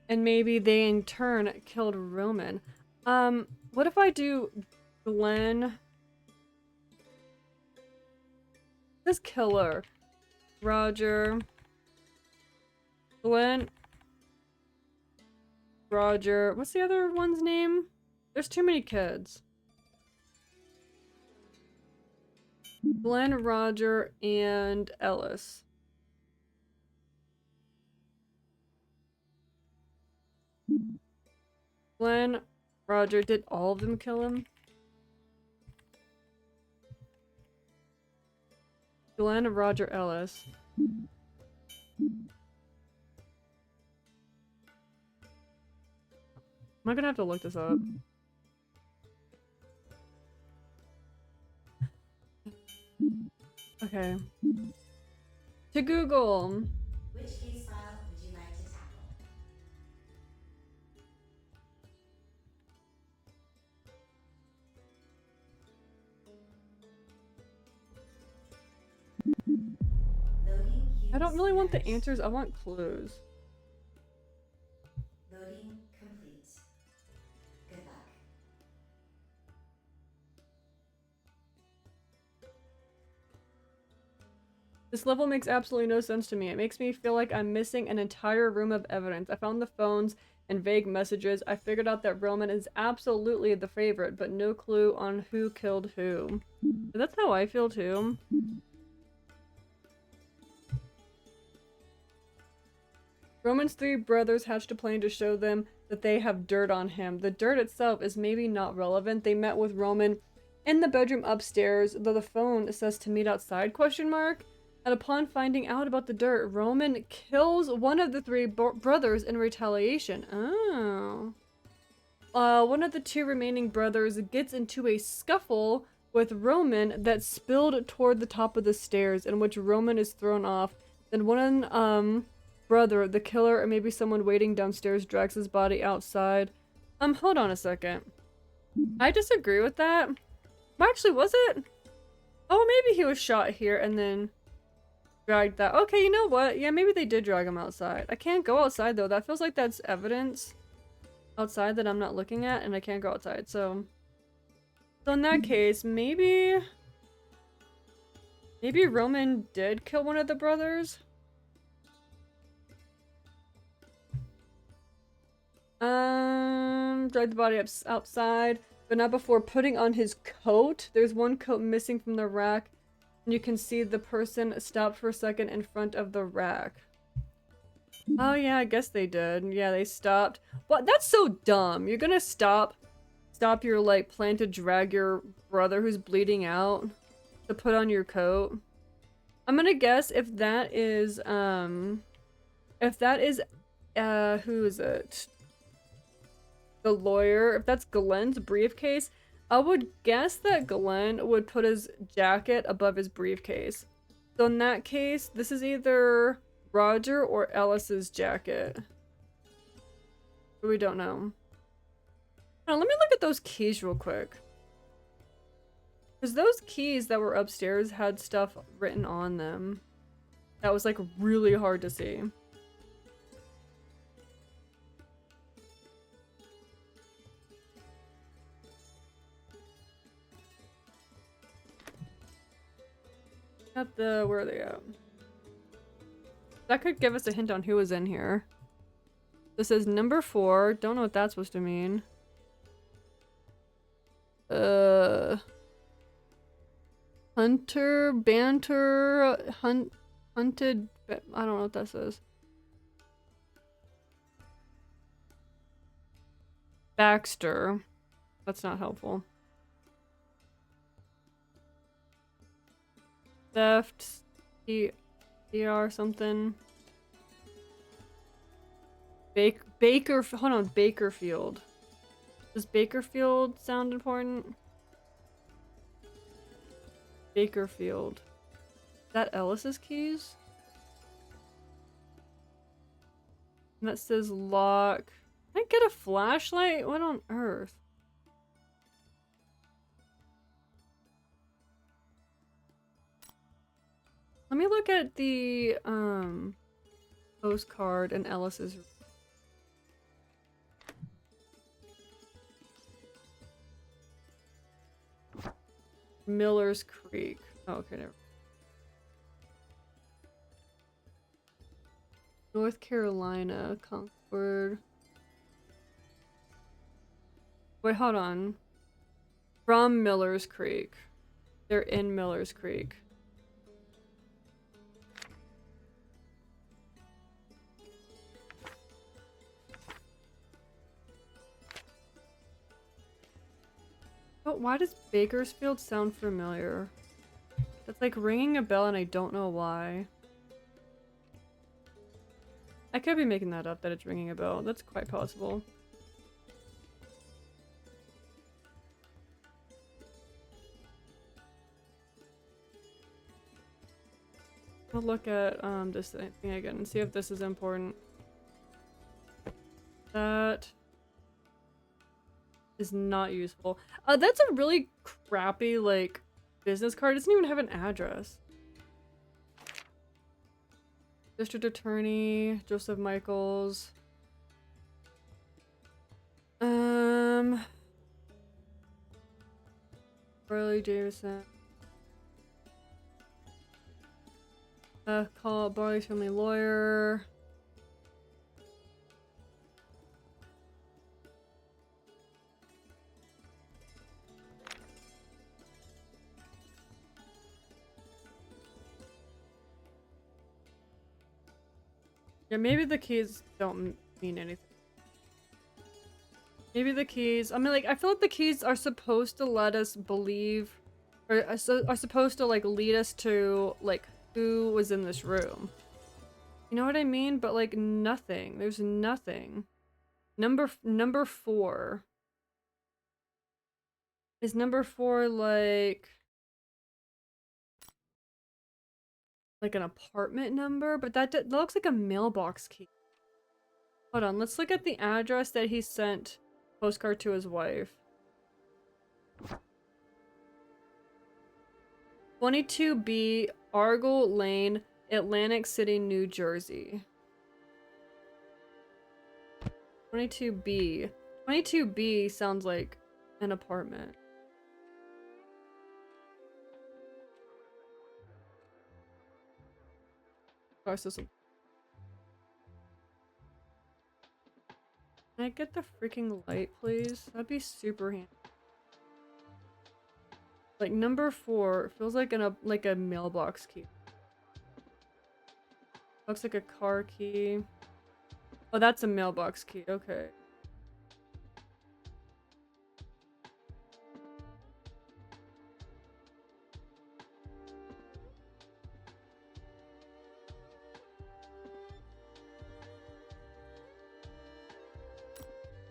And maybe they in turn killed Roman. What if I do Glenn? This killer. Roger. Glenn. Roger. What's the other one's name? There's too many kids. Glenn, Roger, and Ellis. Glenn, Roger, did all of them kill him? Glenn, Roger, Ellis. Am I gonna have to look this up? Okay. To Google. Which case file would you like to tackle? Loading I don't really want the Hughes answers, I want clues. Loading complete. Good luck. This level makes absolutely no sense to me. It makes me feel like I'm missing an entire room of evidence. I found the phones and vague messages. I figured out that Roman is absolutely the favorite, but no clue on who killed who. That's how I feel too. Roman's three brothers hatched a plan to show them that they have dirt on him. The dirt itself is maybe not relevant. They met with Roman in the bedroom upstairs, though the phone says to meet outside, ? And upon finding out about the dirt, Roman kills one of the three brothers in retaliation. Oh. One of the two remaining brothers gets into a scuffle with Roman that spilled toward the top of the stairs, in which Roman is thrown off. Then one, brother, the killer, or maybe someone waiting downstairs, drags his body outside. Hold on a second. I disagree with that. Actually, was it? Oh, maybe he was shot here and then dragged that. Okay, you know what? Yeah, maybe they did drag him outside. I can't go outside though. That feels like that's evidence outside that I'm not looking at, and I can't go outside. So in that case, maybe Roman did kill one of the brothers. Drag the body up outside, but not before putting on his coat. There's one coat missing from the rack, and you can see the person stopped for a second in front of the rack. Oh yeah, I guess they did. Yeah, they stopped. What? That's so dumb. You're gonna stop your like plan to drag your brother who's bleeding out to put on your coat. I'm gonna guess if that is who is it? The lawyer, if that's Glenn's briefcase, I would guess that Glenn would put his jacket above his briefcase. So in that case, this is either Roger or Ellis's jacket. But we don't know. Now, let me look at those keys real quick. Because those keys that were upstairs had stuff written on them. That was like really hard to see. At the where are they at? That could give us a hint on who was in here. This is number 4. Don't know what that's supposed to mean. Hunter, banter, hunted. I don't know what that says. Baxter. That's not helpful. Theft. CR something. Baker. Hold on. Bakerfield. Does Bakerfield sound important? Bakerfield. Is that Ellis's keys? And that says lock. Can I get a flashlight? What on earth? Let me look at the postcard and Ellis's. Miller's Creek. Oh, okay, never. North Carolina, Concord. Wait, hold on. From Miller's Creek. They're in Miller's Creek. But why does Bakersfield sound familiar? That's like ringing a bell and I don't know why. I could be making that up, that it's ringing a bell. That's quite possible. I'll look at this thing again and see if this is important. That is not useful. That's a really crappy, like, business card. It doesn't even have an address. District Attorney, Joseph Michaels. Burley Davison. Call Barley's family lawyer. Yeah, maybe the keys don't mean anything. Maybe the keys, I mean, like, I feel like the keys are supposed to let us believe, or are supposed to, like, lead us to, like, who was in this room. You know what I mean? But, like, nothing. There's nothing. Number 4. Is number 4, like an apartment number? But that looks like a mailbox key. Hold on, let's look at the address that he sent postcard to his wife. 22B Argyle Lane, Atlantic City, New Jersey. 22B. 22B sounds like an apartment. Can I get the freaking light, please? That'd be super handy. Like, number 4 feels like a mailbox key. Looks like a car key. Oh, that's a mailbox key. Okay.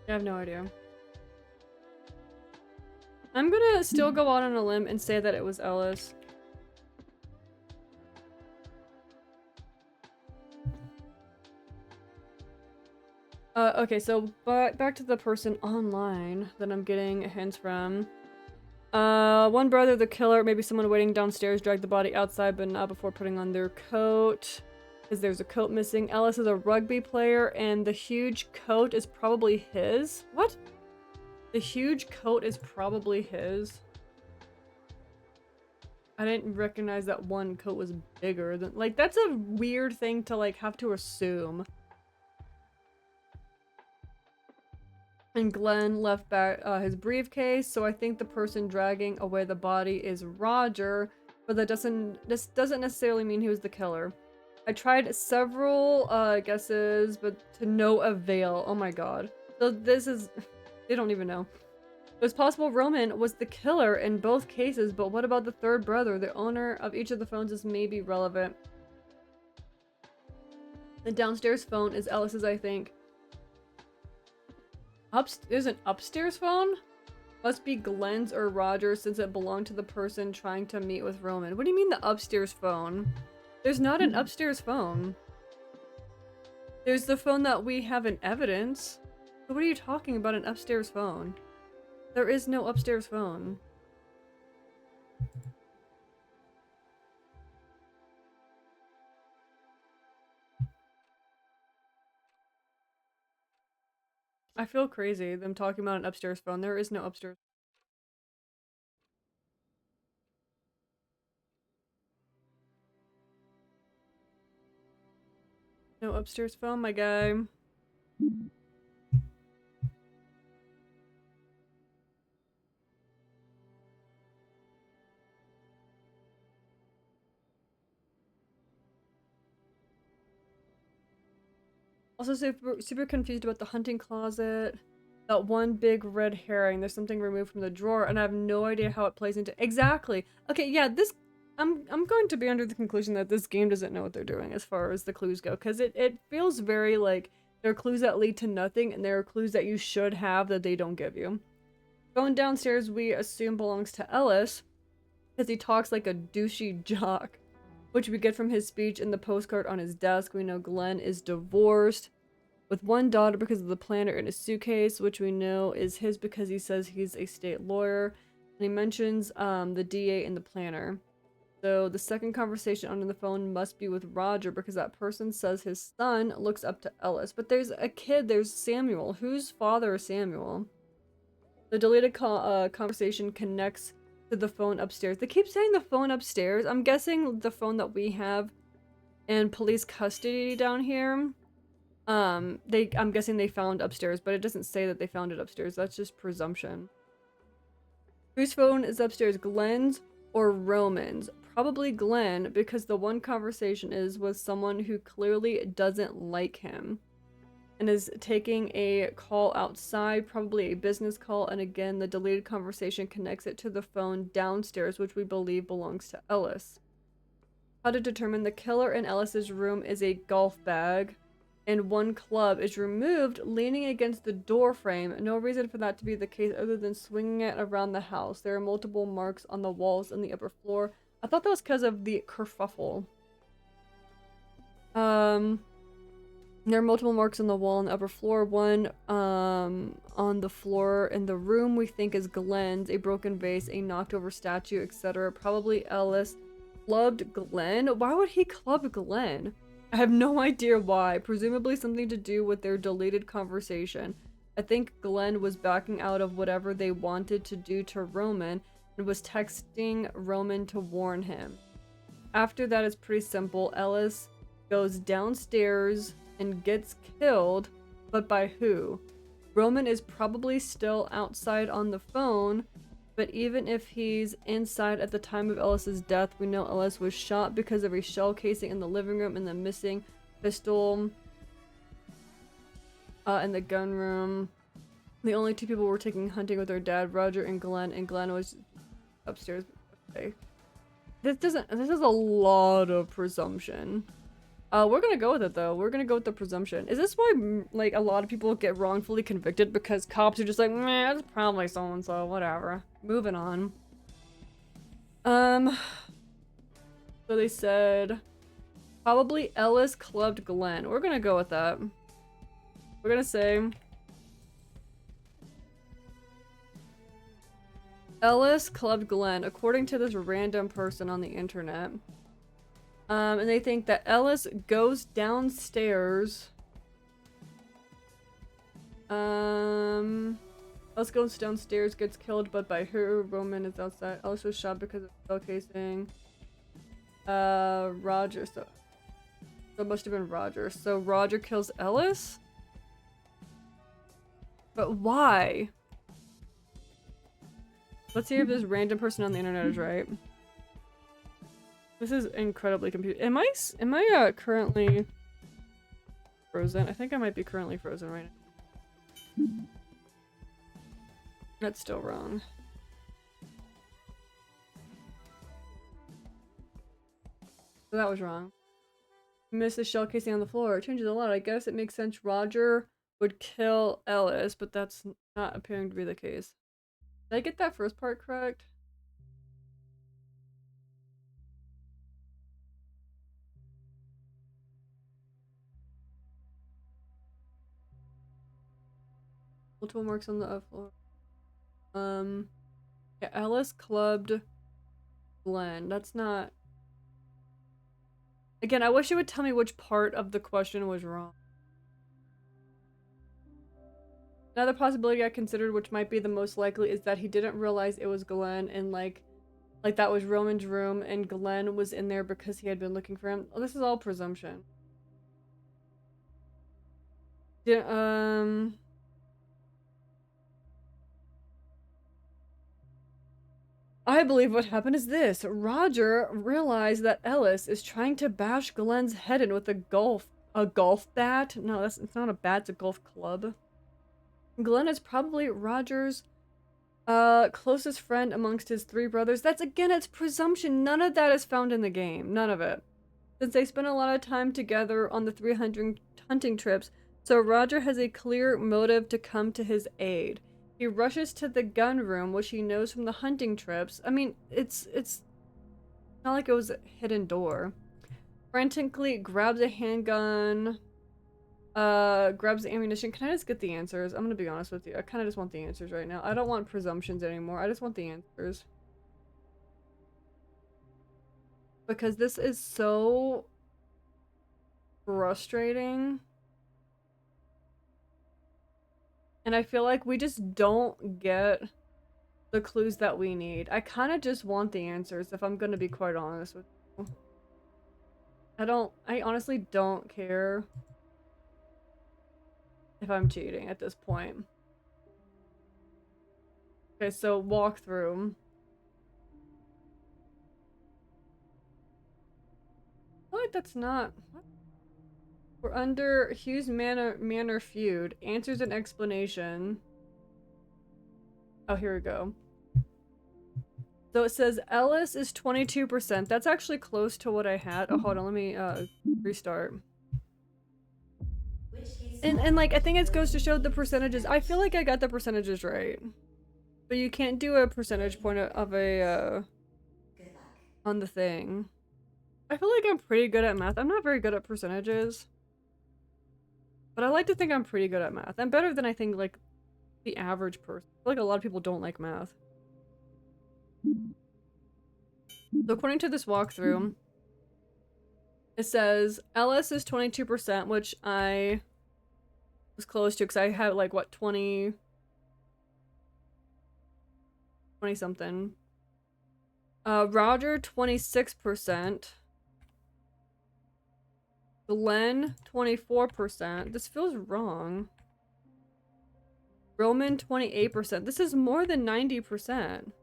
I have no idea. I'm gonna still go out on a limb and say that it was Ellis. Okay, so back to the person online that I'm getting hints from. One brother, the killer, maybe someone waiting downstairs, dragged the body outside, but not before putting on their coat. Because there's a coat missing. Ellis is a rugby player, and the huge coat is probably his. What? The huge coat is probably his. I didn't recognize that one coat was bigger than, like, that's a weird thing to, like, have to assume. And Glenn left back his briefcase, so I think the person dragging away the body is Roger, but this doesn't necessarily mean he was the killer. I tried several guesses, but to no avail. Oh my god. So this is... they don't even know. It was possible Roman was the killer in both cases, but what about the third brother? The owner of each of the phones is maybe relevant. The downstairs phone is Ellis's, I think. There's an upstairs phone? Must be Glenn's or Roger's since it belonged to the person trying to meet with Roman. What do you mean the upstairs phone? There's not an upstairs phone. There's the phone that we have in evidence. So what are you talking about, an upstairs phone? There is no upstairs phone. I feel crazy, them talking about an upstairs phone. There is no upstairs. No upstairs phone, my guy. Also super confused about the hunting closet. That one big red herring. There's something removed from the drawer, and I have no idea how it plays into... Exactly! Okay, yeah, this... I'm going to be under the conclusion that this game doesn't know what they're doing as far as the clues go, because it feels very like there are clues that lead to nothing, and there are clues that you should have that they don't give you. Going downstairs, we assume belongs to Ellis, because he talks like a douchey jock, which we get from his speech in the postcard on his desk. We know Glenn is divorced, with one daughter because of the planner in his suitcase, which we know is his because he says he's a state lawyer, and he mentions the DA in the planner. So the second conversation on the phone must be with Roger because that person says his son looks up to Ellis. But there's a kid, there's Samuel. Whose father is Samuel? The deleted conversation connects to the phone upstairs. They keep saying the phone upstairs. I'm guessing the phone that we have in police custody down here. I'm guessing they found upstairs, but it doesn't say that they found it upstairs. That's just presumption. Whose phone is upstairs? Glenn's or Roman's? Probably Glenn, because the one conversation is with someone who clearly doesn't like him and is taking a call outside, probably a business call, and again the deleted conversation connects it to the phone downstairs, which we believe belongs to Ellis. How to determine the killer in Ellis's room is a golf bag, and one club is removed leaning against the door frame. No reason for that to be the case other than swinging it around the house. There are multiple marks on the walls in the upper floor. I thought that was because of the kerfuffle. There are multiple marks on the wall on the upper floor. One on the floor in the room we think is Glenn's. A broken vase, a knocked over statue, etc. Probably Ellis clubbed Glenn. Why would he club Glenn? I have no idea why. Presumably something to do with their deleted conversation. I think Glenn was backing out of whatever they wanted to do to Roman and was texting Roman to warn him. After that, it's pretty simple. Ellis goes downstairs and gets killed, but by who? Roman is probably still outside on the phone, but even if he's inside at the time of Ellis's death, we know Ellis was shot because of a shell casing in the living room and the missing pistol in the gun room. The only two people were taking hunting with their dad, Roger and Glenn was upstairs. Okay. This is a lot of presumption. We're gonna go with it though. We're gonna go with the presumption. Is this why like a lot of people get wrongfully convicted because cops are just like, meh, it's probably so and so, whatever. Moving on. So they said probably Ellis clubbed Glenn. We're gonna go with that. We're gonna say Ellis clubbed Glenn, according to this random person on the internet. And they think that Ellis goes downstairs. Oh, Ellis goes downstairs, gets killed, but by who? Roman is outside. Ellis was shot because of shell casing. Roger. So it must have been Roger. So Roger kills Ellis? But why? Let's see if this random person on the internet is right. This is incredibly confusing. Am I currently frozen? I think I might be currently frozen right now. That's still wrong. So that was wrong. Missed the shell casing on the floor. It changes a lot. I guess it makes sense Roger would kill Ellis, but that's not appearing to be the case. Did I get that first part correct? Multiple marks on the floor. Yeah, Ellis clubbed Glenn. That's not... Again, I wish it would tell me which part of the question was wrong. Another possibility I considered, which might be the most likely, is that he didn't realize it was Glenn and like that was Roman's room and Glenn was in there because he had been looking for him. Oh, this is all presumption. Yeah, I believe what happened is this. Roger realized that Ellis is trying to bash Glenn's head in with a golf bat? No, it's not a bat, it's a golf club. Glenn is probably Roger's closest friend amongst his 3 brothers. That's, again, it's presumption. None of that is found in the game. None of it. Since they spent a lot of time together on the 300 hunting trips, so Roger has a clear motive to come to his aid. He rushes to the gun room, which he knows from the hunting trips. I mean, it's not like it was a hidden door. Frantically grabs a handgun, grabs the ammunition. Can I just get the answers? I'm gonna be honest with you. I kind of just want the answers right now. I don't want presumptions anymore. I just want the answers. Because this is so frustrating. And I feel like we just don't get the clues that we need. I kind of just want the answers, if I'm gonna be quite honest with you. I honestly don't care if I'm cheating at this point. Okay, so walkthrough. I feel like that's not... What? We're under Hughes Manor feud. Answers and explanation. Oh, here we go. So it says Ellis is 22%. That's actually close to what I had. Oh, hold on. Let me restart. And like, I think it goes to show the percentages. I feel like I got the percentages right. But you can't do a percentage point of a, on the thing. I feel like I'm pretty good at math. I'm not very good at percentages. But I like to think I'm pretty good at math. I'm better than I think, like, the average person. I feel like a lot of people don't like math. So according to this walkthrough, it says Ellis is 22%, which I was close to because I had, like, what, 20 something. Roger, 26%. Glenn, 24%. This feels wrong. Roman, 28%. This is more than 90%.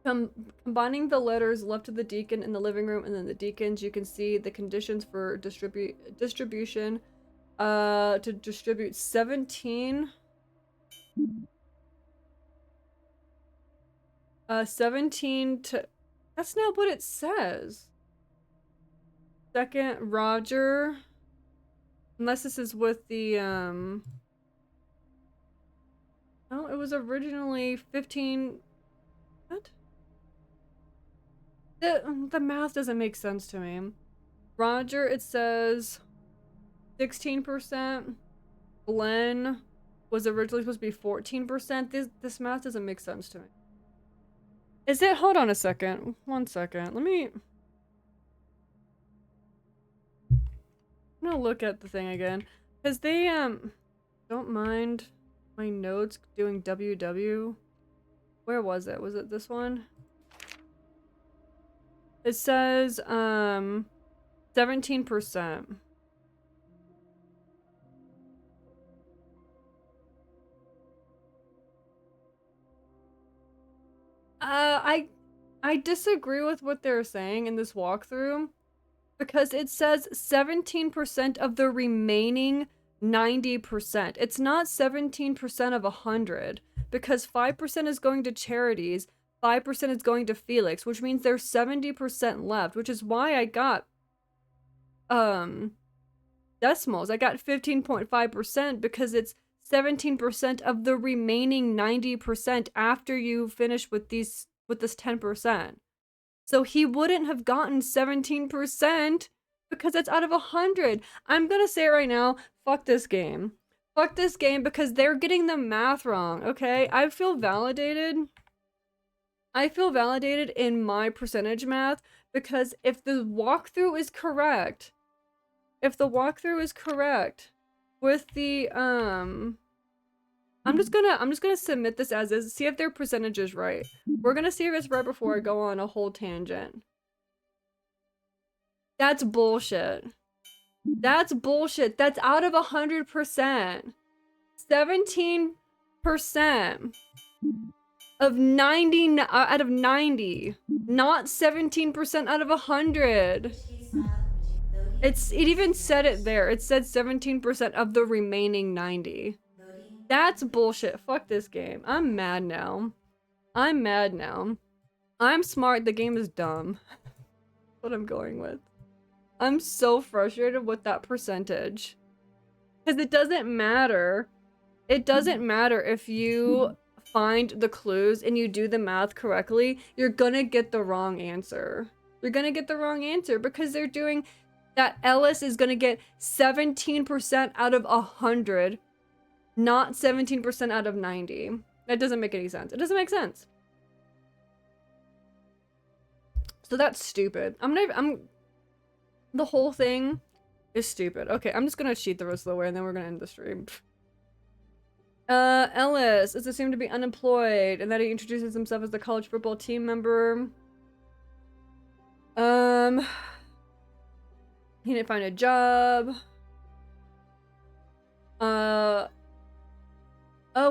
Combining the letters left of the deacon in the living room and then the deacons, you can see the conditions for distribution. To distribute 17 to... That's not what it says. Second, Roger. Unless this is with the, No, it was originally 15... What? The math doesn't make sense to me. Roger, it says 16%. Glenn was originally supposed to be 14%. This math doesn't make sense to me. Is it? Hold on a second. 1 second. Let me... I'm gonna look at the thing again. Because they, don't mind my notes doing WW. Where was it? Was it this one? It says 17%. I disagree with what they're saying in this walkthrough because it says 17% of the remaining 90%. It's not 17% of 100 because 5% is going to charities, 5% is going to Felix, which means there's 70% left, which is why I got decimals. I got 15.5% because it's 17% of the remaining 90% after you finish with this 10%. So he wouldn't have gotten 17% because it's out of 100. I'm gonna say it right now, fuck this game. Fuck this game because they're getting the math wrong, okay? I feel validated. I feel validated in my percentage math because if the walkthrough is correct, with the I'm just gonna submit this as is, see if their percentage is right. We're gonna see if it's right before I go on a whole tangent. That's bullshit. That's bullshit. That's out of 100%. 17% of 90 out of 90, not 17% out of 100. It even said it there. It said 17% of the remaining 90. That's bullshit. Fuck this game. I'm mad now. I'm mad now. I'm smart. The game is dumb. That's what I'm going with. I'm so frustrated with that percentage. Because it doesn't matter. It doesn't matter if you find the clues and you do the math correctly. You're gonna get the wrong answer. You're gonna get the wrong answer because they're doing that. Ellis is gonna get 17% out of 100. Not 17% out of 90. That doesn't make any sense. It doesn't make sense. So that's stupid. The whole thing is stupid. Okay, I'm just gonna cheat the rest of the way and then we're gonna end the stream. Ellis is assumed to be unemployed and that he introduces himself as the college football team member. He didn't find a job.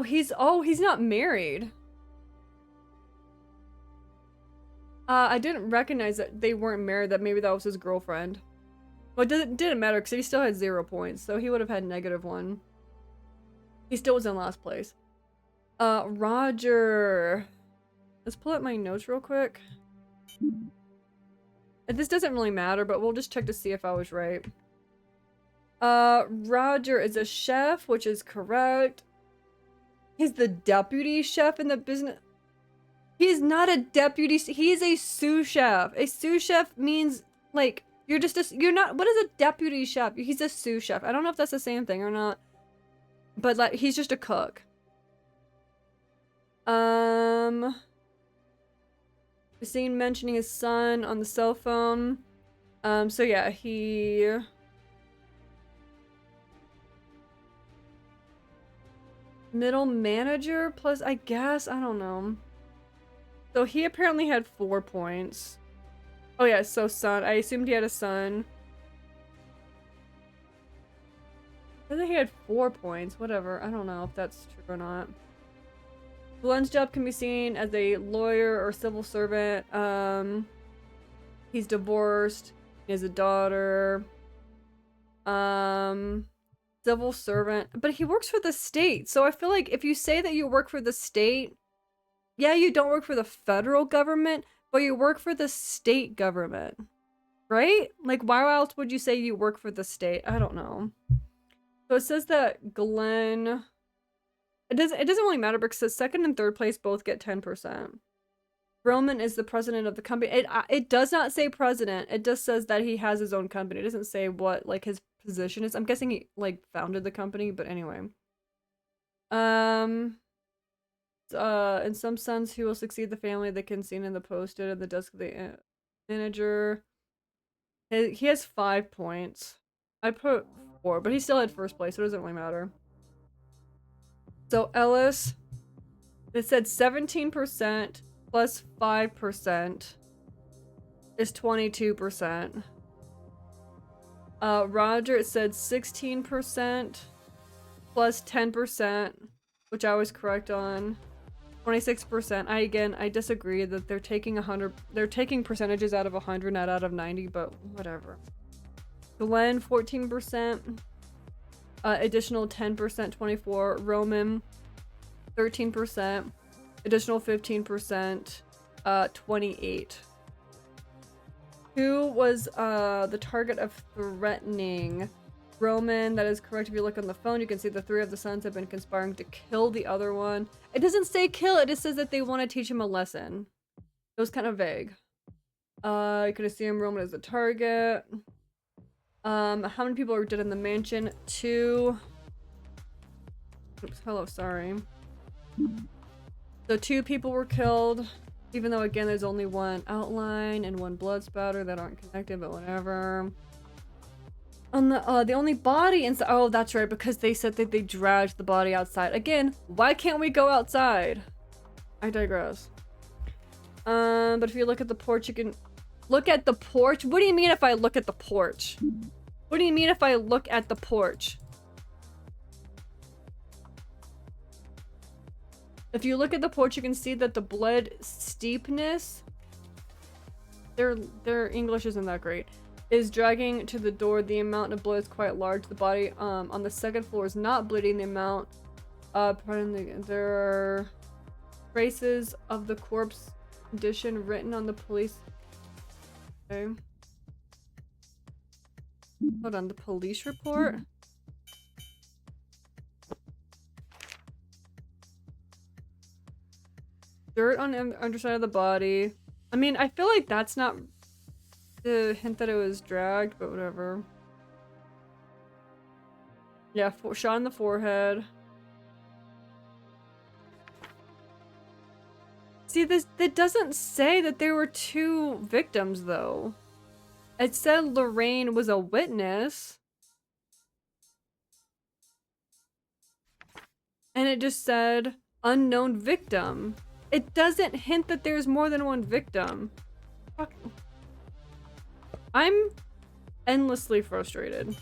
He's not married. I didn't recognize that they weren't married, that maybe that was his girlfriend. Well, it didn't matter because he still had 0 points, so he would have had -1. He still was in last place. Roger. Let's pull up my notes real quick. This doesn't really matter, but we'll just check to see if I was right. Roger is a chef, which is correct. He's the deputy chef in the business. He's not a deputy. He is a sous chef. A sous chef means like you're not. What is a deputy chef? He's a sous chef. I don't know if that's the same thing or not. But like he's just a cook. Seen mentioning his son on the cell phone. So yeah, he. Middle manager plus, I guess, I don't know. So he apparently had 4 points. Oh yeah, so son. I assumed he had a son. I think he had 4 points. Whatever. I don't know if that's true or not. Glenn's job can be seen as a lawyer or civil servant. He's divorced. He has a daughter. Civil servant, but he works for the state. So I feel like if you say that you work for the state, yeah, you don't work for the federal government, but you work for the state government, right? Like, why else would you say you work for the state? I don't know. So it says that Glenn, it doesn't really matter because second and third place both get 10%. Roman is the president of the company. It does not say president. It just says that he has his own company. It doesn't say what like his position is. I'm guessing he like founded the company, but anyway. In some sense, he will succeed the family that can seen in the posted at the desk of the manager. He has 5 points. I put 4, but he still had first place, so it doesn't really matter. So Ellis, it said 17% plus 5% is 22%. Roger, it said 16% plus 10%, which I was correct on. 26%. I disagree that they're taking percentages out of 100, not out of 90, but whatever. Glenn, 14%. Additional 10%, 24. Roman, 13%. Additional 15%, 28. Who was the target of threatening? Roman, that is correct. If you look on the phone, you can see the three of the sons have been conspiring to kill the other one. It doesn't say kill, it just says that they want to teach him a lesson. It was kind of vague. You could assume Roman is the target. How many people are dead in the mansion? 2. Oops, hello, sorry. So 2 people were killed, even though again there's only 1 outline and 1 blood spatter that aren't connected, but whatever. On the only body inside. Oh, that's right, because they said that they dragged the body outside. Again, why can't we go outside? I digress. But if you look at the porch, you can look at the porch. What do you mean if I look at the porch? What do you mean if I look at the porch? If you look at the porch, you can see that the blood steepness, their English isn't that great, is dragging to the door. The amount of blood is quite large. The body on the second floor is not bleeding. The amount, there are traces of the corpse condition written on the police. Okay. Hold on, the police report? Dirt on the underside of the body. I mean, I feel like that's not the hint that it was dragged, but whatever. Yeah, shot in the forehead. See, that doesn't say that there were 2 victims, though. It said Lorraine was a witness. And it just said unknown victim. It doesn't hint that there's more than 1 victim. Fuck. I'm endlessly frustrated.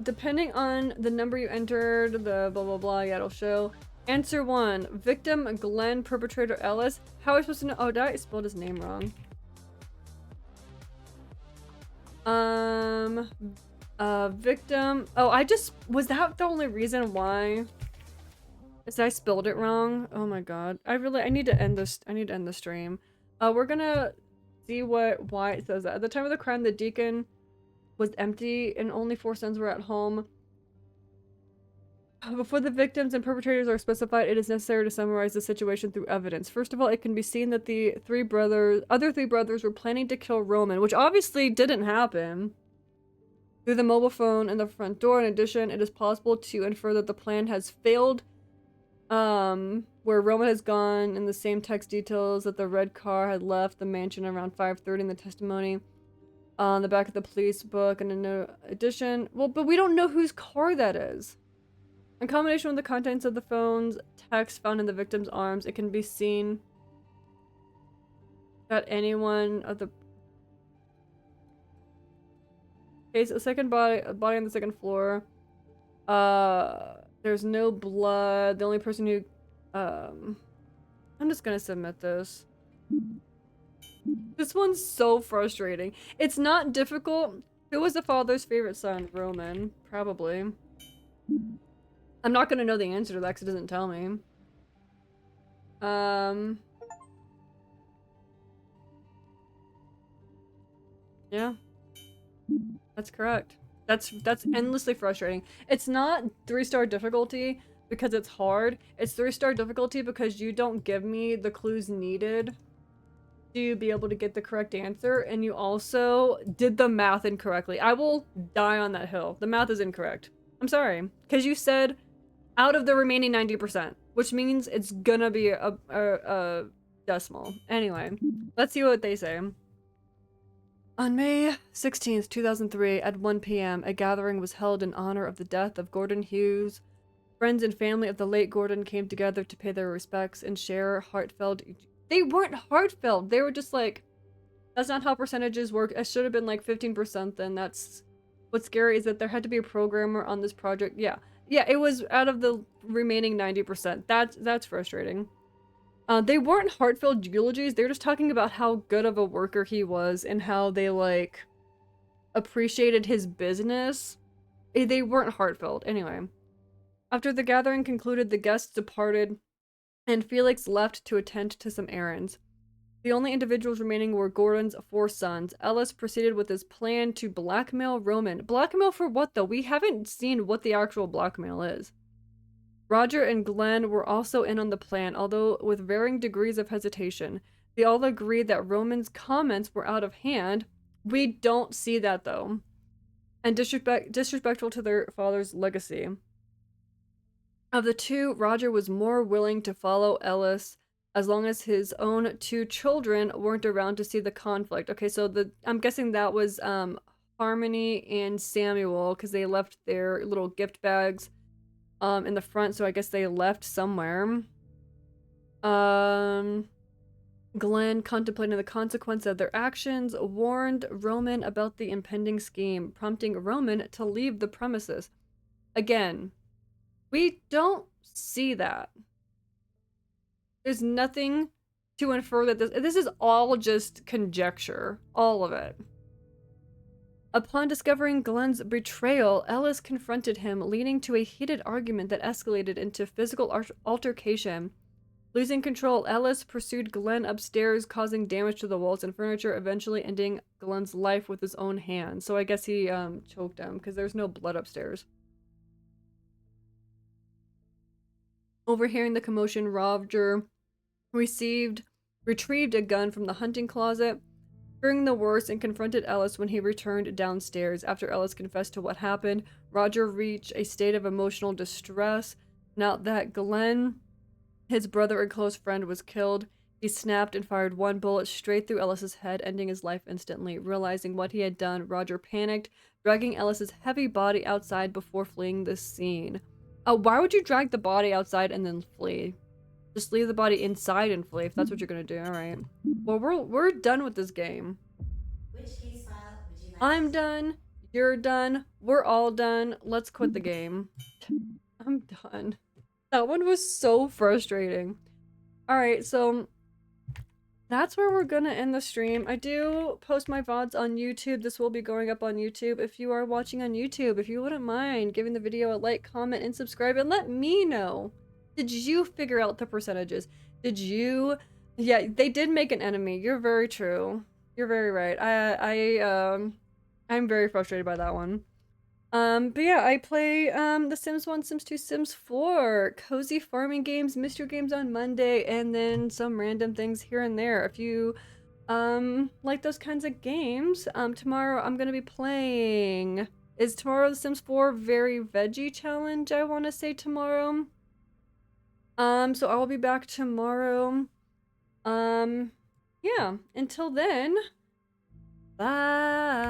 Depending on the number you entered, the blah blah blah, yeah, it'll show. Answer 1. Victim Glenn, perpetrator Ellis. How are we supposed to know? Oh, did I spelled his name wrong? Victim. Oh, was that the only reason why? Is I spelled it wrong? Oh my god. I need to end this. I need to end the stream. We're gonna see why it says that. At the time of the crime, the deacon was empty and only 4 sons were at home. Before the victims and perpetrators are specified, it is necessary to summarize the situation through evidence. First of all, it can be seen that the other three brothers were planning to kill Roman, which obviously didn't happen. Through the mobile phone and the front door. In addition, it is possible to infer that the plan has failed, where Roman has gone in the same text details that the red car had left the mansion around 5:30 in the testimony on the back of the police book. And in addition, well, but we don't know whose car that is. In combination with the contents of the phone's text found in the victim's arms, it can be seen that any one of the case, a second body on the second floor. There's no blood. The only person who, I'm just gonna submit this. This one's so frustrating. It's not difficult. Who was the father's favorite son? Roman, probably. I'm not gonna know the answer to that because it doesn't tell me. Yeah. That's correct. That's endlessly frustrating. It's not 3-star difficulty because it's hard. It's 3-star difficulty because you don't give me the clues needed to be able to get the correct answer, and you also did the math incorrectly. I will die on that hill. The math is incorrect. I'm sorry. Because you said out of the remaining 90%, which means it's gonna be a decimal. Anyway, let's see what they say. On May 16th, 2003, at 1 p.m., a gathering was held in honor of the death of Gordon Hughes. Friends and family of the late Gordon came together to pay their respects and share heartfelt... They weren't heartfelt. They were just like, that's not how percentages work. It should have been like 15% then. That's... What's scary is that there had to be a programmer on this project. Yeah, it was out of the remaining 90%. That's frustrating. They weren't heartfelt eulogies. They were just talking about how good of a worker he was and how they, like, appreciated his business. They weren't heartfelt. Anyway. After the gathering concluded, the guests departed, and Felix left to attend to some errands. The only individuals remaining were Gordon's 4 sons. Ellis proceeded with his plan to blackmail Roman. Blackmail for what, though? We haven't seen what the actual blackmail is. Roger and Glenn were also in on the plan, although with varying degrees of hesitation. They all agreed that Roman's comments were out of hand. We don't see that, though. And disrespectful to their father's legacy. Of the two, Roger was more willing to follow Ellis as long as his own 2 children weren't around to see the conflict. Okay, so I'm guessing that was Harmony and Samuel, because they left their little gift bags in the front, so I guess they left somewhere. Glenn, contemplating the consequence of their actions, warned Roman about the impending scheme, prompting Roman to leave the premises. Again, we don't see that. There's nothing to infer that this is all just conjecture. All of it. Upon discovering Glenn's betrayal, Ellis confronted him, leading to a heated argument that escalated into physical altercation. Losing control, Ellis pursued Glenn upstairs, causing damage to the walls and furniture, eventually ending Glenn's life with his own hands. So I guess he choked him, because there's no blood upstairs. Overhearing the commotion, Roger retrieved a gun from the hunting closet, fearing the worst, and confronted Ellis when he returned downstairs. After Ellis confessed to what happened, Roger reached a state of emotional distress. Now that Glenn, his brother and close friend, was killed, he snapped and fired 1 bullet straight through Ellis's head, ending his life instantly. Realizing what he had done, Roger panicked, dragging Ellis's heavy body outside before fleeing the scene. Why would you drag the body outside and then flee? Just leave the body inside and flee if that's what you're gonna do. Alright. Well, we're done with this game. Which case file would you like? I'm done. You're done. We're all done. Let's quit the game. I'm done. That one was so frustrating. Alright, so that's where we're gonna end the stream. I do post my VODs on YouTube. This will be going up on YouTube. If you are watching on YouTube, if you wouldn't mind giving the video a like, comment, and subscribe, and let me know. Did you figure out the percentages? Did you... Yeah, they did make an enemy. You're very true. You're very right. I'm very frustrated by that one. But yeah, I play The Sims 1, Sims 2, Sims 4, cozy farming games, mystery games on Monday, and then some random things here and there. If you like those kinds of games, tomorrow I'm gonna be playing... Is tomorrow The Sims 4 Very Veggie Challenge, I want to say tomorrow. So I will be back tomorrow. Yeah, until then, bye.